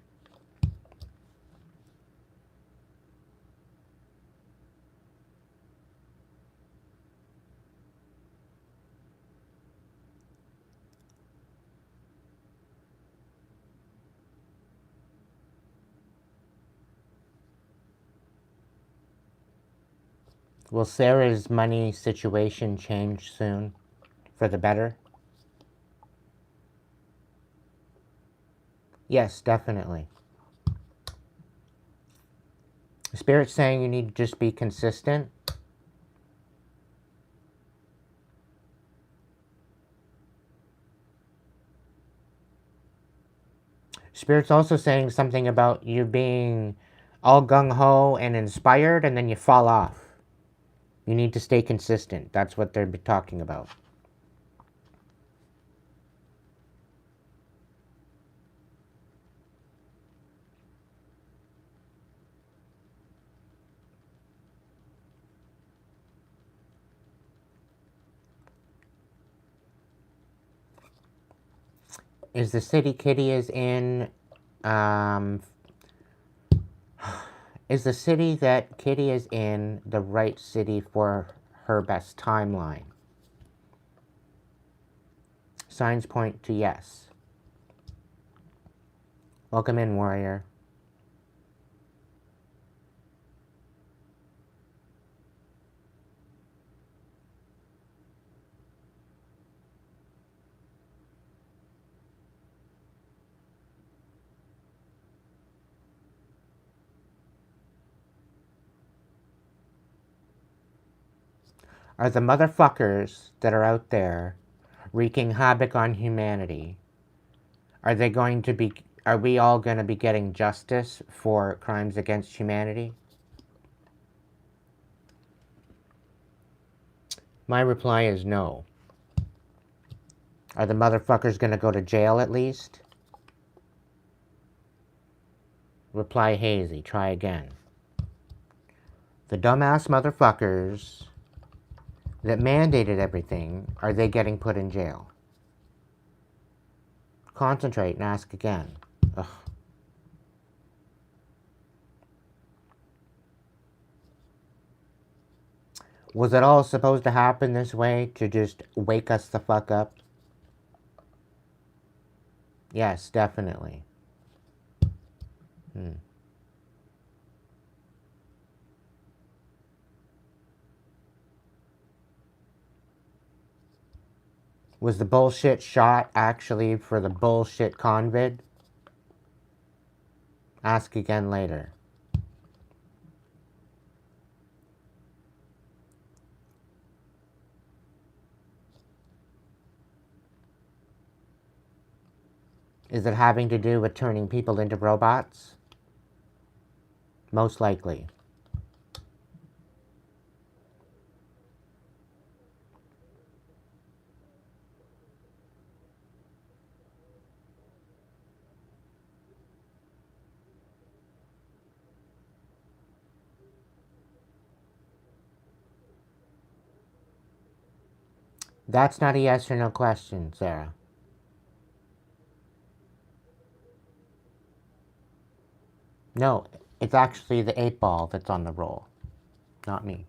Will Sarah's money situation change soon? For the better? Yes, definitely. Spirit's saying you need to just be consistent. Spirit's also saying something about you being all gung-ho and inspired, and then you fall off. You need to stay consistent. That's what they're talking about. Is the city Kitty is in, is the city that Kitty is in the right city for her best timeline? Signs point to yes. Welcome in, warrior. Are the motherfuckers that are out there wreaking havoc on humanity, are we all going to be getting justice for crimes against humanity? My reply is no. Are the motherfuckers going to go to jail at least? Reply hazy. Try again. The dumbass motherfuckers that mandated everything, are they getting put in jail? Concentrate and ask again. Ugh. Was it all supposed to happen this way to just wake us the fuck up? Yes, definitely. Was the bullshit shot actually for the bullshit convid? Ask again later. Is it having to do with turning people into robots? Most likely. That's not a yes or no question, Sarah. No, it's actually the 8-ball that's on the roll, not me.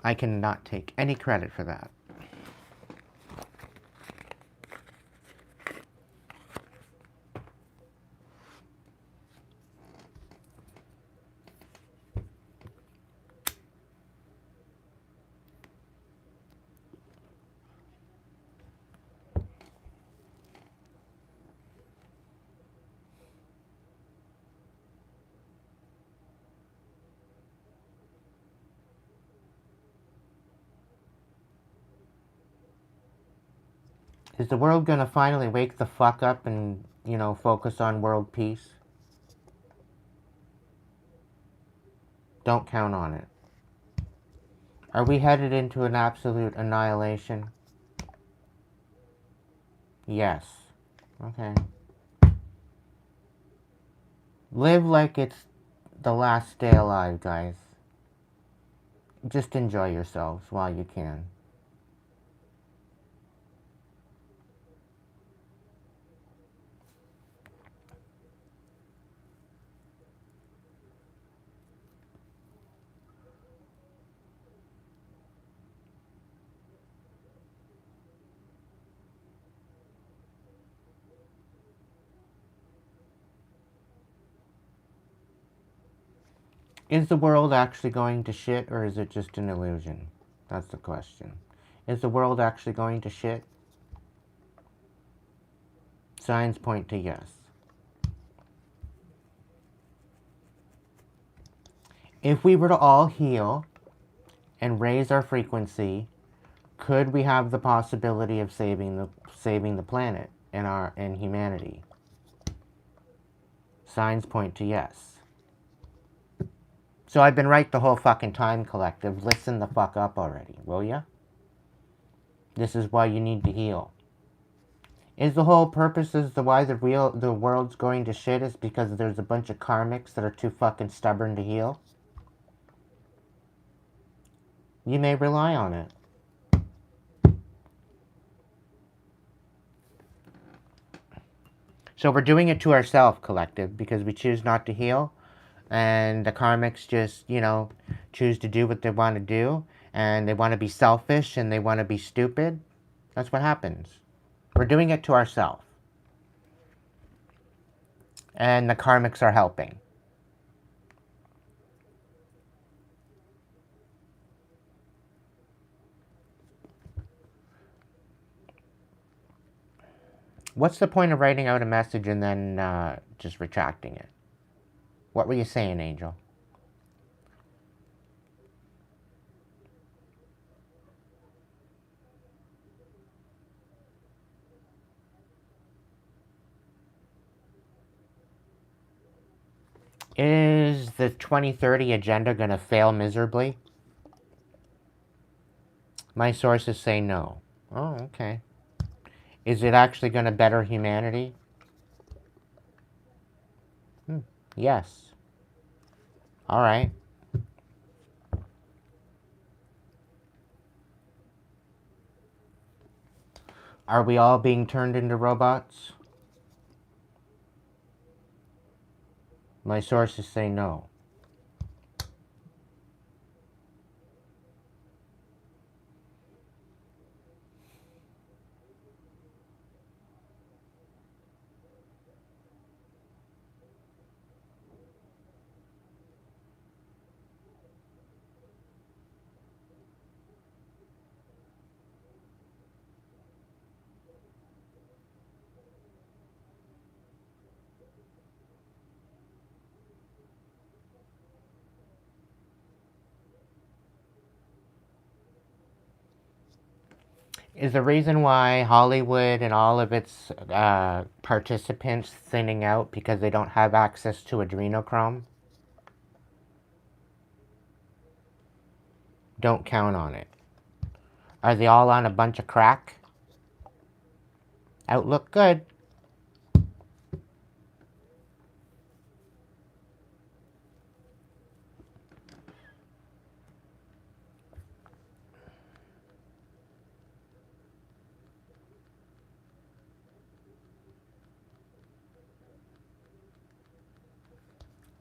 I cannot take any credit for that. Is the world gonna finally wake the fuck up and, you know, focus on world peace? Don't count on it. Are we headed into an absolute annihilation? Yes. Okay. Live like it's the last day alive, guys. Just enjoy yourselves while you can. Is the world actually going to shit, or is it just an illusion? That's the question. Is the world actually going to shit? Signs point to yes. If we were to all heal and raise our frequency, could we have the possibility of saving the planet and humanity? Signs point to yes. So I've been right the whole fucking time, collective. Listen the fuck up already, will ya? This is why you need to heal. Is the whole purpose as to why the world's going to shit is because there's a bunch of karmics that are too fucking stubborn to heal? You may rely on it. So we're doing it to ourselves, collective, because we choose not to heal. And the karmics just, you know, choose to do what they want to do. And they want to be selfish and they want to be stupid. That's what happens. We're doing it to ourselves. And the karmics are helping. What's the point of writing out a message and then just retracting it? What were you saying, Angel? Is the 2030 agenda going to fail miserably? My sources say no. Oh, okay. Is it actually going to better humanity? Yes. All right. Are we all being turned into robots? My sources say no. Is the reason why Hollywood and all of its participants thinning out because they don't have access to adrenochrome? Don't count on it. Are they all on a bunch of crack? Outlook good.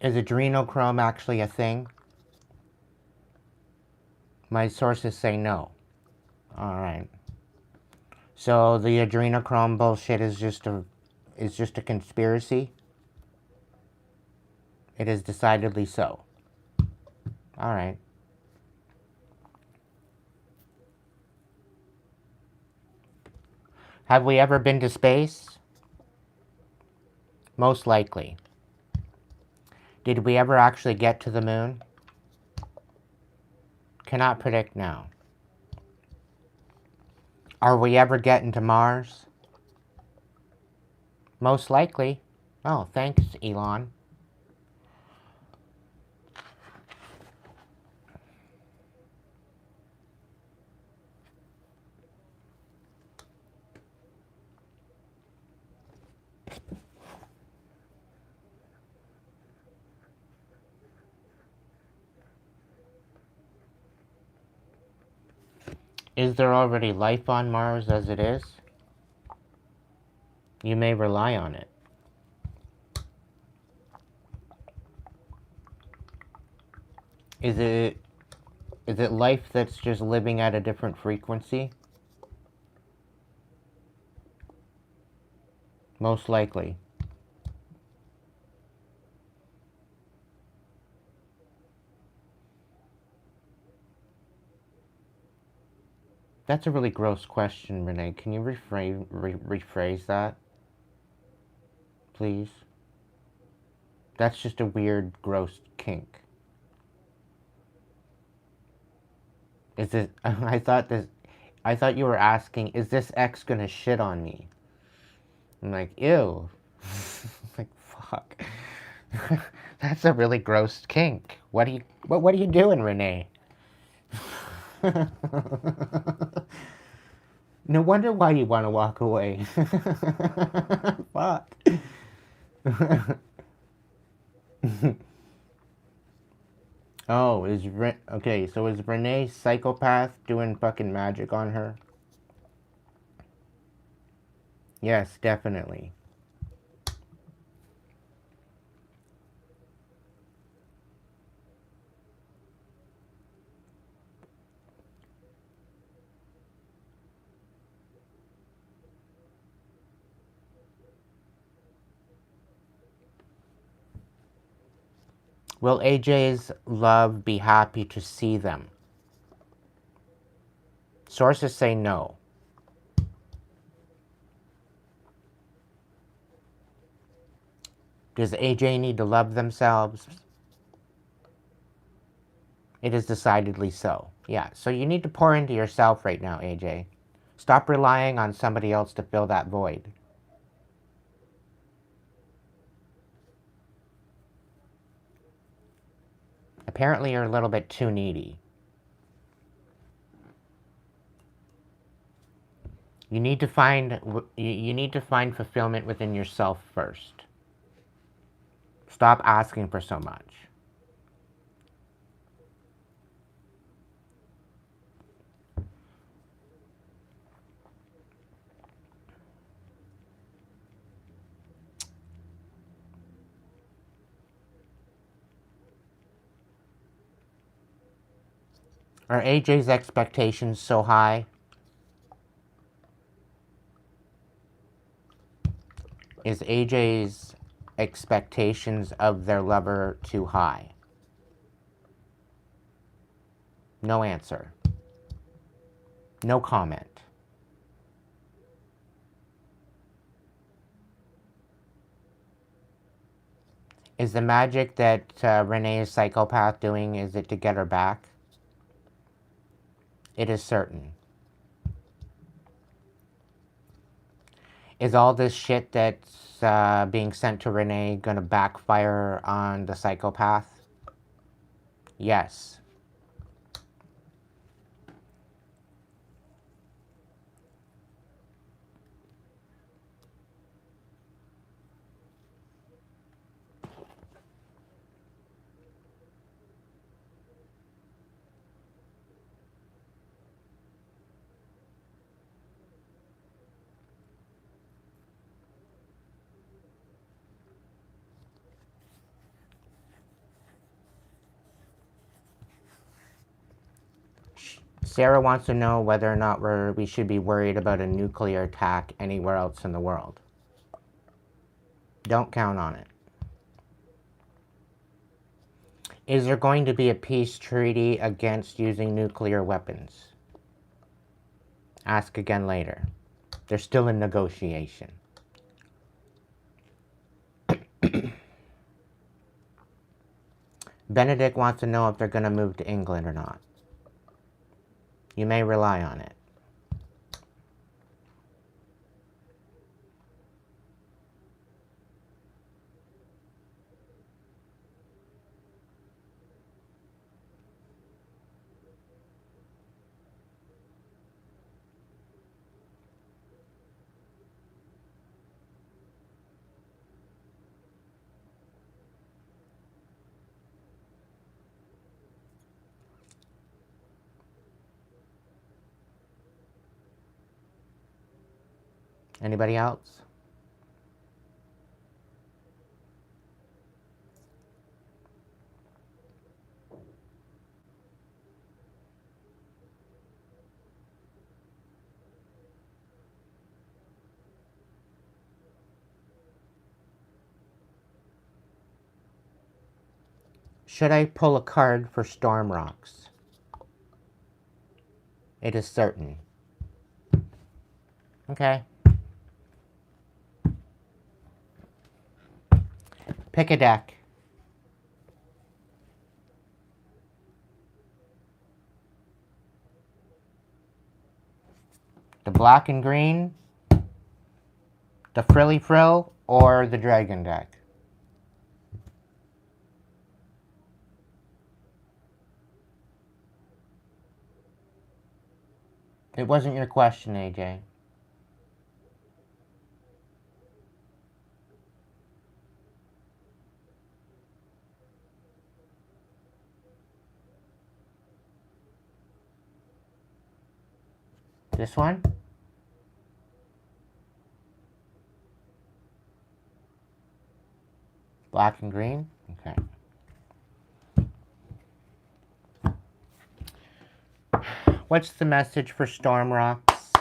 Is adrenochrome actually a thing? My sources say no. Alright. So the adrenochrome bullshit is just a conspiracy? It is decidedly so. Alright. Have we ever been to space? Most likely. Did we ever actually get to the moon? Cannot predict now. Are we ever getting to Mars? Most likely. Oh, thanks, Elon. Is there already life on Mars as it is? You may rely on it. Is it life that's just living at a different frequency? Most likely. That's a really gross question, Renee. Can you rephrase that? Please? That's just a weird, gross kink. Is this... I thought you were asking, is this ex gonna shit on me? I'm like, ew. Like, fuck. That's a really gross kink. What are you doing, Renee? No wonder why you want to walk away. Fuck. Oh, okay, so is Renee psychopath doing fucking magic on her? Yes, definitely. Will AJ's love be happy to see them? Sources say no. Does AJ need to love themselves? It is decidedly so. Yeah, so you need to pour into yourself right now, AJ. Stop relying on somebody else to fill that void. Apparently you're a little bit too needy. You need to find fulfillment within yourself first. Stop asking for so much. Are AJ's expectations so high? Is AJ's expectations of their lover too high? No answer. No comment. Is the magic that Renee is psychopath doing, is it to get her back? It is certain. Is all this shit that's being sent to Renee gonna backfire on the psychopath? Yes. Sarah wants to know whether or not we should be worried about a nuclear attack anywhere else in the world. Don't count on it. Is there going to be a peace treaty against using nuclear weapons? Ask again later. They're still in negotiation. Benedict wants to know if they're going to move to England or not. You may rely on it. Anybody else? Should I pull a card for storm rocks? It is certain. Okay. Pick a deck. The black and green, the frilly frill, or the dragon deck? It wasn't your question, AJ. This one? Black and green? Okay. What's the message for storm rocks?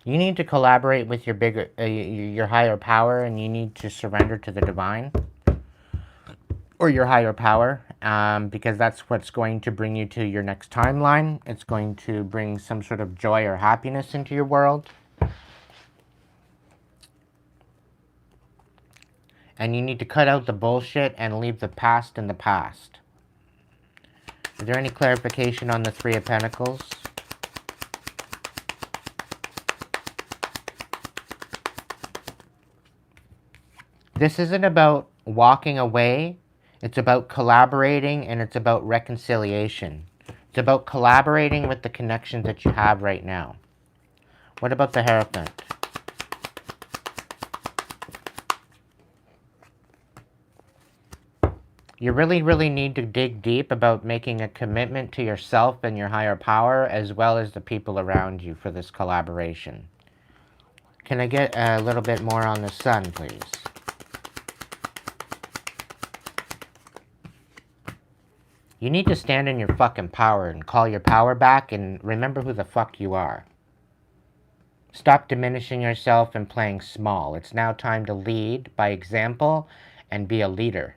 You need to collaborate with your bigger, your higher power, and you need to surrender to the divine or your higher power, because that's what's going to bring you to your next timeline. It's going to bring some sort of joy or happiness into your world. And you need to cut out the bullshit and leave the past in the past. Is there any clarification on the Three of Pentacles? This isn't about walking away. It's about collaborating, and it's about reconciliation. It's about collaborating with the connections that you have right now. What about the Hierophant? You really, really need to dig deep about making a commitment to yourself and your higher power, as well as the people around you, for this collaboration. Can I get a little bit more on the Sun, please? You need to stand in your fucking power and call your power back and remember who the fuck you are. Stop diminishing yourself and playing small. It's now time to lead by example and be a leader.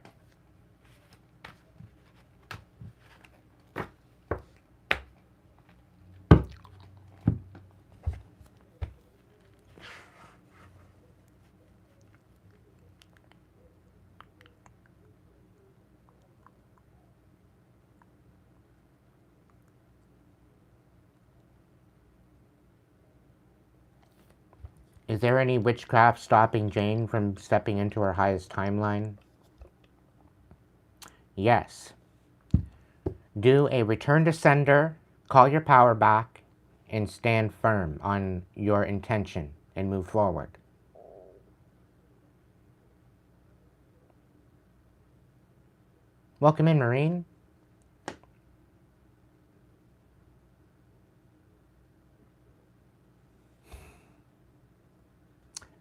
Is there any witchcraft stopping Jane from stepping into her highest timeline? Yes. Do a return to sender, call your power back, and stand firm on your intention and move forward. Welcome in, Marine.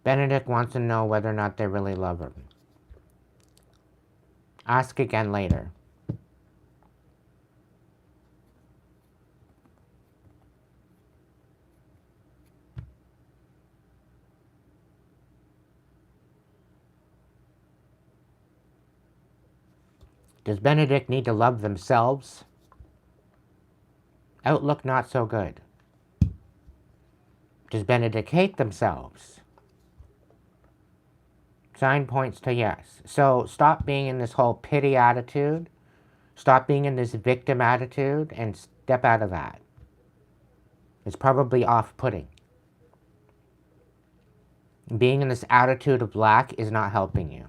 Benedict wants to know whether or not they really love her. Ask again later. Does Benedict need to love themselves? Outlook not so good. Does Benedict hate themselves? Sign points to yes. So stop being in this whole pity attitude. Stop being in this victim attitude and step out of that. It's probably off-putting. Being in this attitude of lack is not helping you.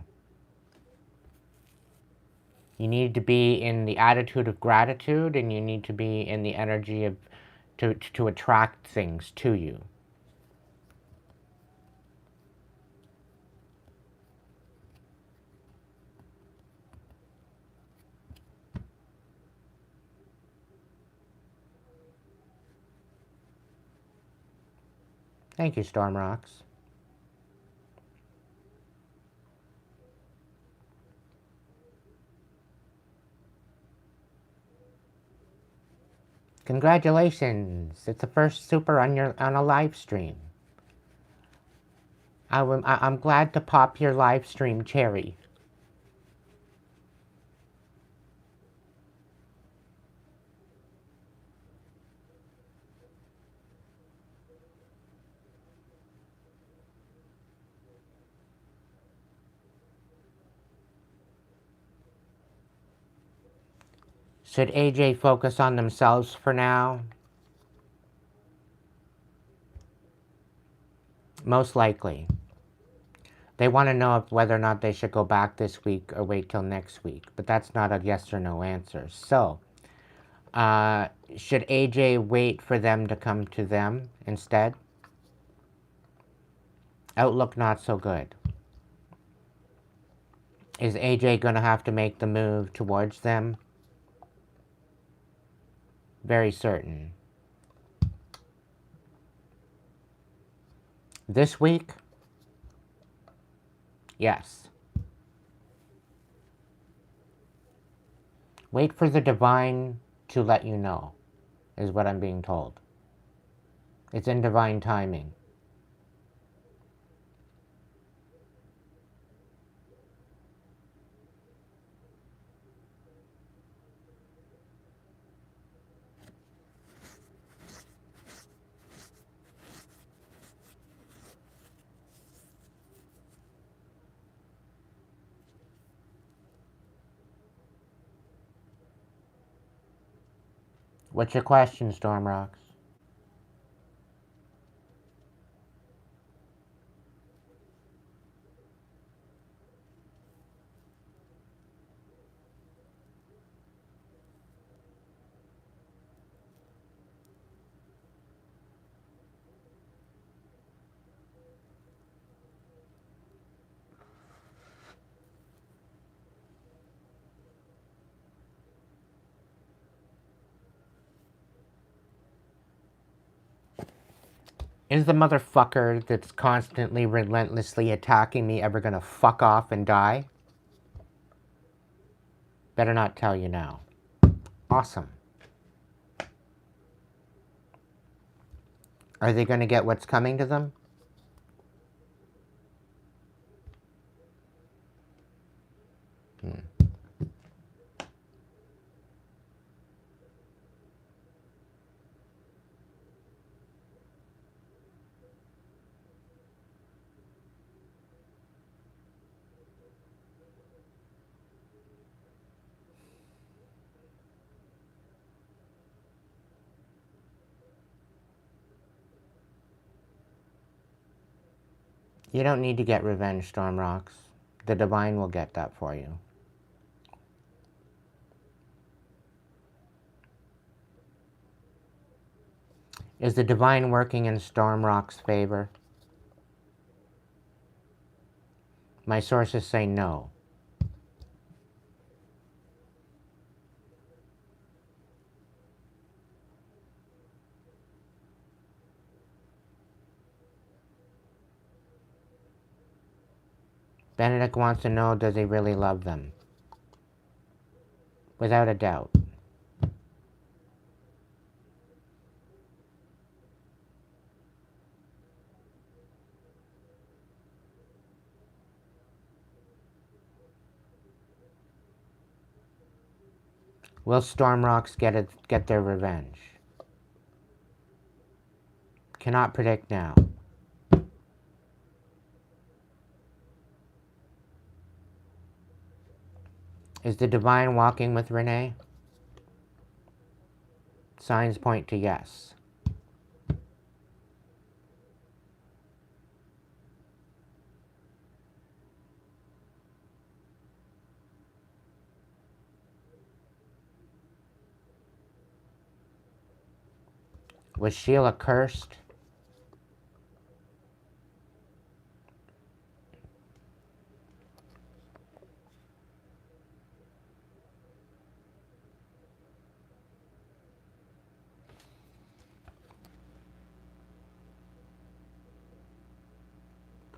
You need to be in the attitude of gratitude, and you need to be in the energy of to attract things to you. Thank you, Stormrocks. Congratulations! It's the first super on a live stream. I'm glad to pop your live stream cherry. Should AJ focus on themselves for now? Most likely. They want to know whether or not they should go back this week or wait till next week. But that's not a yes or no answer. So, should AJ wait for them to come to them instead? Outlook not so good. Is AJ going to have to make the move towards them? Very certain. This week? Yes. Wait for the divine to let you know, is what I'm being told. It's in divine timing. What's your question, Stormrocks? Is the motherfucker that's constantly, relentlessly attacking me ever gonna fuck off and die? Better not tell you now. Awesome. Are they gonna get what's coming to them? You don't need to get revenge, Stormrocks. The divine will get that for you. Is the divine working in Stormrock's favor? My sources say no. Benedict wants to know, does he really love them? Without a doubt. Will Stormrocks get their revenge? Cannot predict now. Is the divine walking with Renee? Signs point to yes. Was Sheila cursed?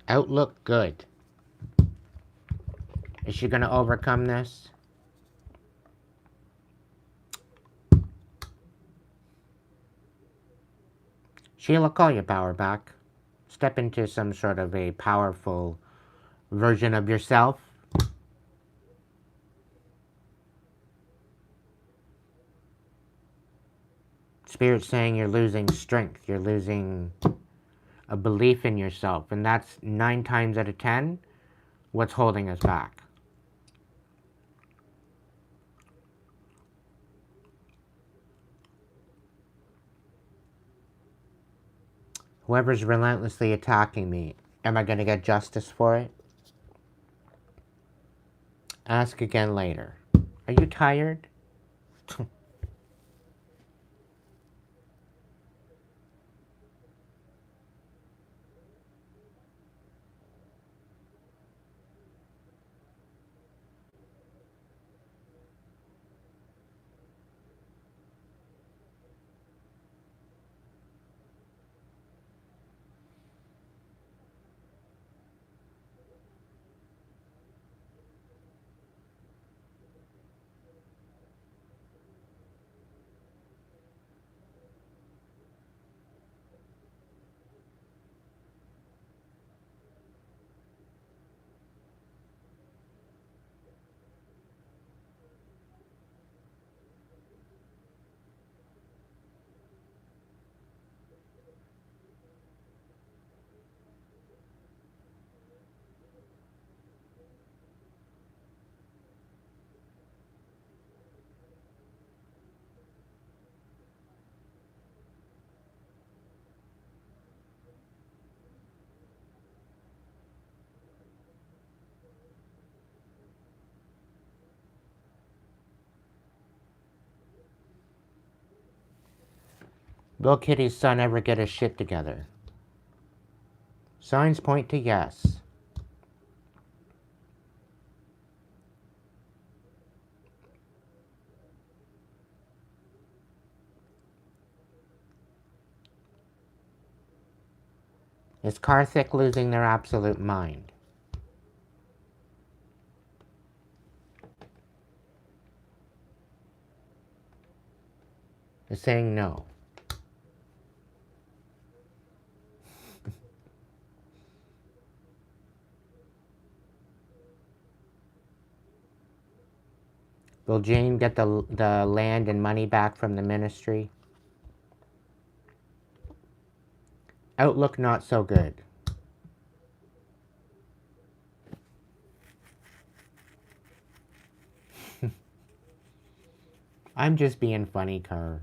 Outlook good. Is she going to overcome this? Sheila, call your power back. Step into some sort of a powerful version of yourself. Spirit's saying you're losing strength. You're losing a belief in yourself. And that's 9 times out of 10 what's holding us back. Whoever's relentlessly attacking me, am I going to get justice for it? Ask again later. Are you tired? Will Kitty's son ever get his shit together? Signs point to yes. Is Karthik losing their absolute mind? Is saying no. Will Jane get the land and money back from the ministry? Outlook not so good. I'm just being funny, Kerr.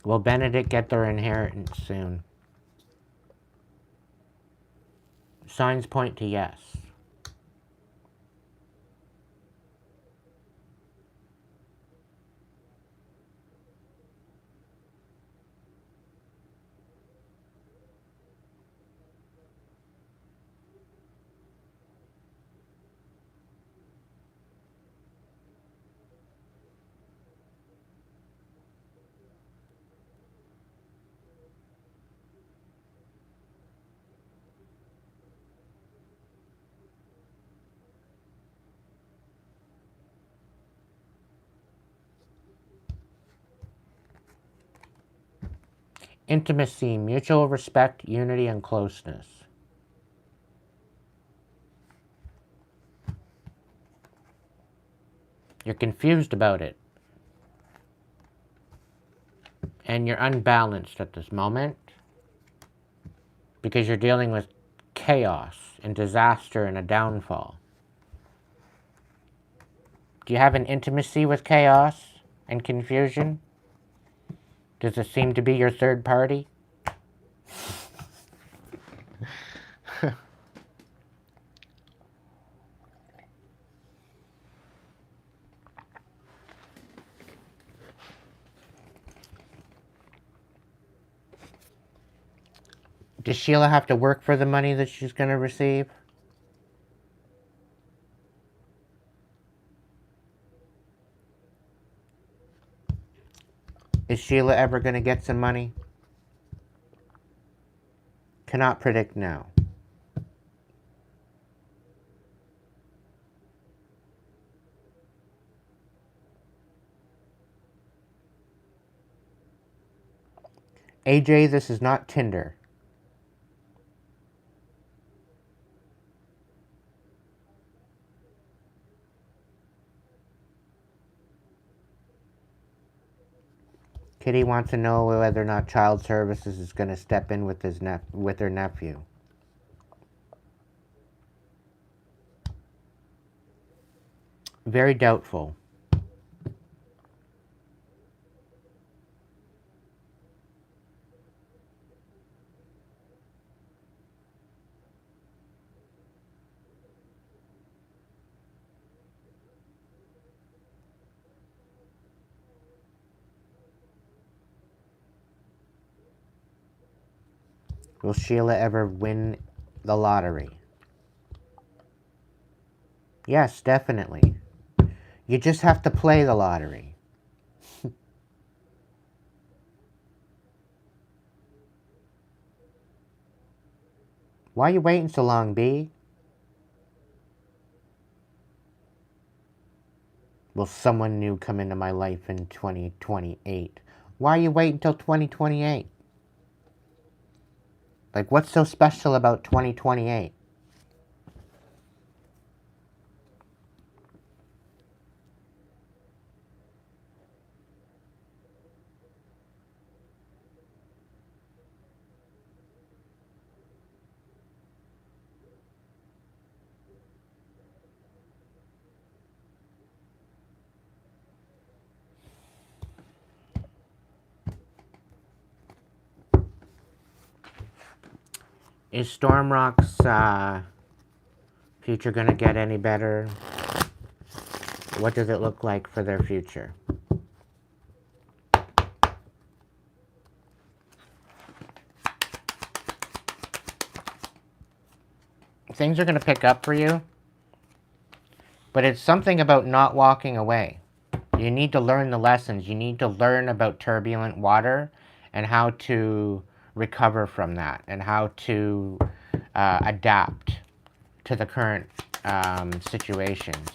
Will Benedict get their inheritance soon? Signs point to yes. Intimacy, mutual respect, unity, and closeness. You're confused about it. And you're unbalanced at this moment. Because you're dealing with chaos and disaster and a downfall. Do you have an intimacy with chaos and confusion? Does it seem to be your third party? Does Sheila have to work for the money that she's going to receive? Is Sheila ever going to get some money? Cannot predict now. AJ, this is not Tinder. Kitty wants to know whether or not Child Services is going to step in with with her nephew. Very doubtful. Will Sheila ever win the lottery? Yes, definitely. You just have to play the lottery. Why are you waiting so long, B? Will someone new come into my life in 2028? Why are you waiting until 2028? Like, what's so special about 2028? Is Stormrock's future going to get any better? What does it look like for their future? Things are going to pick up for you, but it's something about not walking away. You need to learn the lessons. You need to learn about turbulent water and how to recover from that and how to adapt to the current situations.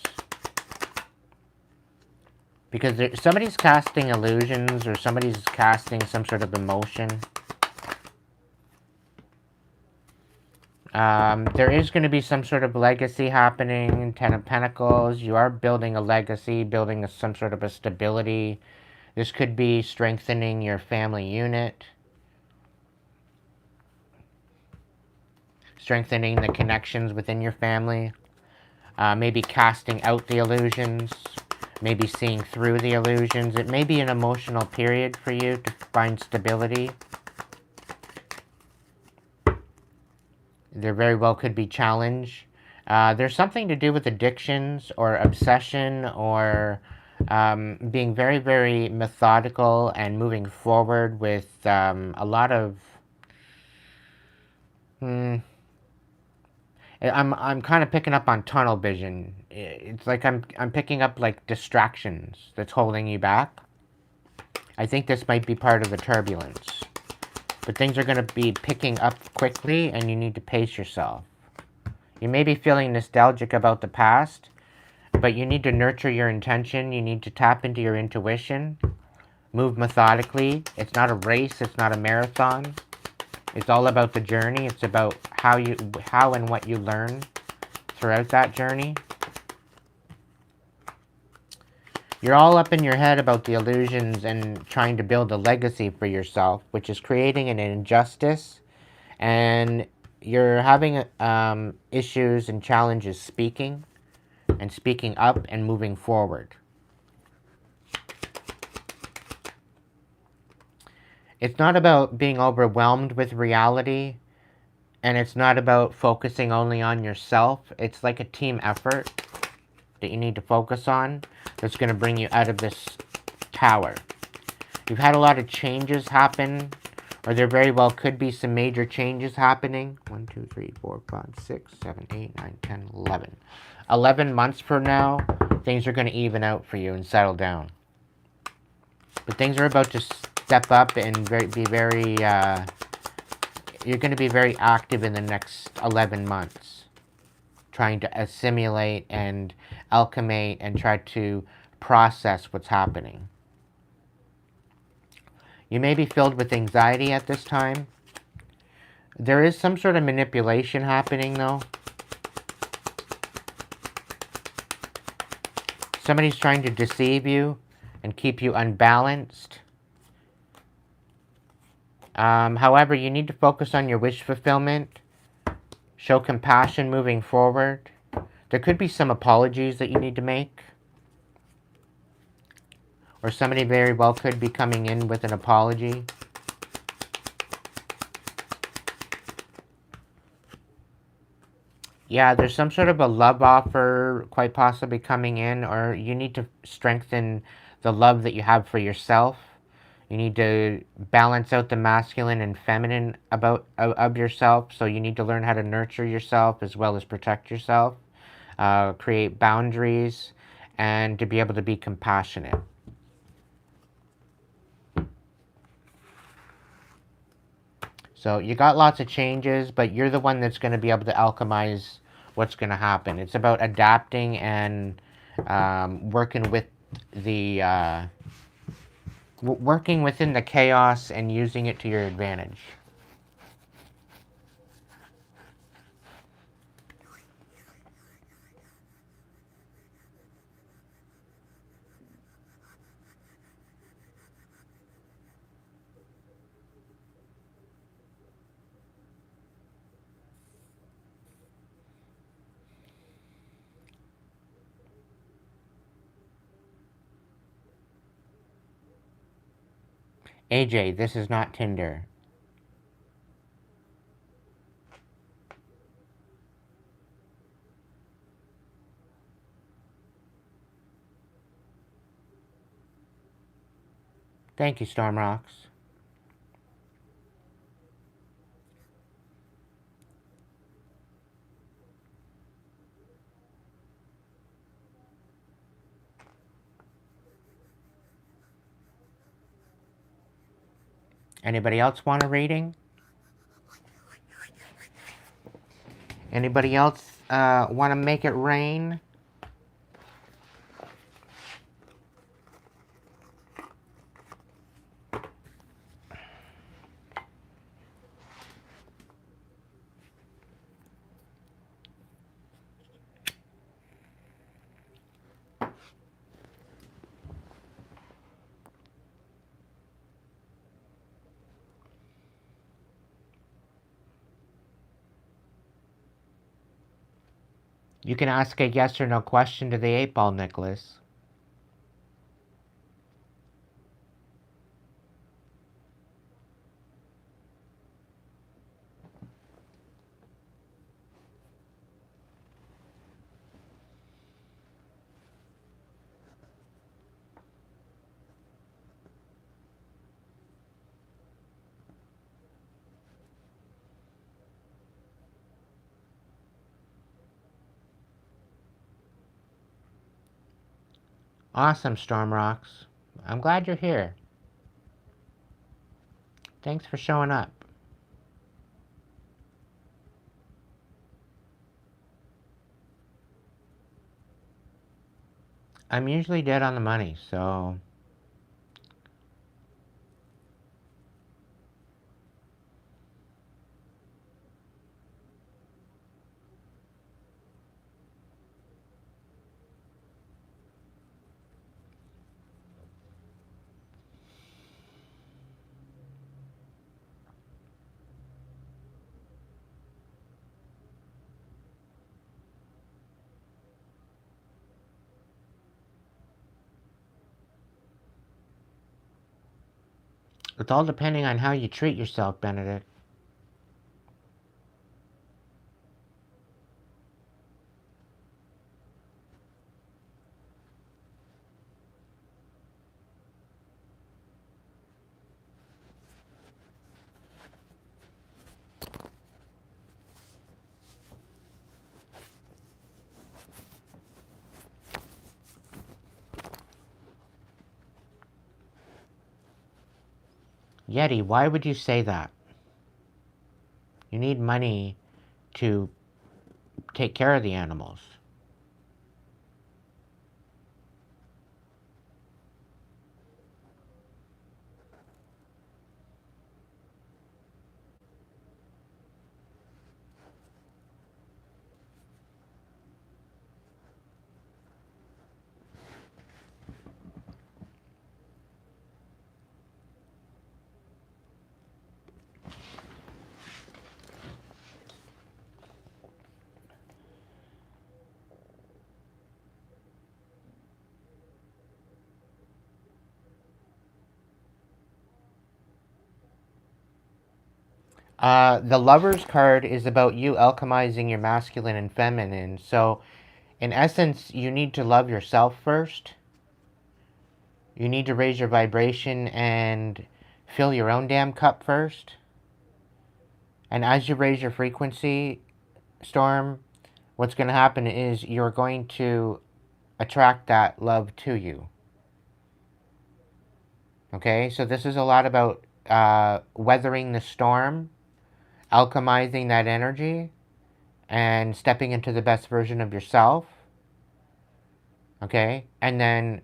Because somebody's casting illusions or somebody's casting some sort of emotion. There is going to be some sort of legacy happening. 10 of Pentacles. You are building a legacy, building some sort of a stability. This could be strengthening your family unit. Strengthening the connections within your family. Maybe casting out the illusions. Maybe seeing through the illusions. It may be an emotional period for you to find stability. There very well could be challenge. There's something to do with addictions or obsession or being very, very methodical and moving forward with a lot of... I'm kind of picking up on tunnel vision. It's like I'm picking up like distractions that's holding you back. I think this might be part of the turbulence. But things are going to be picking up quickly and you need to pace yourself. You may be feeling nostalgic about the past, but you need to nurture your intention. You need to tap into your intuition. Move methodically. It's not a race. It's not a marathon. It's all about the journey. It's about how and what you learn throughout that journey. You're all up in your head about the illusions and trying to build a legacy for yourself, which is creating an injustice. And you're having issues and challenges speaking and speaking up and moving forward. It's not about being overwhelmed with reality, and it's not about focusing only on yourself. It's like a team effort that you need to focus on that's going to bring you out of this tower. You've had a lot of changes happen, or there very well could be some major changes happening. 1, 2, 3, 4, 5, 6, 7, 8, 9, 10, 11. 11 months from now, things are going to even out for you and settle down. But things are about to step up and be very, you're going to be very active in the next 11 months. Trying to assimilate and alchemate and try to process what's happening. You may be filled with anxiety at this time. There is some sort of manipulation happening, though. Somebody's trying to deceive you and keep you unbalanced. However, you need to focus on your wish fulfillment. Show compassion moving forward. There could be some apologies that you need to make. Or somebody very well could be coming in with an apology. Yeah, there's some sort of a love offer quite possibly coming in, or you need to strengthen the love that you have for yourself. You need to balance out the masculine and feminine of yourself, so you need to learn how to nurture yourself as well as protect yourself, create boundaries, and to be able to be compassionate. So you got lots of changes, but you're the one that's going to be able to alchemize what's going to happen. It's about adapting and working with the working within the chaos and using it to your advantage. AJ, this is not Tinder. Thank you, Stormrocks. Anybody else want a reading? Anybody else want to make it rain? You can ask a yes or no question to the 8-ball, Nicholas. Awesome, Stormrocks. I'm glad you're here. Thanks for showing up. I'm usually dead on the money, so... It's all depending on how you treat yourself, Benedict. Yeti, why would you say that? You need money to take care of the animals. The Lover's card is about you alchemizing your masculine and feminine. So, in essence, you need to love yourself first. You need to raise your vibration and fill your own damn cup first. And as you raise your frequency, Storm, what's going to happen is you're going to attract that love to you. Okay? So this is a lot about weathering the storm, alchemizing that energy, and stepping into the best version of yourself. Okay? And then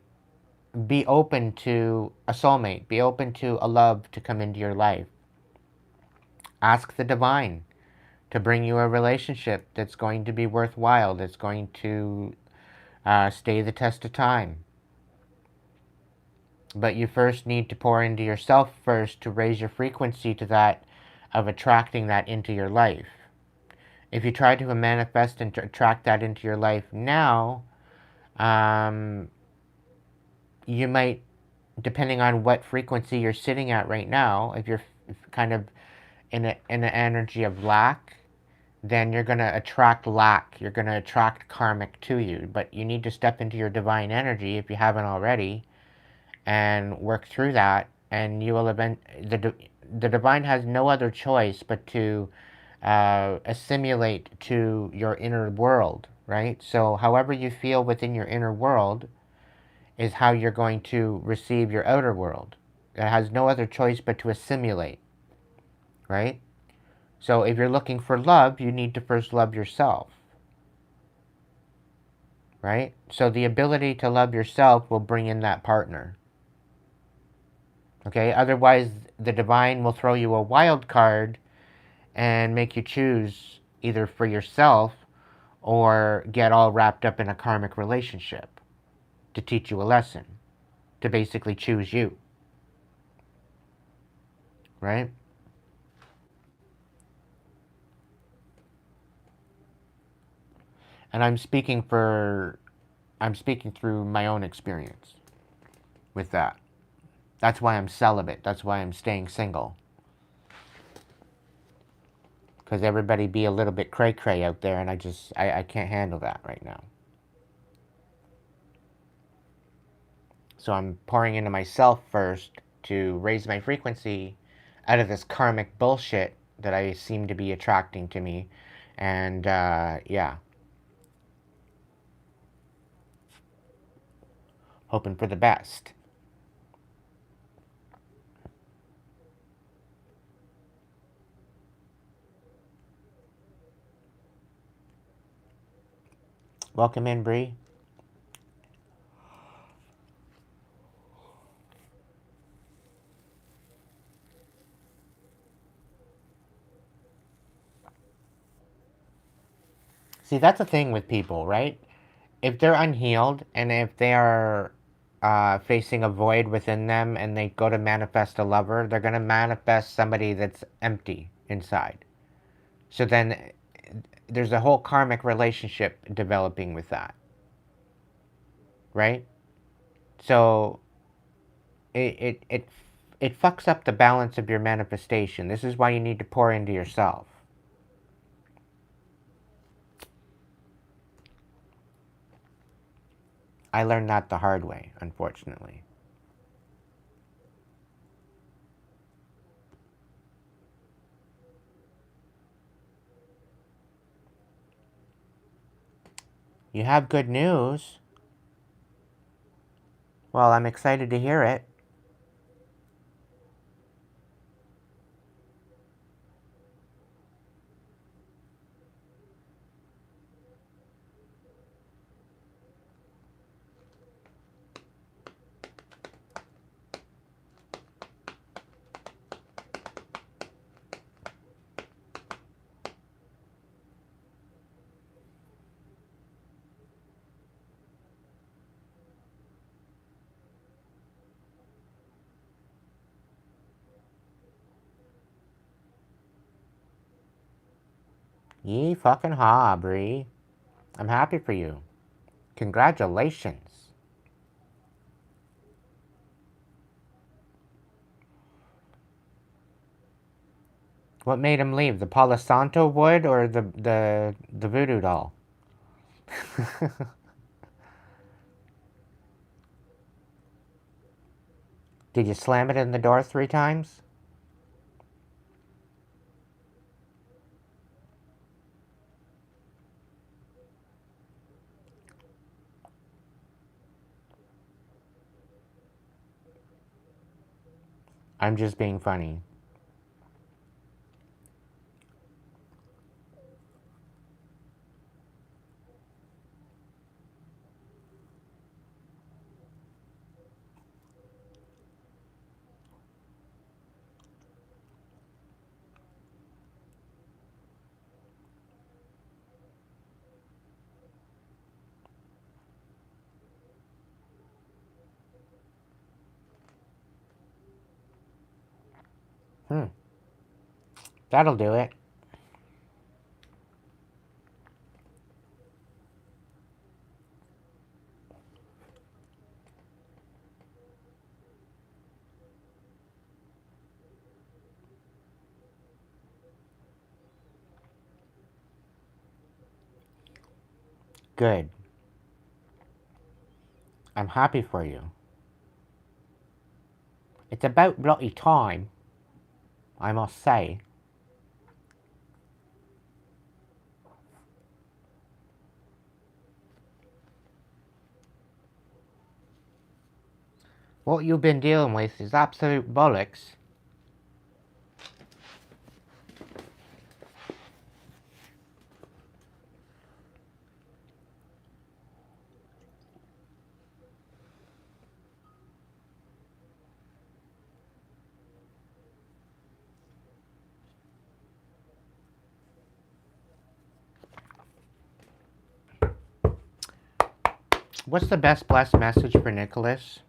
be open to a soulmate. Be open to a love to come into your life. Ask the divine to bring you a relationship that's going to be worthwhile, that's going to stay the test of time. But you first need to pour into yourself first to raise your frequency to that of attracting that into your life. If you try to manifest and to attract that into your life now, you might, depending on what frequency you're sitting at right now, if you're kind of in an energy of lack, then you're going to attract lack. You're going to attract karmic to you. But you need to step into your divine energy if you haven't already and work through that. And you will the divine has no other choice but to assimilate to your inner world, right? So however you feel within your inner world is how you're going to receive your outer world. It has no other choice but to assimilate, right? So if you're looking for love, you need to first love yourself, right? So the ability to love yourself will bring in that partner. Okay? Otherwise, the divine will throw you a wild card and make you choose either for yourself or get all wrapped up in a karmic relationship to teach you a lesson, to basically choose you, right? And I'm speaking through my own experience with that. That's why I'm celibate. That's why I'm staying single. Because everybody be a little bit cray-cray out there, and I can't handle that right now. So I'm pouring into myself first to raise my frequency out of this karmic bullshit that I seem to be attracting to me. And, yeah. Hoping for the best. Welcome in, Bree. See, that's the thing with people, right? If they're unhealed and if they are facing a void within them and they go to manifest a lover, they're going to manifest somebody that's empty inside. So then there's a whole karmic relationship developing with that. Right? So it fucks up the balance of your manifestation. This is why you need to pour into yourself. I learned that the hard way, unfortunately. You have good news. Well, I'm excited to hear it. Yee fucking ha, Bree. I'm happy for you. Congratulations. What made him leave? The Palo Santo wood or the voodoo doll? Did you slam it in the door 3 times? I'm just being funny. That'll do it. Good. I'm happy for you. It's about bloody time, I must say. What you've been dealing with is absolute bollocks. What's the best blessed message for Nicholas?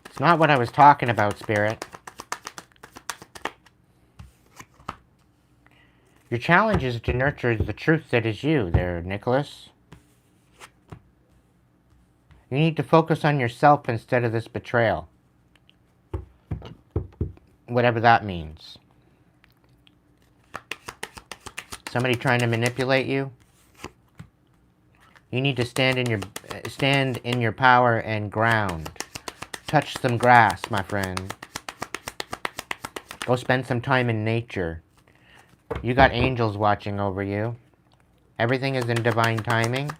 It's not what I was talking about, Spirit. Your challenge is to nurture the truth that is you there, Nicholas. You need to focus on yourself instead of this betrayal. Whatever that means. Somebody trying to manipulate you? You need to stand in your power and ground. Touch some grass, my friend. Go spend some time in nature. You got angels watching over you. Everything is in divine timing.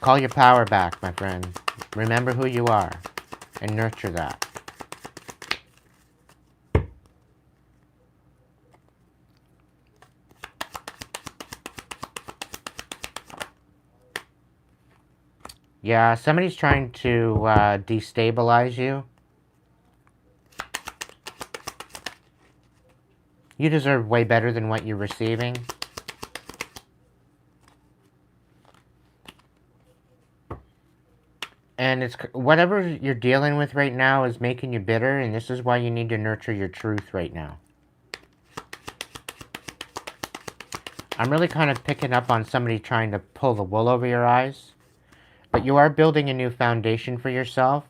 Call your power back, my friend. Remember who you are and nurture that. Yeah, somebody's trying to destabilize you. You deserve way better than what you're receiving. And it's whatever you're dealing with right now is making you bitter, and this is why you need to nurture your truth right now. I'm really kind of picking up on somebody trying to pull the wool over your eyes. But you are building a new foundation for yourself,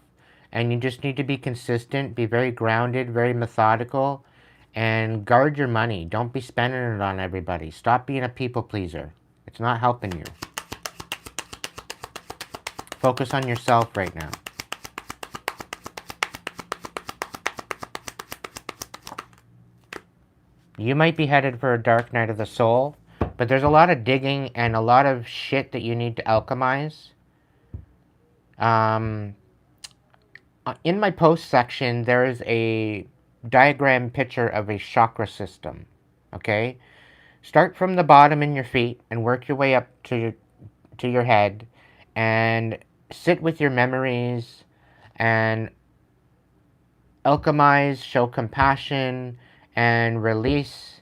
and you just need to be consistent, be very grounded, very methodical, and guard your money. Don't be spending it on everybody. Stop being a people pleaser. It's not helping you. Focus on yourself right now. You might be headed for a dark night of the soul, but there's a lot of digging and a lot of shit that you need to alchemize. In my post section, there is a diagram picture of a chakra system. Okay? Start from the bottom in your feet and work your way up to your head, and sit with your memories and alchemize, show compassion, and release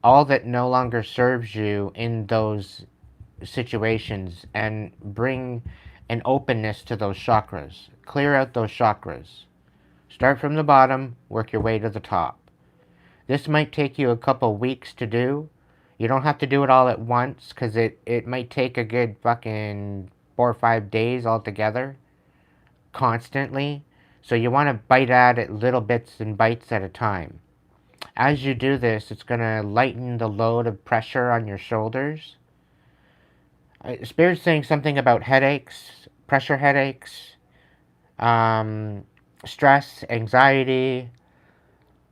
all that no longer serves you in those situations and bring an openness to those chakras. Clear out those chakras. Start from the bottom, work your way to the top. This might take you a couple weeks to do. You don't have to do it all at once, because it might take a good fucking 4 or 5 days altogether, constantly. So you want to bite at it little bits and bites at a time. As you do this, it's going to lighten the load of pressure on your shoulders. Spirit's saying something about headaches, pressure headaches, stress, anxiety.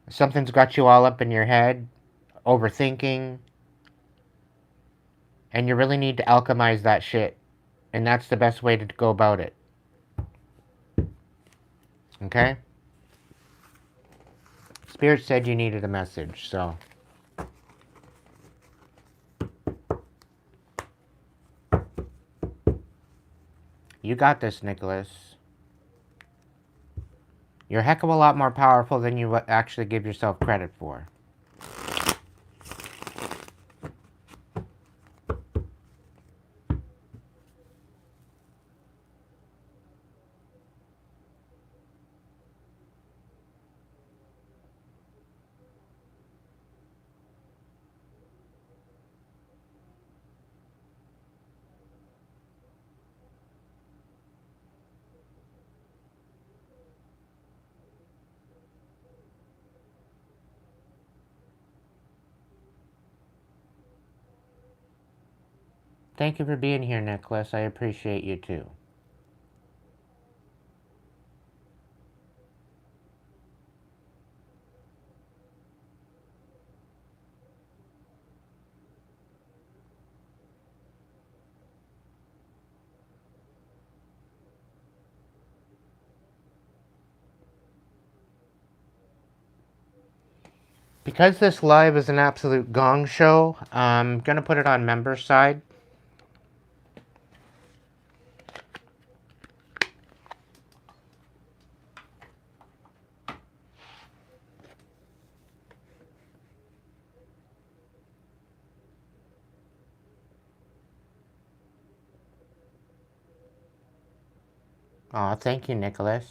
Something's got you all up in your head, overthinking. And you really need to alchemize that shit. And that's the best way to go about it. Okay? Spirit said you needed a message, so. You got this, Nicholas. You're a heck of a lot more powerful than you actually give yourself credit for. Thank you for being here, Nicholas. I appreciate you too. Because this live is an absolute gong show, I'm going to put it on member side. Aw, thank you, Nicholas.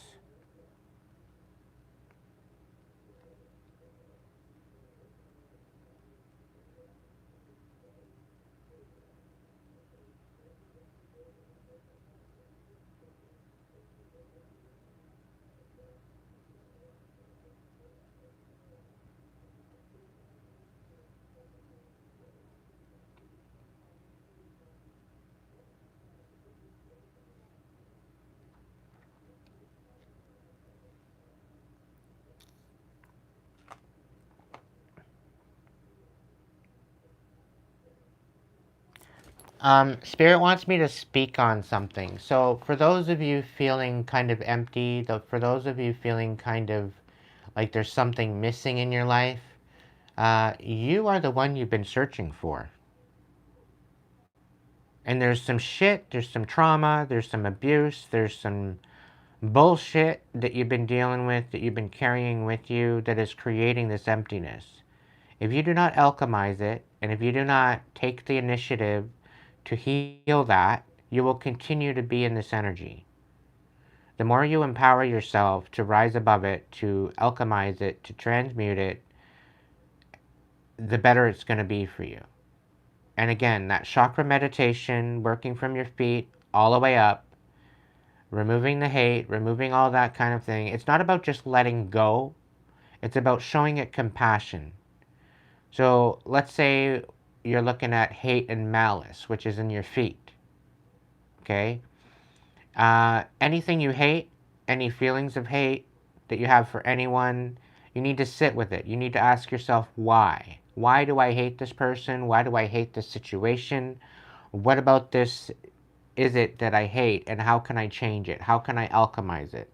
Spirit wants me to speak on something. So for those of you feeling kind of empty, for those of you feeling kind of like there's something missing in your life, you are the one you've been searching for. And there's some shit, there's some trauma, there's some abuse, there's some bullshit that you've been dealing with, that you've been carrying with you, that is creating this emptiness. If you do not alchemize it, and if you do not take the initiative to heal that, you will continue to be in this energy. The more you empower yourself to rise above it, to alchemize it, to transmute it, the better it's going to be for you. And again, that chakra meditation, working from your feet all the way up, removing the hate, removing all that kind of thing. It's not about just letting go. It's about showing it compassion. So let's say you're looking at hate and malice, which is in your feet. Okay? Anything you hate, any feelings of hate that you have for anyone, you need to sit with it. You need to ask yourself, why? Why do I hate this person? Why do I hate this situation? What about this is it that I hate, and how can I change it? How can I alchemize it?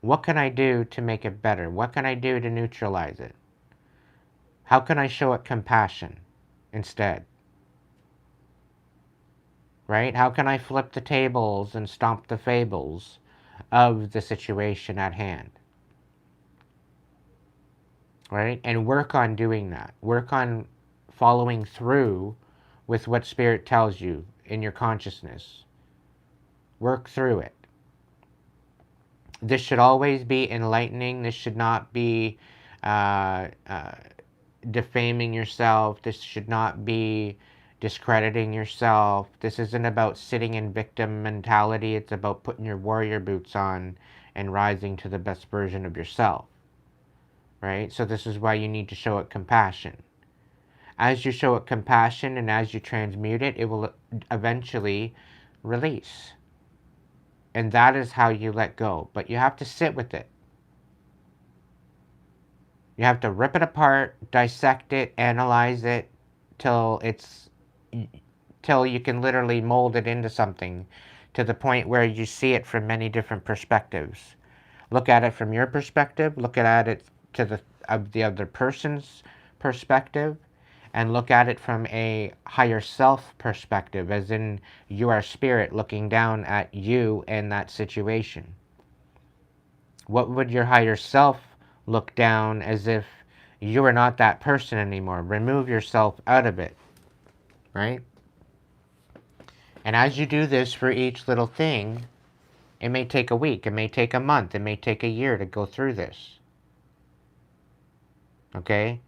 What can I do to make it better? What can I do to neutralize it? How can I show it compassion instead? Right? How can I flip the tables and stomp the fables of the situation at hand? Right? And work on doing that. Work on following through with what Spirit tells you in your consciousness. Work through it. This should always be enlightening. This should not be defaming yourself. This should not be discrediting yourself. This isn't about sitting in victim mentality. It's about putting your warrior boots on and rising to the best version of yourself. Right? So this is why you need to show it compassion. As you show it compassion and as you transmute it, it will eventually release. And that is how you let go. But you have to sit with it. You have to rip it apart, dissect it, analyze it, till you can literally mold it into something, to the point where you see it from many different perspectives. Look at it from your perspective, look at it of the other person's perspective, and look at it from a higher self perspective, as in you are spirit looking down at you and that situation. What would your higher self look down as if you are not that person anymore? Remove yourself out of it, right? And as you do this for each little thing, it may take a week, it may take a month, it may take a year to go through this. Okay?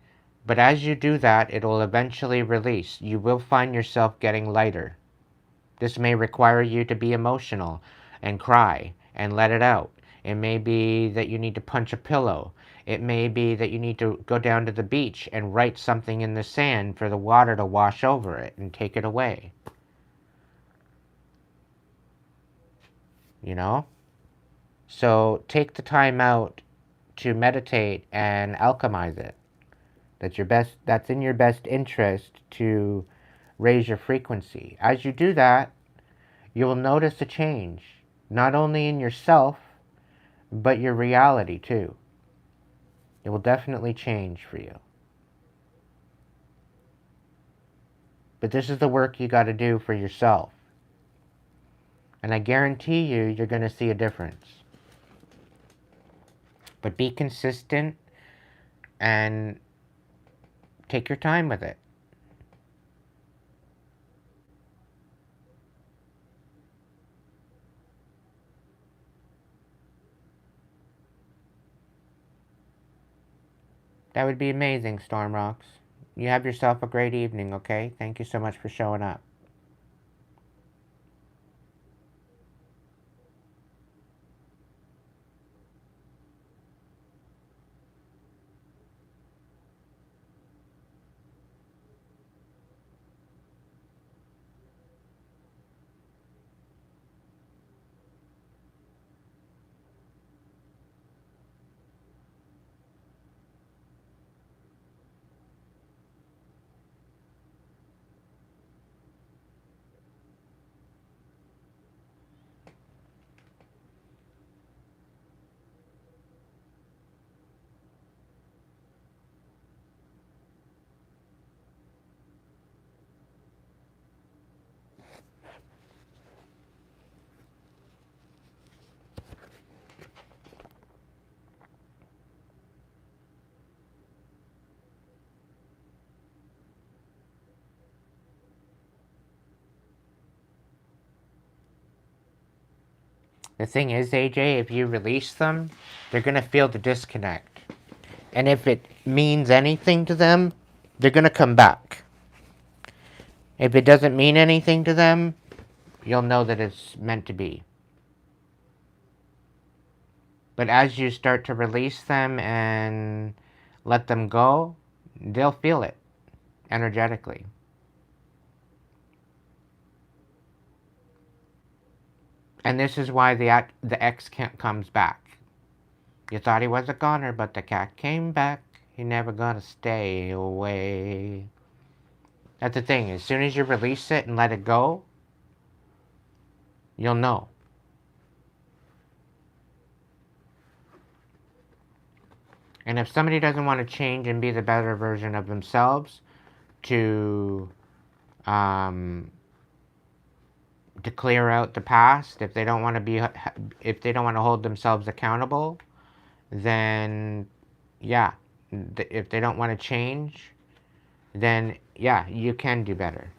But as you do that, it will eventually release. You will find yourself getting lighter. This may require you to be emotional and cry and let it out. It may be that you need to punch a pillow. It may be that you need to go down to the beach and write something in the sand for the water to wash over it and take it away. You know? So take the time out to meditate and alchemize it. That's in your best interest to raise your frequency. As you do that, you will notice a change, not only in yourself, but your reality too. It will definitely change for you. But this is the work you got to do for yourself. And I guarantee you're going to see a difference. But be consistent and take your time with it. That would be amazing, Stormrocks. You have yourself a great evening, okay? Thank you so much for showing up. The thing is, AJ, if you release them, they're going to feel the disconnect. And if it means anything to them, they're going to come back. If it doesn't mean anything to them, you'll know that it's meant to be. But as you start to release them and let them go, they'll feel it energetically. And this is why the ex comes back. You thought he was a goner, but the cat came back. He never gonna stay away. That's the thing. As soon as you release it and let it go, you'll know. And if somebody doesn't want to change and be the better version of themselves, to clear out the past, if they don't want to hold themselves accountable, then yeah, if they don't want to change, then yeah, you can do better.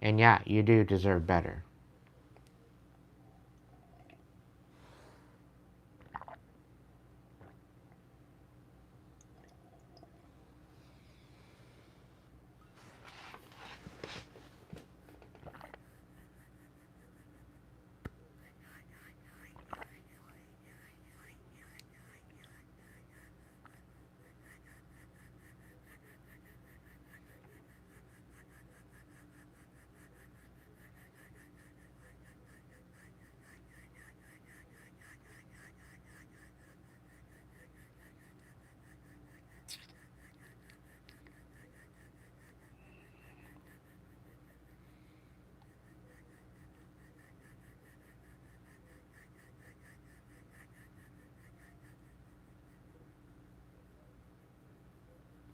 And yeah, you do deserve better.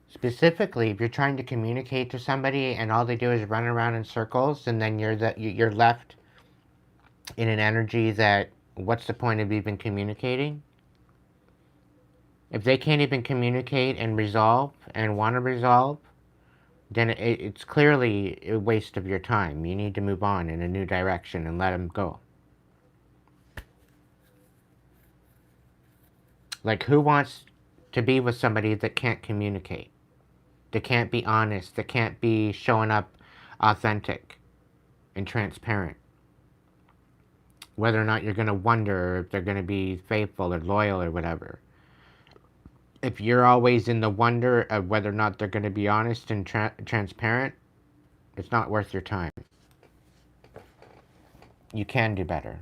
Specifically, if you're trying to communicate to somebody and all they do is run around in circles, and then you're left in an energy that, what's the point of even communicating? If they can't even communicate and resolve and want to resolve, then it's clearly a waste of your time. You need to move on in a new direction and let them go. Like, who wants to be with somebody that can't communicate? That can't be honest? That can't be showing up authentic and transparent? Whether or not you're going to wonder if they're going to be faithful or loyal or whatever. If you're always in the wonder of whether or not they're going to be honest and transparent, it's not worth your time. You can do better.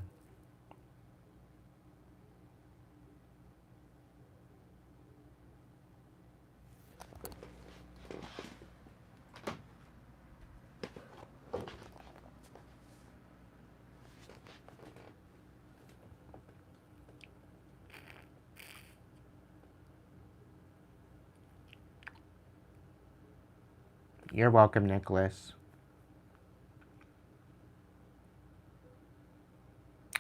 You're welcome, Nicholas.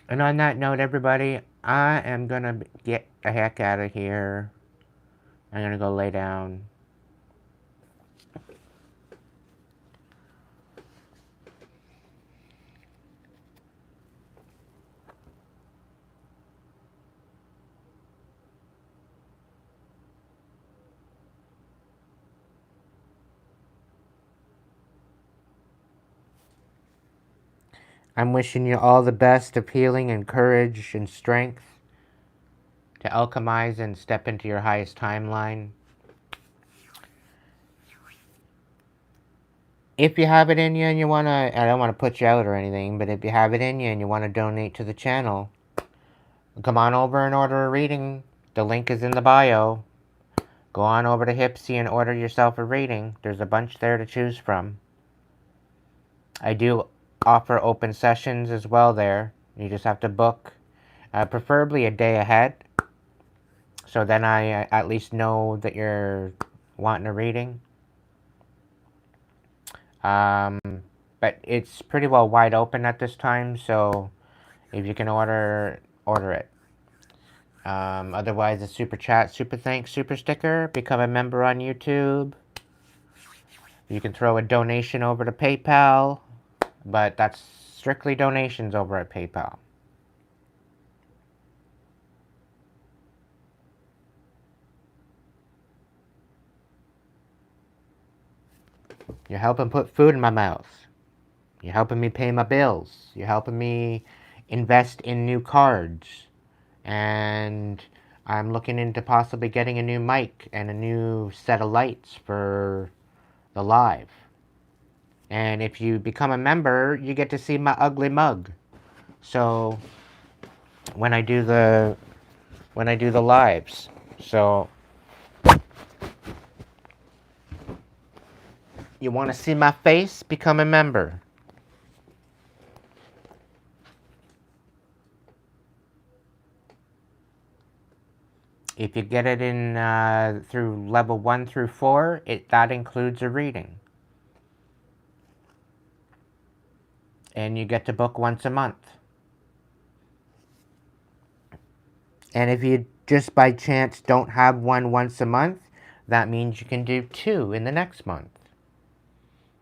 And on that note, everybody, I am going to get the heck out of here. I'm going to go lay down. I'm wishing you all the best of healing and courage and strength to alchemize and step into your highest timeline. If you have it in you and you want to, I don't want to put you out or anything, but if you have it in you and you want to donate to the channel, come on over and order a reading. The link is in the bio. Go on over to Hipsy and order yourself a reading. There's a bunch there to choose from. I do offer open sessions as well there. You just have to book, preferably a day ahead. So then I at least know that you're wanting a reading. But it's pretty well wide open at this time, so if you can order it. Otherwise, a super chat, super thanks, super sticker. Become a member on YouTube. You can throw a donation over to PayPal, but that's strictly donations over at PayPal. You're helping put food in my mouth. You're helping me pay my bills. You're helping me invest in new cards. And I'm looking into possibly getting a new mic and a new set of lights for the live. And if you become a member, you get to see my ugly mug. So when I do the lives. So you want to see my face? Become a member. If you get it in through level 1 through 4, that includes a reading. And you get to book once a month. And if you just by chance don't have one once a month, that means you can do 2 in the next month.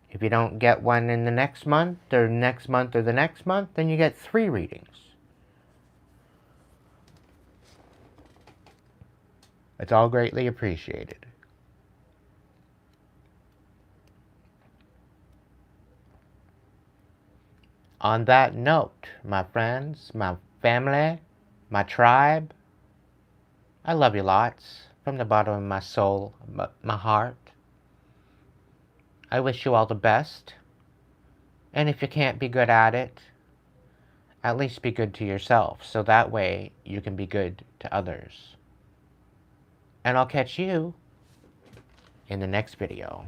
If you don't get 1 in the next month, or next month, or the next month, then you get 3 readings. It's all greatly appreciated. On that note, my friends, my family, my tribe, I love you lots from the bottom of my soul, my heart. I wish you all the best. And if you can't be good at it, at least be good to yourself, so that way you can be good to others. And I'll catch you in the next video.